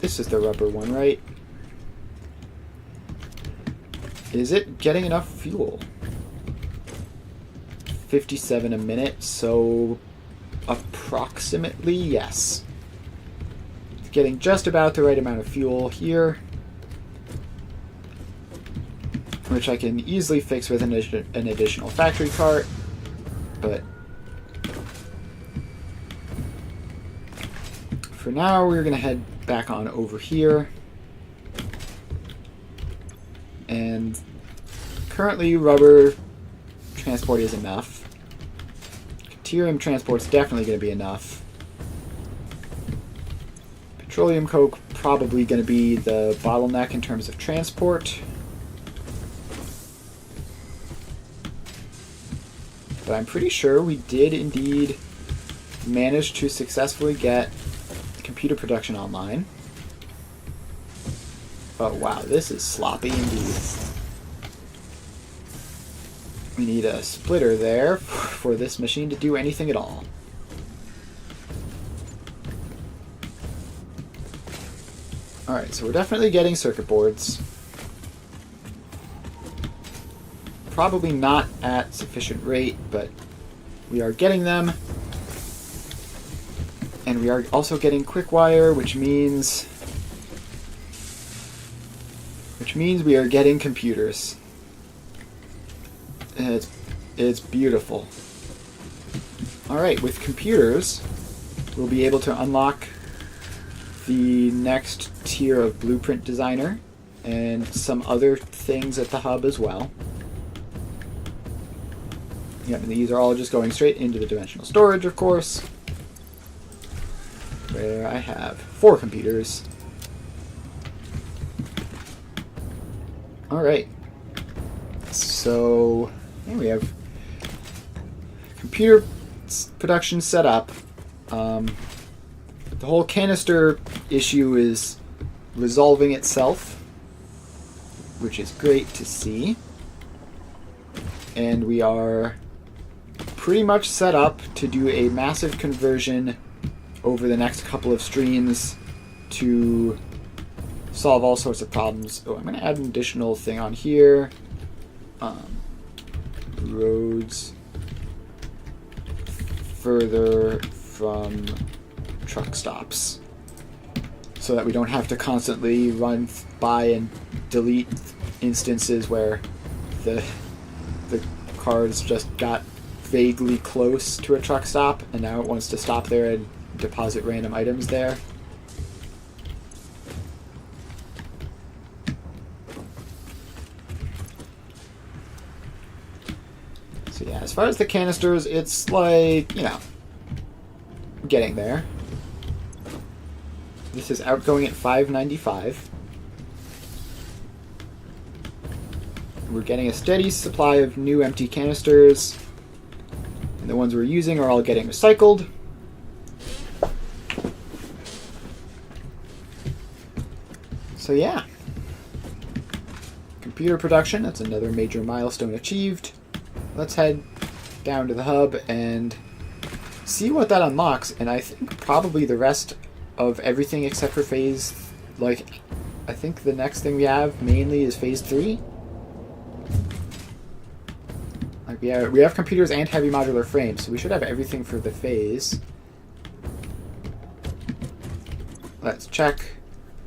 This is the rubber one, right? Is it getting enough fuel? 57 a minute, so approximately yes. It's getting just about the right amount of fuel here, which I can easily fix with an additional factory cart, but for now we're going to head back on over here. And currently rubber transport is enough. Caterium transport's definitely going to be enough. Petroleum coke probably going to be the bottleneck in terms of transport. But I'm pretty sure we did indeed manage to successfully get computer production online. Oh wow, this is sloppy indeed. We need a splitter there for this machine to do anything at all. Alright, so we're definitely getting circuit boards. Probably not at sufficient rate, but we are getting them. And we are also getting quick wire, which means we are getting computers. And it's beautiful. Alright, with computers, we'll be able to unlock the next tier of blueprint designer and some other things at the hub as well. Yeah, and these are all just going straight into the dimensional storage, of course, where I have 4 computers. Alright, so yeah, we have computer production set up. The whole canister issue is resolving itself, which is great to see. And we are pretty much set up to do a massive conversion over the next couple of streams to solve all sorts of problems. Oh, I'm going to add an additional thing on here. Roads further from truck stops, so that we don't have to constantly run by and delete instances where the car's just got vaguely close to a truck stop and now it wants to stop there and deposit random items there. So yeah, as far as the canisters, it's like, you know, getting there. This is outgoing at 595. We're getting a steady supply of new empty canisters, and the ones we're using are all getting recycled. So yeah, computer production, that's another major milestone achieved. Let's head down to the hub and see what that unlocks, and I think probably the rest of everything except for phase, like, I think the next thing we have mainly is phase 3. Like, we have computers and heavy modular frames, so we should have everything for the phase. Let's check.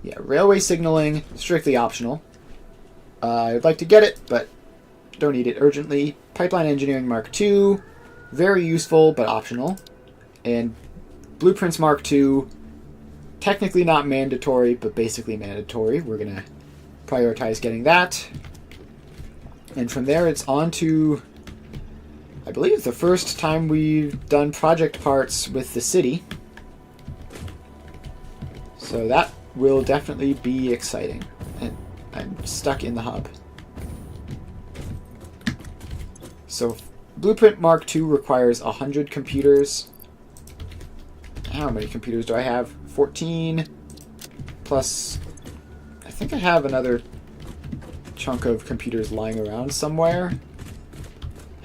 Yeah, railway signaling, strictly optional. I'd like to get it, but don't need it urgently. Pipeline engineering Mark II, very useful, but optional. And blueprints Mark II, technically not mandatory, but basically mandatory. We're going to prioritize getting that. And from there, it's on to, I believe, the first time we've done project parts with the city. So that will definitely be exciting. And I'm stuck in the hub. So Blueprint Mark II requires 100 computers. How many computers do I have? 14 plus, I think I have another chunk of computers lying around somewhere.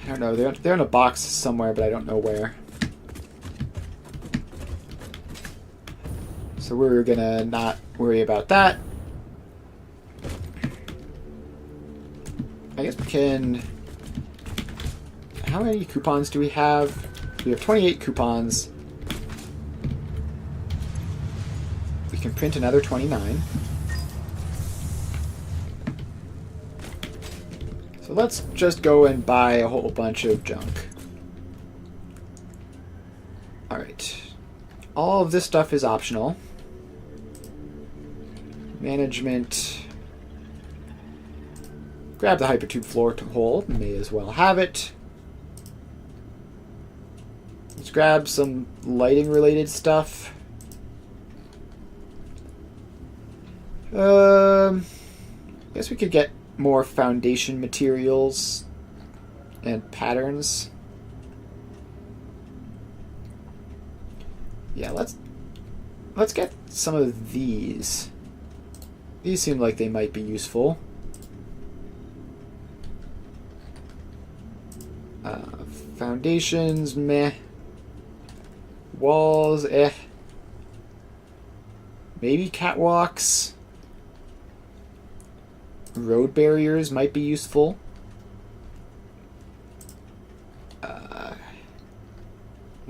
I don't know. They're in a box somewhere, but I don't know where. So we're gonna not worry about that. I guess we can... How many coupons do we have? We have 28 coupons. We can print another 29. So let's just go and buy a whole bunch of junk. Alright. All of this stuff is optional. Management. Grab the hypertube floor to hold. May as well have it. Let's grab some lighting related stuff. I guess we could get more foundation materials and patterns. Yeah, let's get some of these. These seem like they might be useful. Foundations, meh. Walls, eh. Maybe catwalks. Road barriers might be useful. I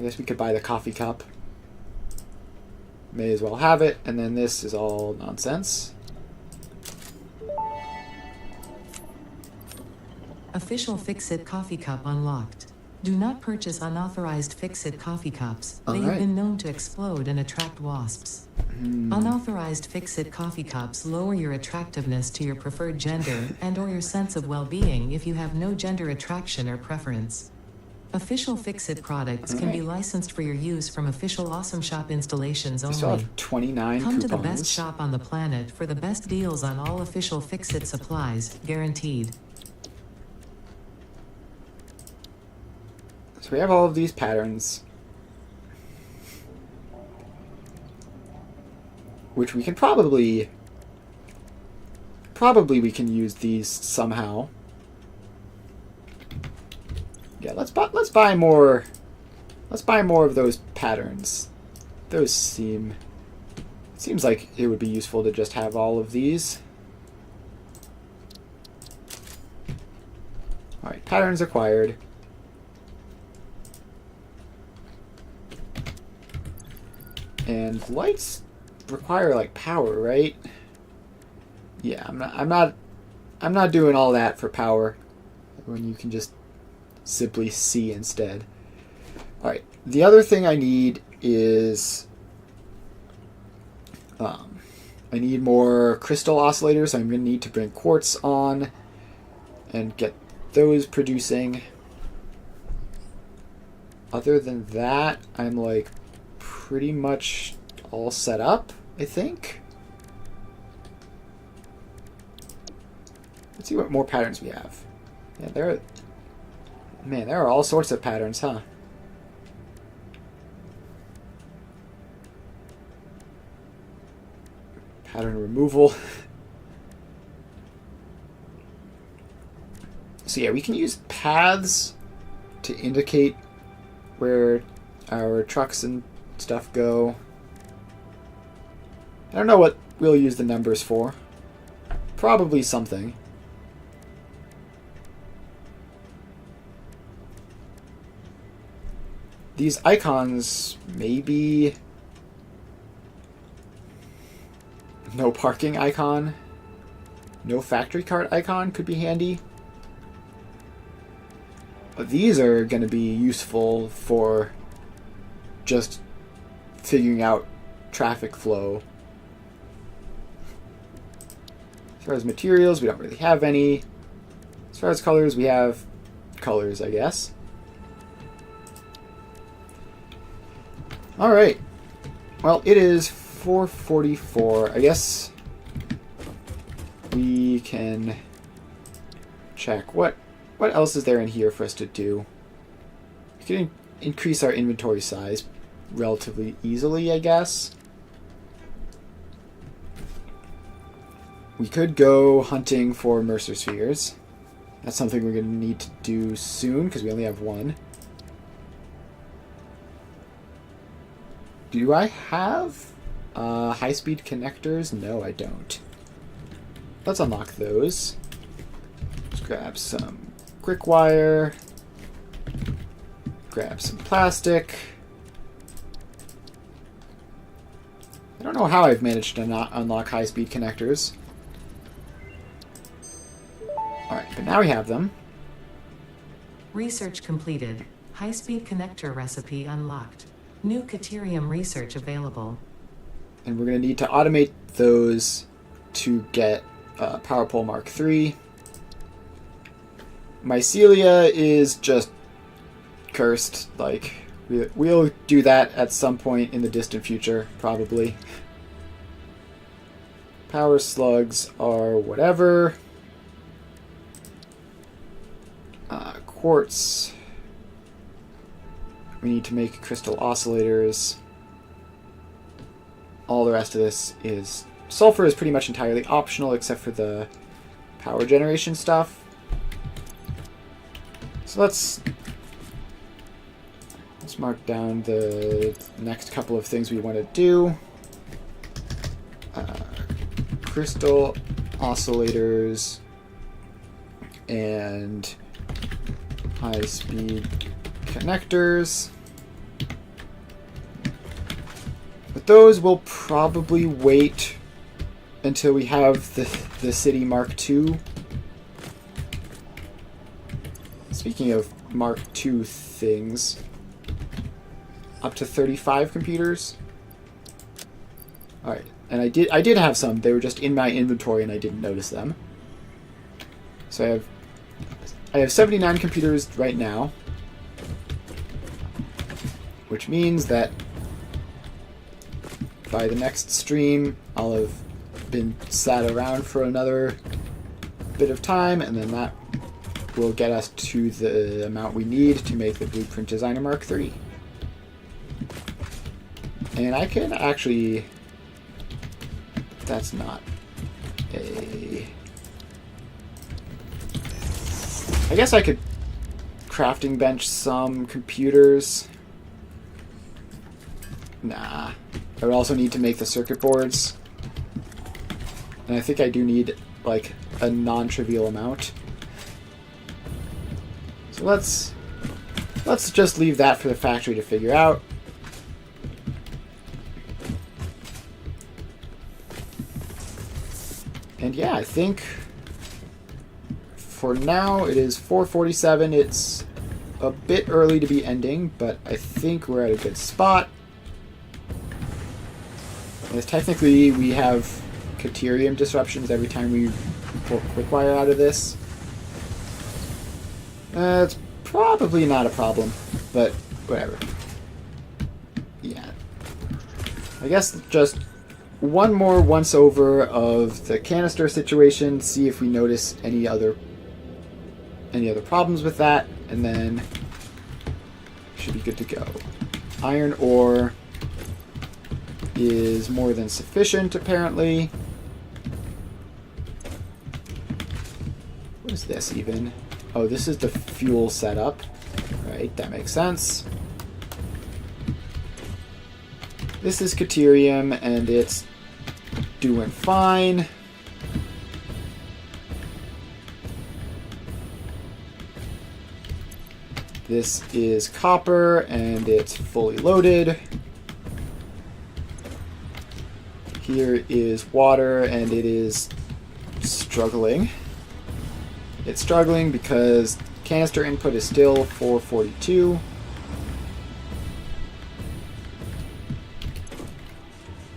guess we could buy the coffee cup. May as well have it. And then this is all nonsense. Official Fix-It coffee cup unlocked. Do not purchase unauthorized Fix-It coffee cups. They have been known to explode and attract wasps. Unauthorized Fix-It coffee cups lower your attractiveness to your preferred gender and/or your sense of well-being if you have no gender attraction or preference. Official Fix-It products can be licensed for your use from official Awesome Shop installations only. We still have 29 Come coupons. to the best shop on the planet for the best deals on all official Fix-It supplies, guaranteed. So we have all of these patterns, which we can probably we can use these somehow. Yeah, let's buy more. Let's buy more of those patterns. Those seems like it would be useful to just have all of these. All right, patterns acquired. And lights require like power, right? Yeah, I'm not doing all that for power when you can just simply see instead. All right. The other thing I need is I need more crystal oscillators. So I'm going to need to bring quartz on and get those producing. Other than that, I'm like pretty much all set up, I think. Let's see what more patterns we have. Yeah, there are all sorts of patterns, huh? Pattern removal. So yeah, we can use paths to indicate where our trucks and stuff go. I don't know what we'll use the numbers for. Probably something. These icons, maybe no parking icon, no factory cart icon could be handy. But these are going to be useful for just figuring out traffic flow. As far as materials, we don't really have any. As far as colors, we have colors, I guess. Alright. Well, it is 4:44. I guess we can check. What else is there in here for us to do? We can increase our inventory size relatively easily, I guess. We could go hunting for Mercer Spheres. That's something we're going to need to do soon because we only have one. Do I have high-speed connectors? No, I don't. Let's unlock those. Let's grab some quick wire. Grab some plastic. I don't know how I've managed to not unlock high-speed connectors. Alright, but now we have them. Research completed. High-speed connector recipe unlocked. New Caterium research available. And we're going to need to automate those to get Power Pole Mark III. Mycelia is just cursed. Like, we'll do that at some point in the distant future, probably. Power slugs are whatever. Quartz. We need to make crystal oscillators. All the rest of this is sulfur is pretty much entirely optional except for the power generation stuff. So let's mark down the next couple of things we want to do. Crystal oscillators and high-speed connectors. But those will probably wait until we have the City Mark II. Speaking of Mark II things, up to 35 computers. Alright, and I did have some. They were just in my inventory and I didn't notice them. So I have 79 computers right now, which means that by the next stream I'll have been sat around for another bit of time, and then that will get us to the amount we need to make the Blueprint Designer Mark III. And I can actually... That's not a... I guess I could crafting bench some computers. Nah. I would also need to make the circuit boards. And I think I do need, like, a non-trivial amount. So let's just leave that for the factory to figure out. And yeah, I think for now it is 4:47. It's a bit early to be ending, but I think we're at a good spot. As technically we have Caterium disruptions every time we pull Quickwire out of this. It's probably not a problem, but whatever. Yeah. I guess just one more once over of the canister situation, see if we notice any other problems with that, and then should be good to go. Iron ore is more than sufficient, apparently. What is this even? Oh, this is the fuel setup. Right, that makes sense. This is Caterium, and it's doing fine. This is copper, and it's fully loaded. Here is water, and it is struggling. It's struggling because canister input is still 442.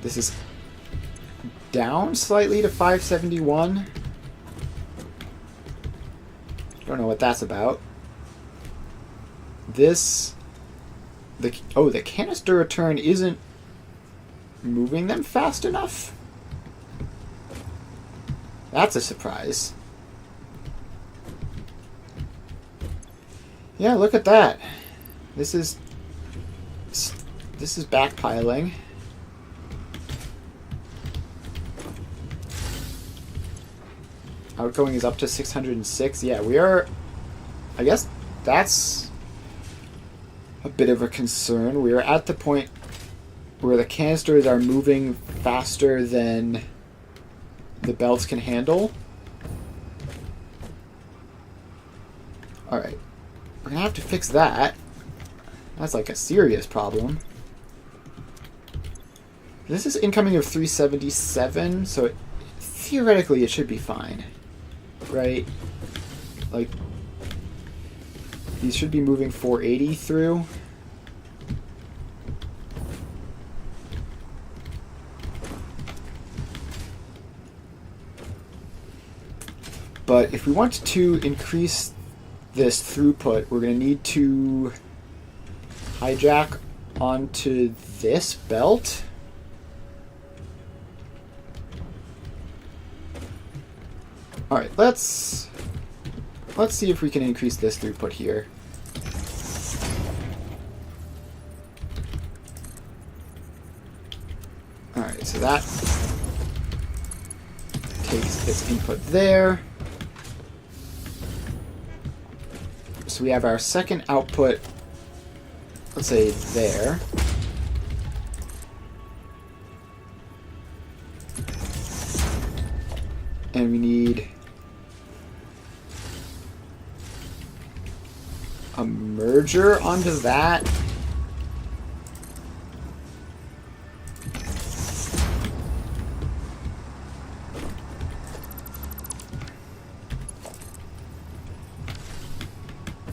This is down slightly to 571. Don't know what that's about. The canister return isn't moving them fast enough. That's a surprise. Yeah, look at that. This is backpiling. Outgoing is up to 606. Yeah, we are... I guess that's a bit of a concern. We are at the point where the canisters are moving faster than the belts can handle. Alright. We're going to have to fix that. That's like a serious problem. This is incoming of 377, so theoretically it should be fine. Right? Like, these should be moving 480 through. But if we want to increase this throughput, we're going to need to hijack onto this belt. Alright, let's see if we can increase this throughput here. Alright, so its input there. So we have our second output, let's say there. And we need a merger onto that.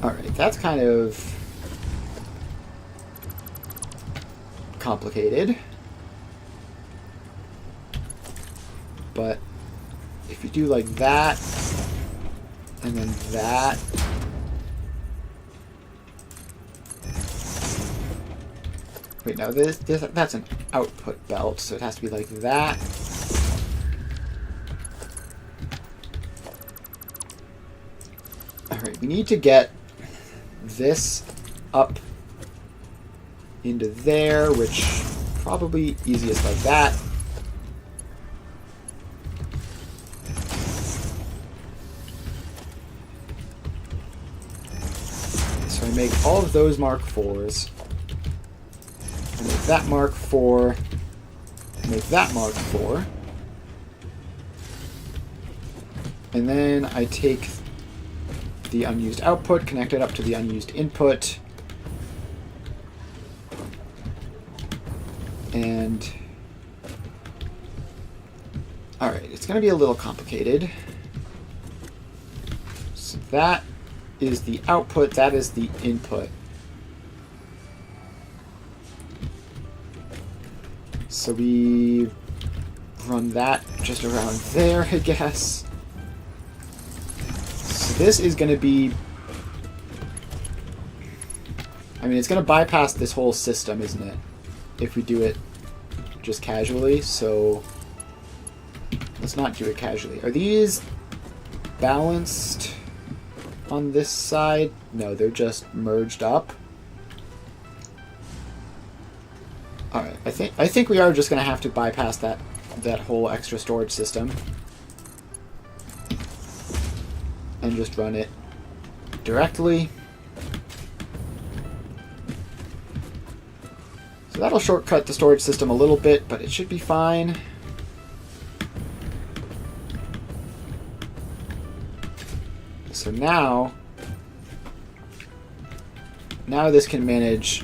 Alright, that's kind of complicated. But if you do like that, and then that, wait, no, that's an output belt, so it has to be like that. Alright, we need to get this up into there, which probably easiest like that. So I make all of those Mark IVs. I make that Mark IV. I make that Mark IV. And then I take the unused output, connect it up to the unused input, and alright, it's going to be a little complicated. So that is the output, that is the input. So we run that just around there, I guess. This is going to be... I mean, it's going to bypass this whole system, isn't it? If we do it just casually, so... Let's not do it casually. Are these balanced on this side? No, they're just merged up. Alright, I think we are just going to have to bypass that whole extra storage system. And just run it directly. So that'll shortcut the storage system a little bit, but it should be fine. So now this can manage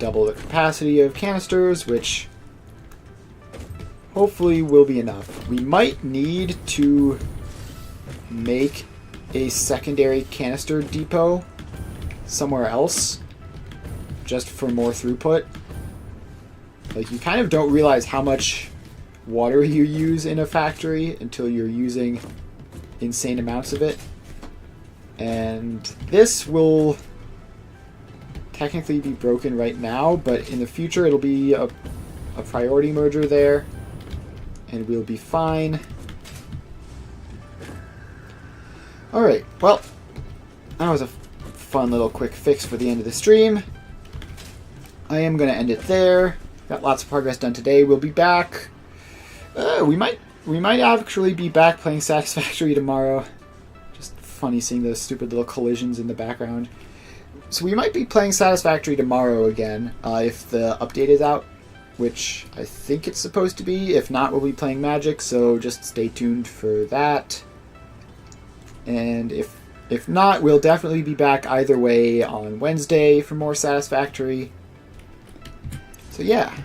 double the capacity of canisters, which hopefully will be enough. We might need to make a secondary canister depot somewhere else just for more throughput. Like, you kind of don't realize how much water you use in a factory until you're using insane amounts of it. And this will technically be broken right now, but in the future it'll be a priority merger there and we'll be fine. Alright, well, that was a fun little quick fix for the end of the stream. I am going to end it there. Got lots of progress done today. We'll be back. We might actually be back playing Satisfactory tomorrow. Just funny seeing those stupid little collisions in the background. So we might be playing Satisfactory tomorrow again, if the update is out, which I think it's supposed to be. If not, we'll be playing Magic, so just stay tuned for that. And if not, we'll definitely be back either way on Wednesday for more Satisfactory. So yeah,